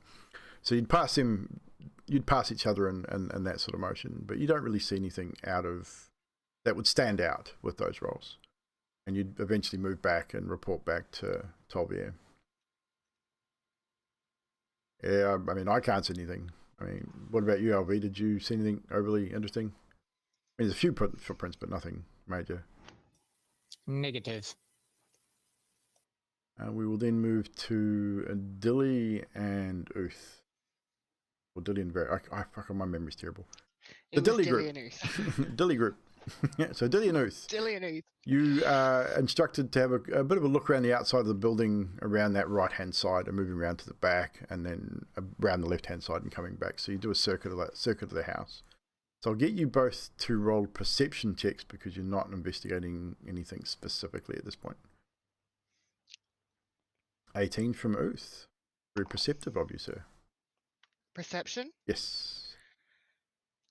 So you'd pass him, you'd pass each other in that sort of motion, but you don't really see anything out of that would stand out with those rolls. And you'd eventually move back and report back to Tolvier. Yeah, I mean, I can't see anything. I mean, what about you, LV? Did you see anything overly interesting? I mean, there's a few footprints, but nothing major. Negative. We will then move to Dilly and Ooth. Or Dilly and Ver. Fuck, my memory's terrible. It The was Dilly Dilly group. and Ooth. Dilly group. So Dilly and Ooth. Dilly and Ooth. You are instructed to have a bit of a look around the outside of the building, around that right-hand side, and moving around to the back, and then around the left-hand side and coming back. So you do a circuit of the house. So I'll get you both to roll perception checks because you're not investigating anything specifically at this point. 18 from Ooth. Very perceptive of you, sir. Perception. Yes.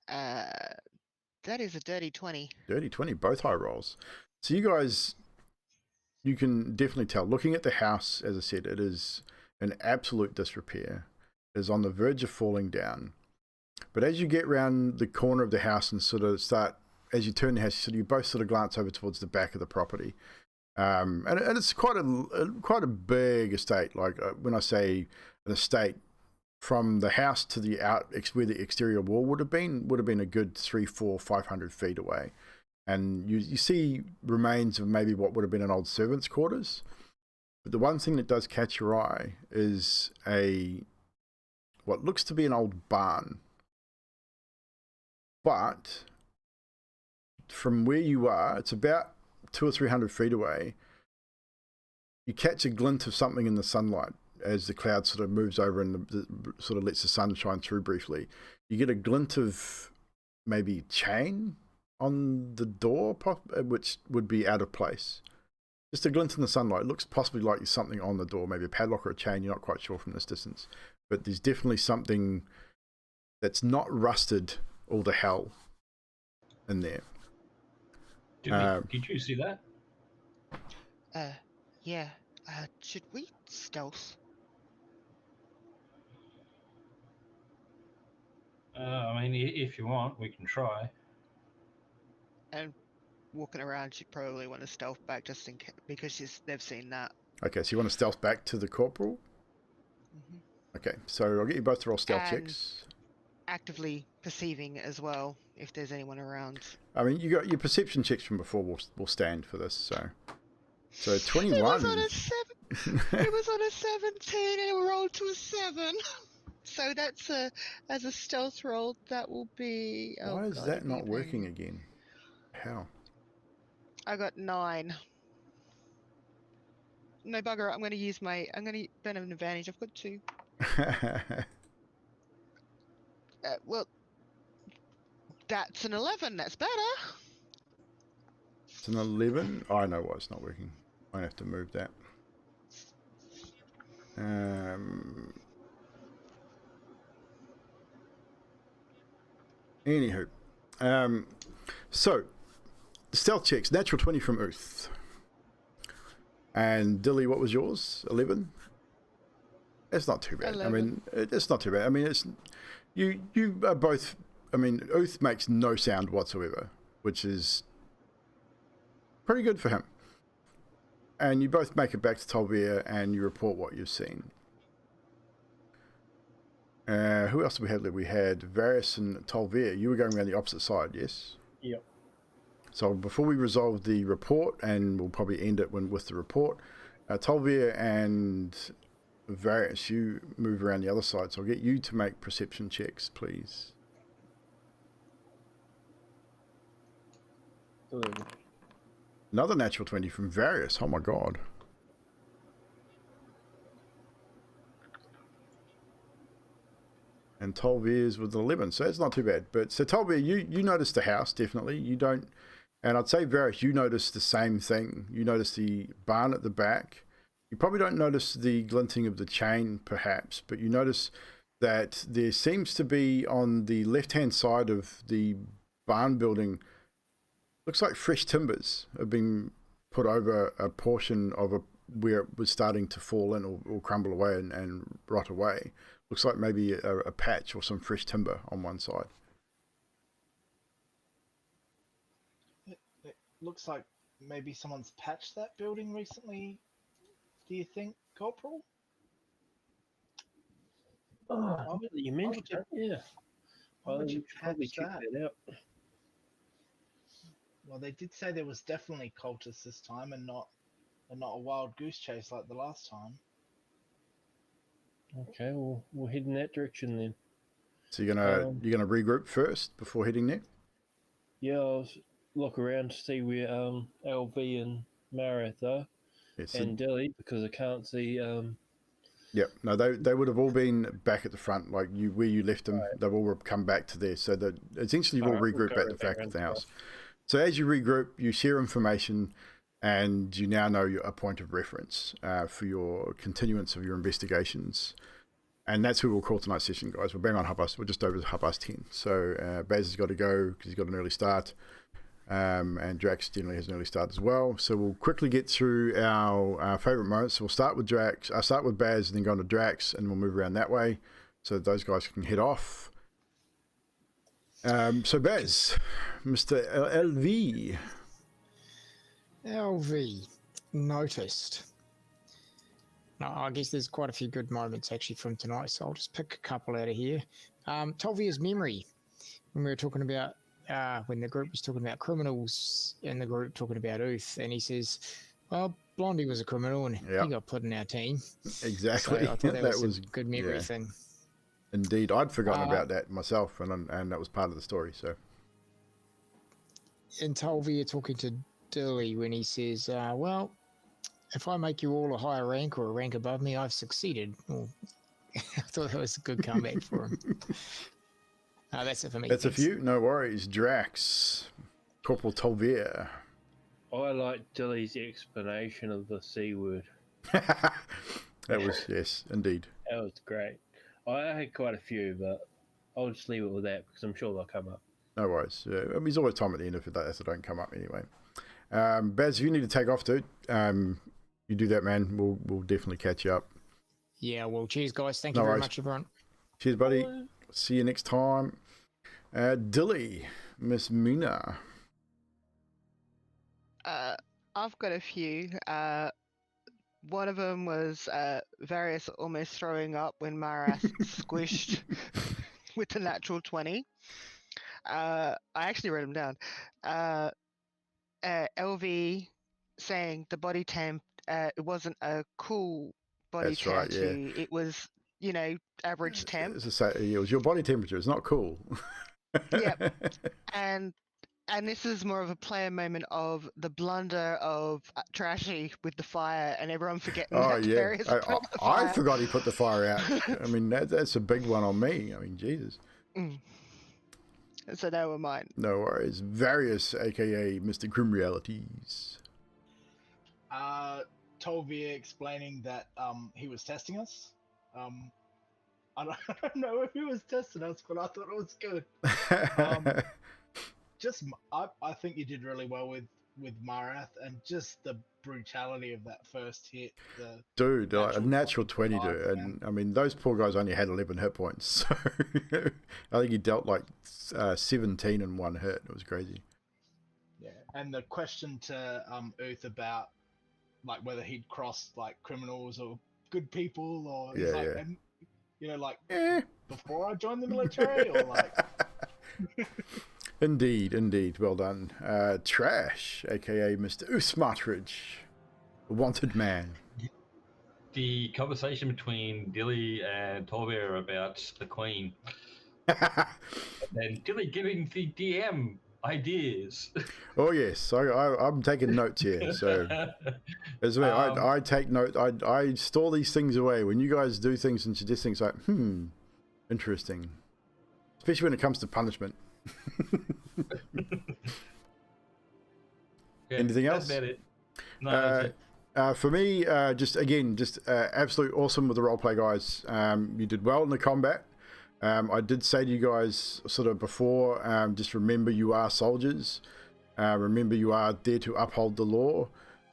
That is a dirty 20. Dirty 20, both high rolls. So you guys, you can definitely tell. Looking at the house, as I said, it is in absolute disrepair. It is on the verge of falling down. But as you get round the corner of the house and sort of start, as you turn the house, you both sort of glance over towards the back of the property. And it's quite a big estate. Like when I say an estate, from the house to the where the exterior wall would have been a good 300, 400, 500 feet away. And you see remains of maybe what would have been an old servant's quarters. But the one thing that does catch your eye is what looks to be an old barn. But from where you are, it's about 200 or 300 feet away. You catch a glint of something in the sunlight as the cloud sort of moves over and sort of lets the sun shine through briefly. You get a glint of maybe chain on the door, which would be out of place. Just a glint in the sunlight. It looks possibly like there's something on the door, maybe a padlock or a chain. You're not quite sure from this distance. But there's definitely something that's not rusted all to hell in there. Did you see that? Yeah. Should we stealth? I mean, if you want, we can try. And walking around, she'd probably want to stealth back just in case, because they've seen that. Okay, so you want to stealth back to the corporal? Mm-hmm. Okay, so I'll get you both to roll stealth And checks. Actively perceiving as well if there's anyone around. I mean, you got your perception checks from before will stand for this, so 21. It was on a 7. It was on a 17 and it rolled to a 7. So that's as a stealth roll, that will be. Why is that not working again? How? I got 9. No bugger. I'm going to use I'm going to burn an advantage. I've got 2. Well, that's an 11. That's better. It's an 11. Oh, I know why it's not working. I have to move that. Anywho, so stealth checks. Natural 20 from Ooth. And Dilly, what was yours? 11. It's not too bad. 11. I mean, it's not too bad. I mean, it's you are both. I mean, Ooth makes no sound whatsoever, which is pretty good for him. And you both make it back to Tolvier and you report what you've seen. Who else did we have there? We had Varys and Tolvier. You were going around the opposite side, yes? Yep. So before we resolve the report, and we'll probably end it with the report, Tolvier and Varys, you move around the other side. So I'll get you to make perception checks, please. 11. Another natural 20 from Varys. Oh my god. And Tolvier's with 11, so that's not too bad. But so Tolvier, you notice the house, definitely. You don't, and I'd say Varys, you notice the same thing. You notice the barn at the back. You probably don't notice the glinting of the chain, perhaps, but you notice that there seems to be on the left-hand side of the barn building, looks like fresh timbers have been put over a portion of where it was starting to fall in or crumble away and rot away. Looks like maybe a patch or some fresh timber on one side. It looks like maybe someone's patched that building recently. Do you think, Corporal? Oh, you mentioned would that, yeah. Why Well, would we you should probably patch check that? that out. Well, they did say there was definitely cultists this time, and not a wild goose chase like the last time. Okay, we'll head in that direction then. So you're gonna regroup first before heading there? Yeah, I'll look around to see where LV and Marath are, Yes. and Dilly, because I can't see. Yep. No, they would have all been back at the front, like where you left them. Right. They've all come back to there, so that essentially you've all regrouped at the back of the house. So as you regroup, you share information, and you now know a point of reference for your continuance of your investigations. And that's who we'll call tonight's session, guys. We're bang on 10:30. We're just over 10:30. So Baz has got to go because he's got an early start. And Drax generally has an early start as well. So we'll quickly get through our favourite moments. So we'll start with Drax. I'll start with Baz and then go on to Drax, and we'll move around that way so those guys can head off. So Baz, Mr. LV. LV noticed. No, I guess there's quite a few good moments actually from tonight, so I'll just pick a couple out of here. Tolvia's memory, when we were talking about, when the group was talking about criminals and the group talking about Uth, and he says, well, Blondie was a criminal and he got put in our team. Exactly. So I thought that was a good memory thing. Indeed. I'd forgotten about that myself, and that was part of the story. So. And Tolvia talking to Dilly when he says, well, if I make you all a higher rank or a rank above me, I've succeeded. Well, I thought that was a good comeback for him. That's it for me. That's a few. No worries. Drax. Corporal Tolvia. I like Dilly's explanation of the C word. That was, yes, indeed. That was great. I had quite a few, but I'll just leave it with that because I'm sure they'll come up. No worries. Yeah, I mean, there's always time at the end if they don't come up anyway. Baz, if you need to take off, dude, you do that, man. We'll definitely catch you up. Yeah, well, cheers, guys. Thank you very much, everyone. Cheers, buddy. Bye. See you next time. Dilly, Miss Mina. I've got a few. One of them was Various almost throwing up when Marath squished with the natural 20. I actually wrote them down. LV saying the body temp, it wasn't a cool body tattoo. It was, average temp. It was your body temperature. It's not cool. Yep. And this is more of a player moment of the blunder of Trashy with the fire and everyone forgetting that Various put the fire. I forgot he put the fire out. I mean, that's a big one on me. I mean, Jesus. So they were mine. No worries. Various, a.k.a. Mr. Grim Realities. Tolvia explaining that he was testing us. I don't know if he was testing us, but I thought it was good. I think you did really well with Marath, and just the brutality of that first hit. Dude, a natural 20, dude. And I mean, those poor guys only had 11 hit points. So I think he dealt like 17 in one hit. It was crazy. Yeah, and the question to Uth about like whether he'd crossed like criminals or good people, or before I joined the military, or like. Indeed. Well done. Trash, a.k.a. Mr. Usmartridge, a wanted man. The conversation between Dilly and Tolvia about the Queen. And Dilly giving the DM ideas. Oh, yes. I'm taking notes here. So, as well, I take note. I store these things away. When you guys do things and suggest things like, interesting. Especially when it comes to punishment. Anything else? That's about it. No, that's it. For me, just absolute awesome with the roleplay, guys. You did well in the combat. I did say to you guys sort of before, just remember you are soldiers. Remember you are there to uphold the law.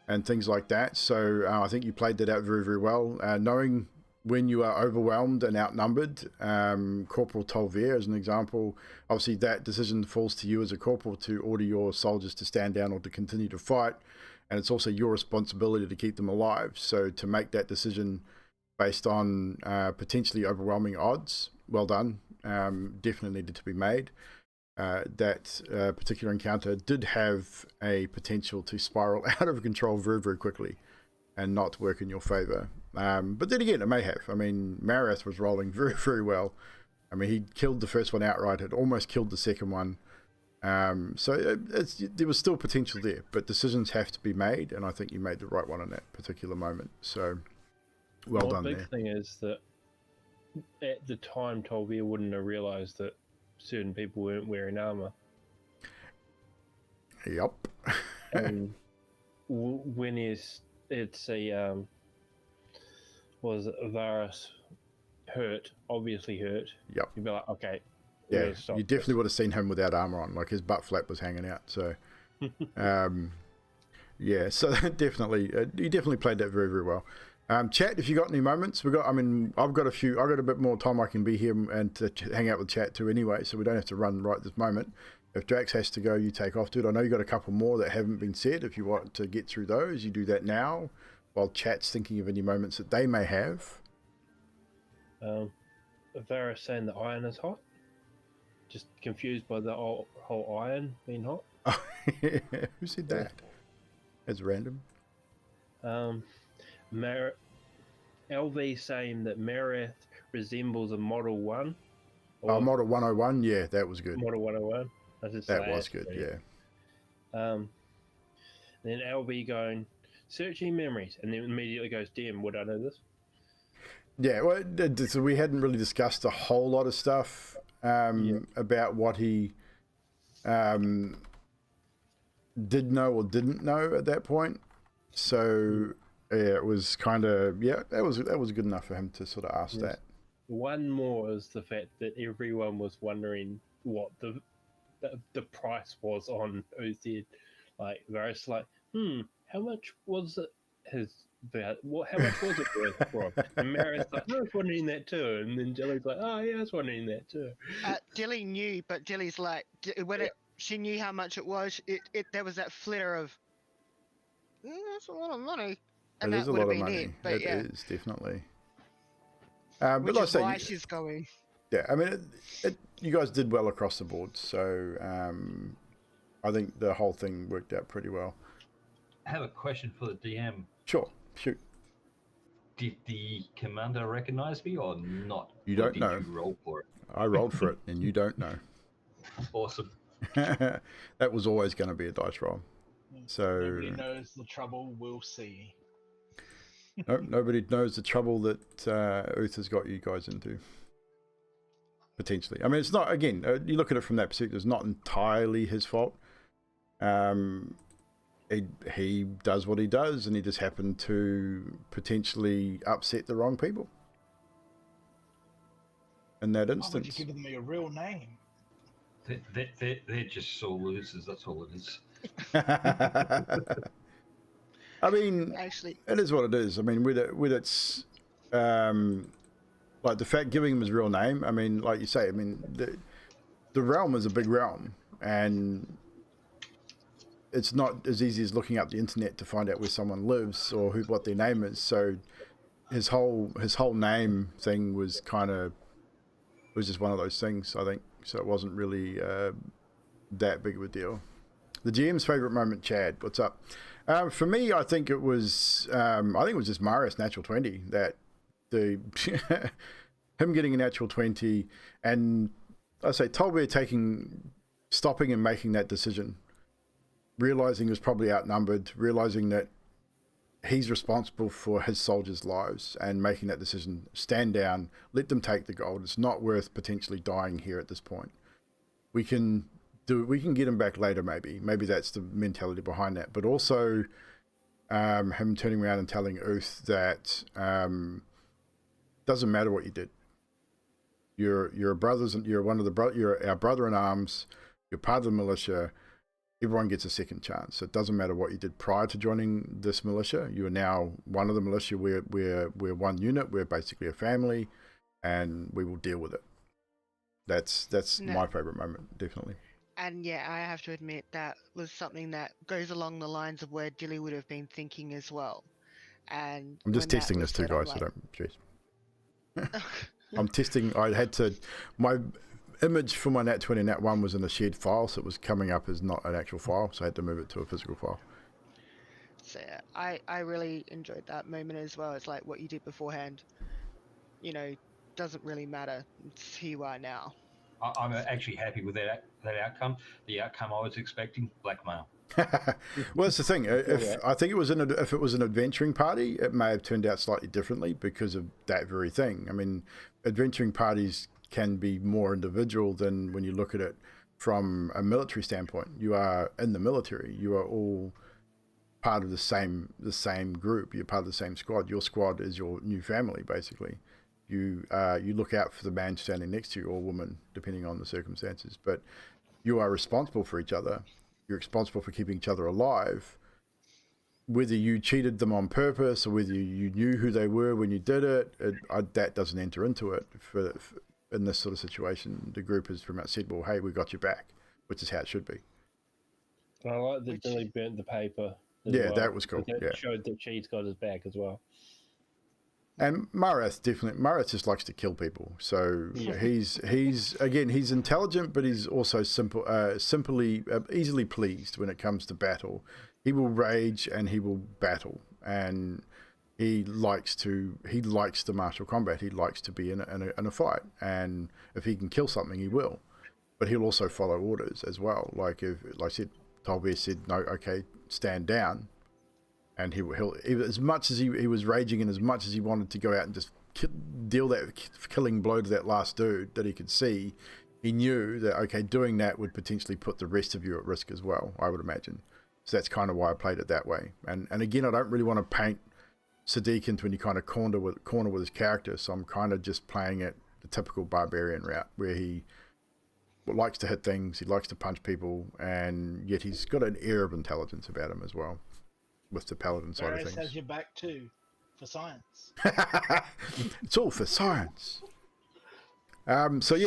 and things like that. So I think you played that out very, very well. Knowing when you are overwhelmed and outnumbered, Corporal Tolvier as an example, obviously that decision falls to you as a corporal to order your soldiers to stand down or to continue to fight, and it's also your responsibility to keep them alive. So to make that decision based on potentially overwhelming odds, well done, definitely needed to be made. That particular encounter did have a potential to spiral out of control very, very quickly and not work in your favor. But then again, it may have. I mean, Marath was rolling very, very well. I mean, he killed the first one outright, had almost killed the second one. So there was still potential there, but decisions have to be made, and I think you made the right one in that particular moment. So, well done there. The big thing is that at the time, Tolvier wouldn't have realised that certain people weren't wearing armour. Yup. And when it's a was Varus hurt, obviously hurt. Yep. You'd be like, okay. Yeah, you definitely would have seen him without armor on, like his butt flap was hanging out. So, yeah, so definitely, you definitely played that very, very well. Chat, if you got any moments, I've got a bit more time I can be here and to hang out with chat too anyway, so we don't have to run right this moment. If Drax has to go, you take off, dude. I know you got a couple more that haven't been said. If you want to get through those, you do that now, while chat's thinking of any moments that they may have. Varus saying the iron is hot. Just confused by the whole iron being hot. Who said that? That's random. LV saying that Marath resembles a Model 1. Oh, Model 101? Yeah, that was good. Model 101. That was good, yeah. Then LV going, searching memories, and then immediately goes, damn, would I know this? Yeah, well, so we hadn't really discussed a whole lot of stuff about what he did know or didn't know at that point. So yeah, it was kind of that was good enough for him to sort of ask that. One more is the fact that everyone was wondering what the price was on OZ. Like Varus, like, how much was it? How much was it worth for him? And Maris like, I was wondering that too. And then Jelly's like, oh yeah, I was wondering that too. Dilly knew, but Dilly's like, when she knew how much it was, there was that flitter of, that's a lot of money. And it that is a would lot have of been money. But It yeah. is, definitely. Which but is why she's going. Yeah, I mean, you guys did well across the board. So I think the whole thing worked out pretty well. I have a question for the DM. Sure, shoot. Did the commander recognize me or not? You don't know. Did you roll for it? I rolled for it, and you don't know. Awesome. That was always going to be a dice roll. So nobody knows the trouble we'll see. Nope, nobody knows the trouble that Uther's got you guys into. Potentially. I mean, it's not, again, you look at it from that perspective, it's not entirely his fault. He does what he does, and he just happened to potentially upset the wrong people in that instance. Why would you give me a real name? They're just sore losers, that's all it is. I mean, Actually, it is what it is. I mean, with its like the fact giving him his real name. I mean, like you say, I mean, the realm is a big realm, and it's not as easy as looking up the internet to find out where someone lives or what their name is. So his whole name thing was just one of those things, I think. So it wasn't really that big of a deal. The GM's favorite moment, Chad. What's up? For me, I think it was just Marius natural 20 that him getting a natural 20, and I say Tolbeer stopping and making that decision, realizing he was probably outnumbered, realizing that he's responsible for his soldiers' lives, and making that decision, stand down, let them take the gold. It's not worth potentially dying here at this point. We can get him back later, maybe that's the mentality behind that. But also him turning around and telling Uth that doesn't matter what you did. You're brothers, and you're our brother in arms. You're part of the militia. everyone gets a second chance. So it doesn't matter what you did prior to joining this militia. You are now one of the militia. We're one unit. We're basically a family, and we will deal with it. That's No. my favorite moment, definitely. And yeah, I have to admit that was something that goes along the lines of where Dilly would have been thinking as well. And I'm just when that testing was this too, said, I'm guys. So like, don't stress. I'm testing. I had to. My image for my Nat 20 Nat 1 was in a shared file, so it was coming up as not an actual file, so I had to move it to a physical file. So yeah, I really enjoyed that moment as well. It's like what you did beforehand, you know, doesn't really matter. It's who you are now. I'm actually happy with that outcome. The outcome I was expecting, blackmail. Well, that's the thing. If I think if it was an adventuring party, it may have turned out slightly differently because of that very thing. I mean, adventuring parties can be more individual than when you look at it from a military standpoint. You are in the military. You are all part of the same group. You're part of the same squad. Your squad is your new family, basically. You look out for the man standing next to you, or woman, depending on the circumstances. But you are responsible for each other. You're responsible for keeping each other alive. Whether you cheated them on purpose or whether you knew who they were when you did it, that doesn't enter into it. In this sort of situation, the group has pretty much said, well, hey, we got you back, which is how it should be. And I like that Dilly burnt the paper. Yeah, that was cool. That showed that she's got his back as well. And Marath just likes to kill people. So he's intelligent, but he's also easily pleased when it comes to battle. He will rage and he will battle, and he likes the martial combat. He likes to be in a fight, and if he can kill something, he will. But he'll also follow orders as well. Like I said, Tolbear said, no, okay, stand down. And he'll as much as he was raging and as much as he wanted to go out and just deal that killing blow to that last dude that he could see, he knew that, okay, doing that would potentially put the rest of you at risk as well, I would imagine. So that's kind of why I played it that way. And again, I don't really want to paint Sadiq into any kind of corner with his character, so I'm kind of just playing it the typical barbarian route, where he likes to hit things, he likes to punch people, and yet he's got an air of intelligence about him as well. With the paladin side of things. has your back too, for science. It's all for science. So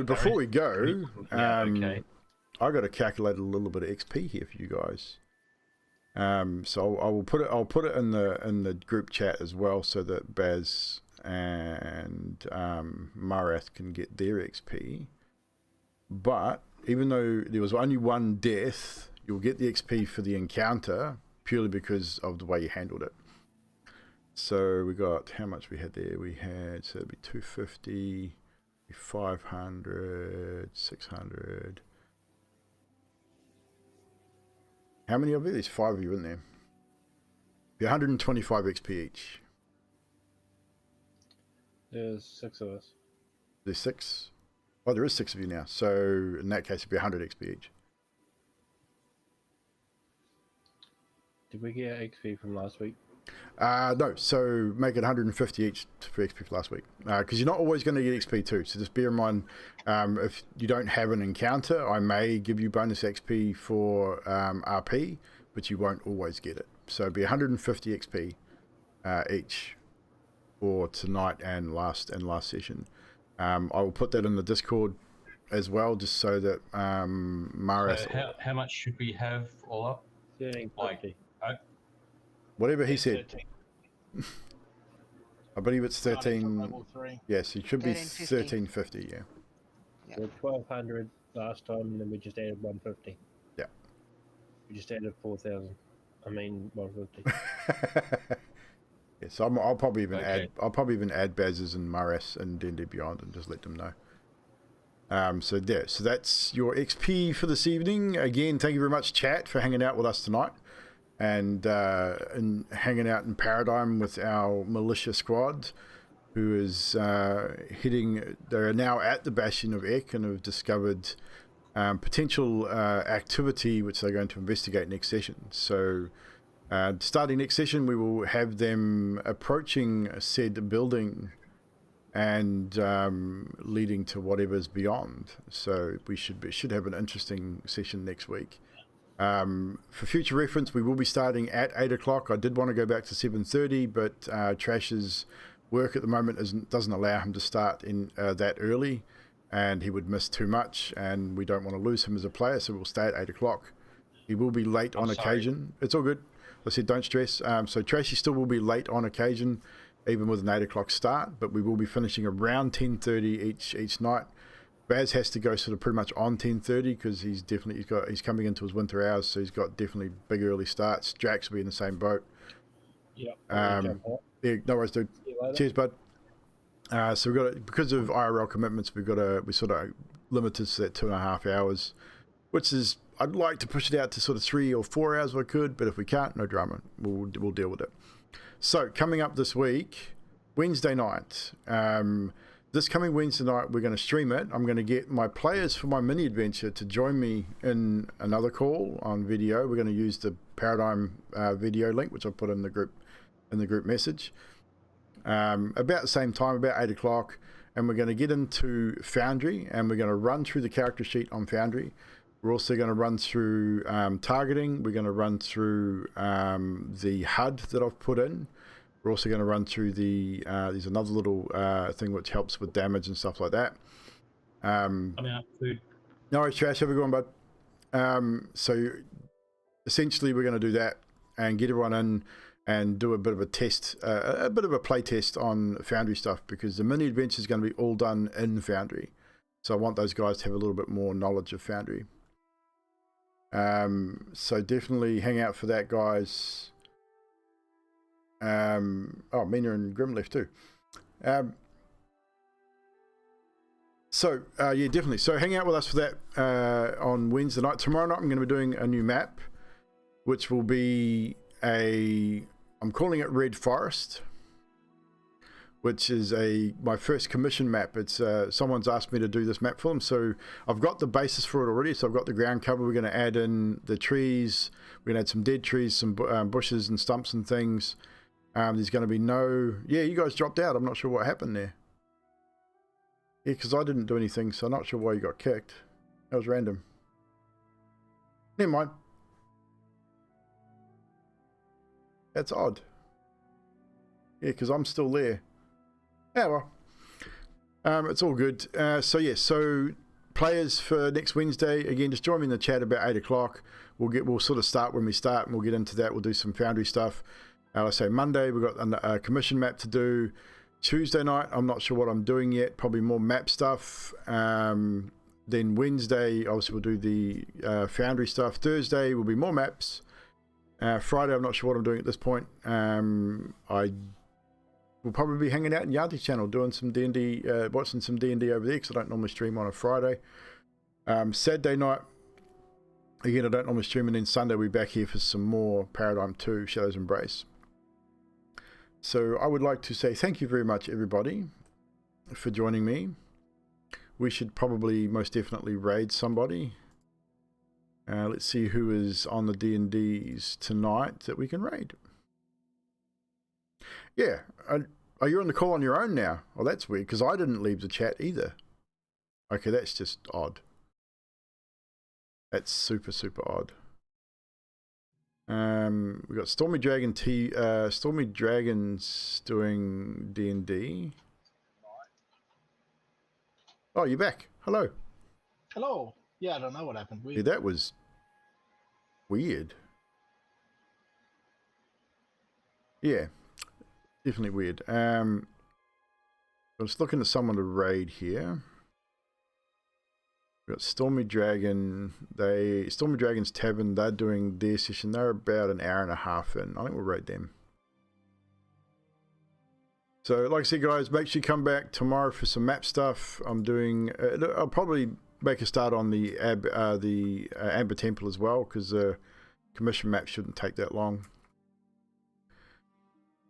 before we go, Okay. I got to calculate a little bit of XP here for you guys. So I'll put it in the group chat as well, so that Baz and Marath can get their XP. But even though there was only one death, you'll get the XP for the encounter purely because of the way you handled it. So we got, how much we had there? We had, so it'd be 250, 500, 600. How many of you? There's 5 of you in there. Be 125 XP each. There's 6 of us. There's 6? Oh, there is 6 of you now. So in that case, it'd be 100 XP each. Did we get XP from last week? No, so make it 150 each for XP for last week. Because you're not always going to get XP too. So just bear in mind, if you don't have an encounter, I may give you bonus XP for RP, but you won't always get it. So it'll be 150 XP each for tonight and last session. I will put that in the Discord as well, just so that Maris. So how much should we have all up? 1350. Whatever he said. 13. I believe it's 13. Level 3. Yes, it should be 1350. 1350. Yeah. Yeah. We had 1200 last time, and then we just added 150. Yeah. We just added 4,000. I mean 150. Yeah, so I'll probably even Okay. add Baz's and Maras and D&D Beyond and just let them know. So that's your XP for this evening. Again, thank you very much, chat, for hanging out with us tonight and hanging out in Paradigm with our militia squad, who is heading. They're now at the Bastion of Eche and have discovered potential activity which they're going to investigate next session. So starting next session, we will have them approaching said building and leading to whatever's beyond. So we should have an interesting session next week. For future reference, we will be starting at 8 o'clock. I did want to go back to 7:30, but Trash's work at the moment doesn't allow him to start in that early, and he would miss too much, and we don't want to lose him as a player, so we'll stay at 8 o'clock. He will be late on occasion. It's all good. I said don't stress. So Trashy still will be late on occasion, even with an 8 o'clock start, but we will be finishing around 10:30 each night. Baz has to go sort of pretty much on 10:30 because he's coming into his winter hours, so he's got definitely big early starts. Drax will be in the same boat. Yep. Yeah, no worries, dude. Cheers, bud. So we've got because of IRL commitments, we sort of limited to that 2.5 hours, which is I'd like to push it out to sort of 3 or 4 hours if I could, but if we can't, no drama. We'll deal with it. So coming up this week, Wednesday night. This coming Wednesday night, we're going to stream it. I'm going to get my players for my mini adventure to join me in another call on video. We're going to use the Paradigm video link, which I put in the group message. About the same time, about 8 o'clock, and we're going to get into Foundry, and we're going to run through the character sheet on Foundry. We're also going to run through targeting. We're going to run through the HUD that I've put in. We're also going to run through there's another little thing which helps with damage and stuff like that. I'm out, food. No worries, Trash. Have a good one, bud. So essentially we're going to do that and get everyone in and do a bit of a test, a bit of a play test on Foundry stuff, because the mini adventure is going to be all done in Foundry. So I want those guys to have a little bit more knowledge of Foundry. So definitely hang out for that, guys. Mina and Grim left too. Yeah, definitely. So hang out with us for that on Wednesday night. Tomorrow night I'm going to be doing a new map, which will be I'm calling it Red Forest, which is my first commission map. It's someone's asked me to do this map for them, so I've got the basis for it already. So I've got the ground cover. We're going to add in the trees. We're going to add some dead trees, some bushes and stumps and things. There's going to be you guys dropped out. I'm not sure what happened there. Yeah, because I didn't do anything, so I'm not sure why you got kicked. That was random. Never mind. That's odd. Yeah, because I'm still there. Yeah, well. It's all good. So players for next Wednesday, again, just join me in the chat about 8 o'clock. We'll sort of start when we start, and we'll get into that. We'll do some Foundry stuff. I say Monday, we've got a commission map to do. Tuesday night, I'm not sure what I'm doing yet. Probably more map stuff. Then Wednesday, obviously, we'll do the Foundry stuff. Thursday will be more maps. Friday, I'm not sure what I'm doing at this point. I will probably be hanging out in Yanti's channel, doing some D&D, watching some D&D over there, because I don't normally stream on a Friday. Saturday night, again, I don't normally stream, and then Sunday we'll be back here for some more Paradigm 2, Shadow's Embrace. So I would like to say thank you very much, everybody, for joining me. We should probably most definitely raid somebody. Let's see who is on the D&Ds tonight that we can raid. Yeah, are you on the call on your own now? Well, that's weird, because I didn't leave the chat either. Okay, that's just odd. That's super, super odd. We got Stormy Dragon's doing D&D. Oh, you're back. Hello. Hello. Yeah, I don't know what happened. Yeah, that was weird. Yeah, definitely weird. I'm just looking at someone to raid here. We've got Stormy Dragon. Stormy Dragon's Tavern, they're doing their session. They're about an hour and a half in. I think we'll raid them. So, like I said, guys, make sure you come back tomorrow for some map stuff. I'll probably make a start on the Amber Temple as well, because the commission map shouldn't take that long.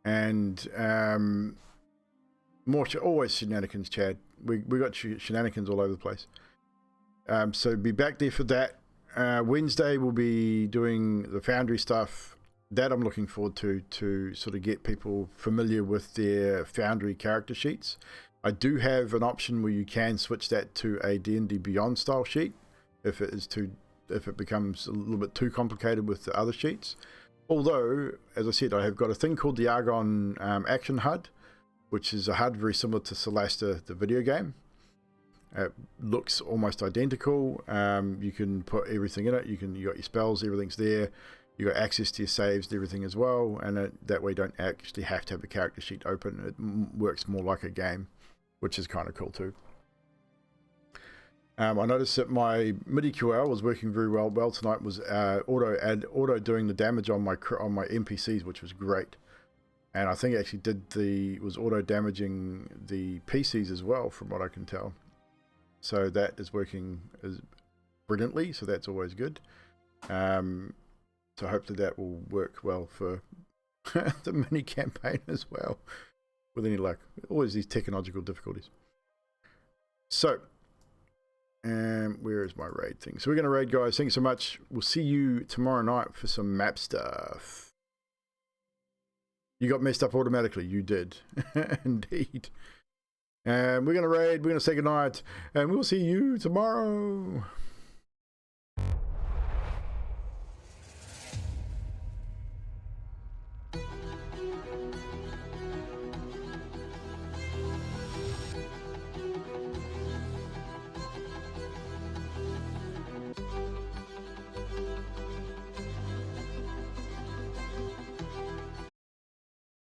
And always shenanigans, Chad. We got shenanigans all over the place. So be back there for that. Wednesday we'll be doing the Foundry stuff. That I'm looking forward to sort of get people familiar with their Foundry character sheets. I do have an option where you can switch that to a D&D Beyond style sheet if it becomes a little bit too complicated with the other sheets. Although, as I said, I have got a thing called the Argon Action HUD, which is a HUD very similar to Solasta, the video game. It looks almost identical. You can put everything in it. You got your spells, everything's there. You got access to your saves and everything as well, and that way you don't actually have to have a character sheet open. It works more like a game, which is kind of cool too. I noticed that my MIDI QL was working very well. Tonight was auto doing the damage on my NPCs, which was great. And I think it actually was auto damaging the PCs as well, from what I can tell. So that is working brilliantly. So that's always good. So hopefully that will work well for the mini campaign as well. With any luck, always these technological difficulties. So, where is my raid thing? So we're going to raid, guys. Thanks so much. We'll see you tomorrow night for some map stuff. You got messed up automatically. You did. Indeed. And we're going to raid. We're going to say goodnight. And we'll see you tomorrow.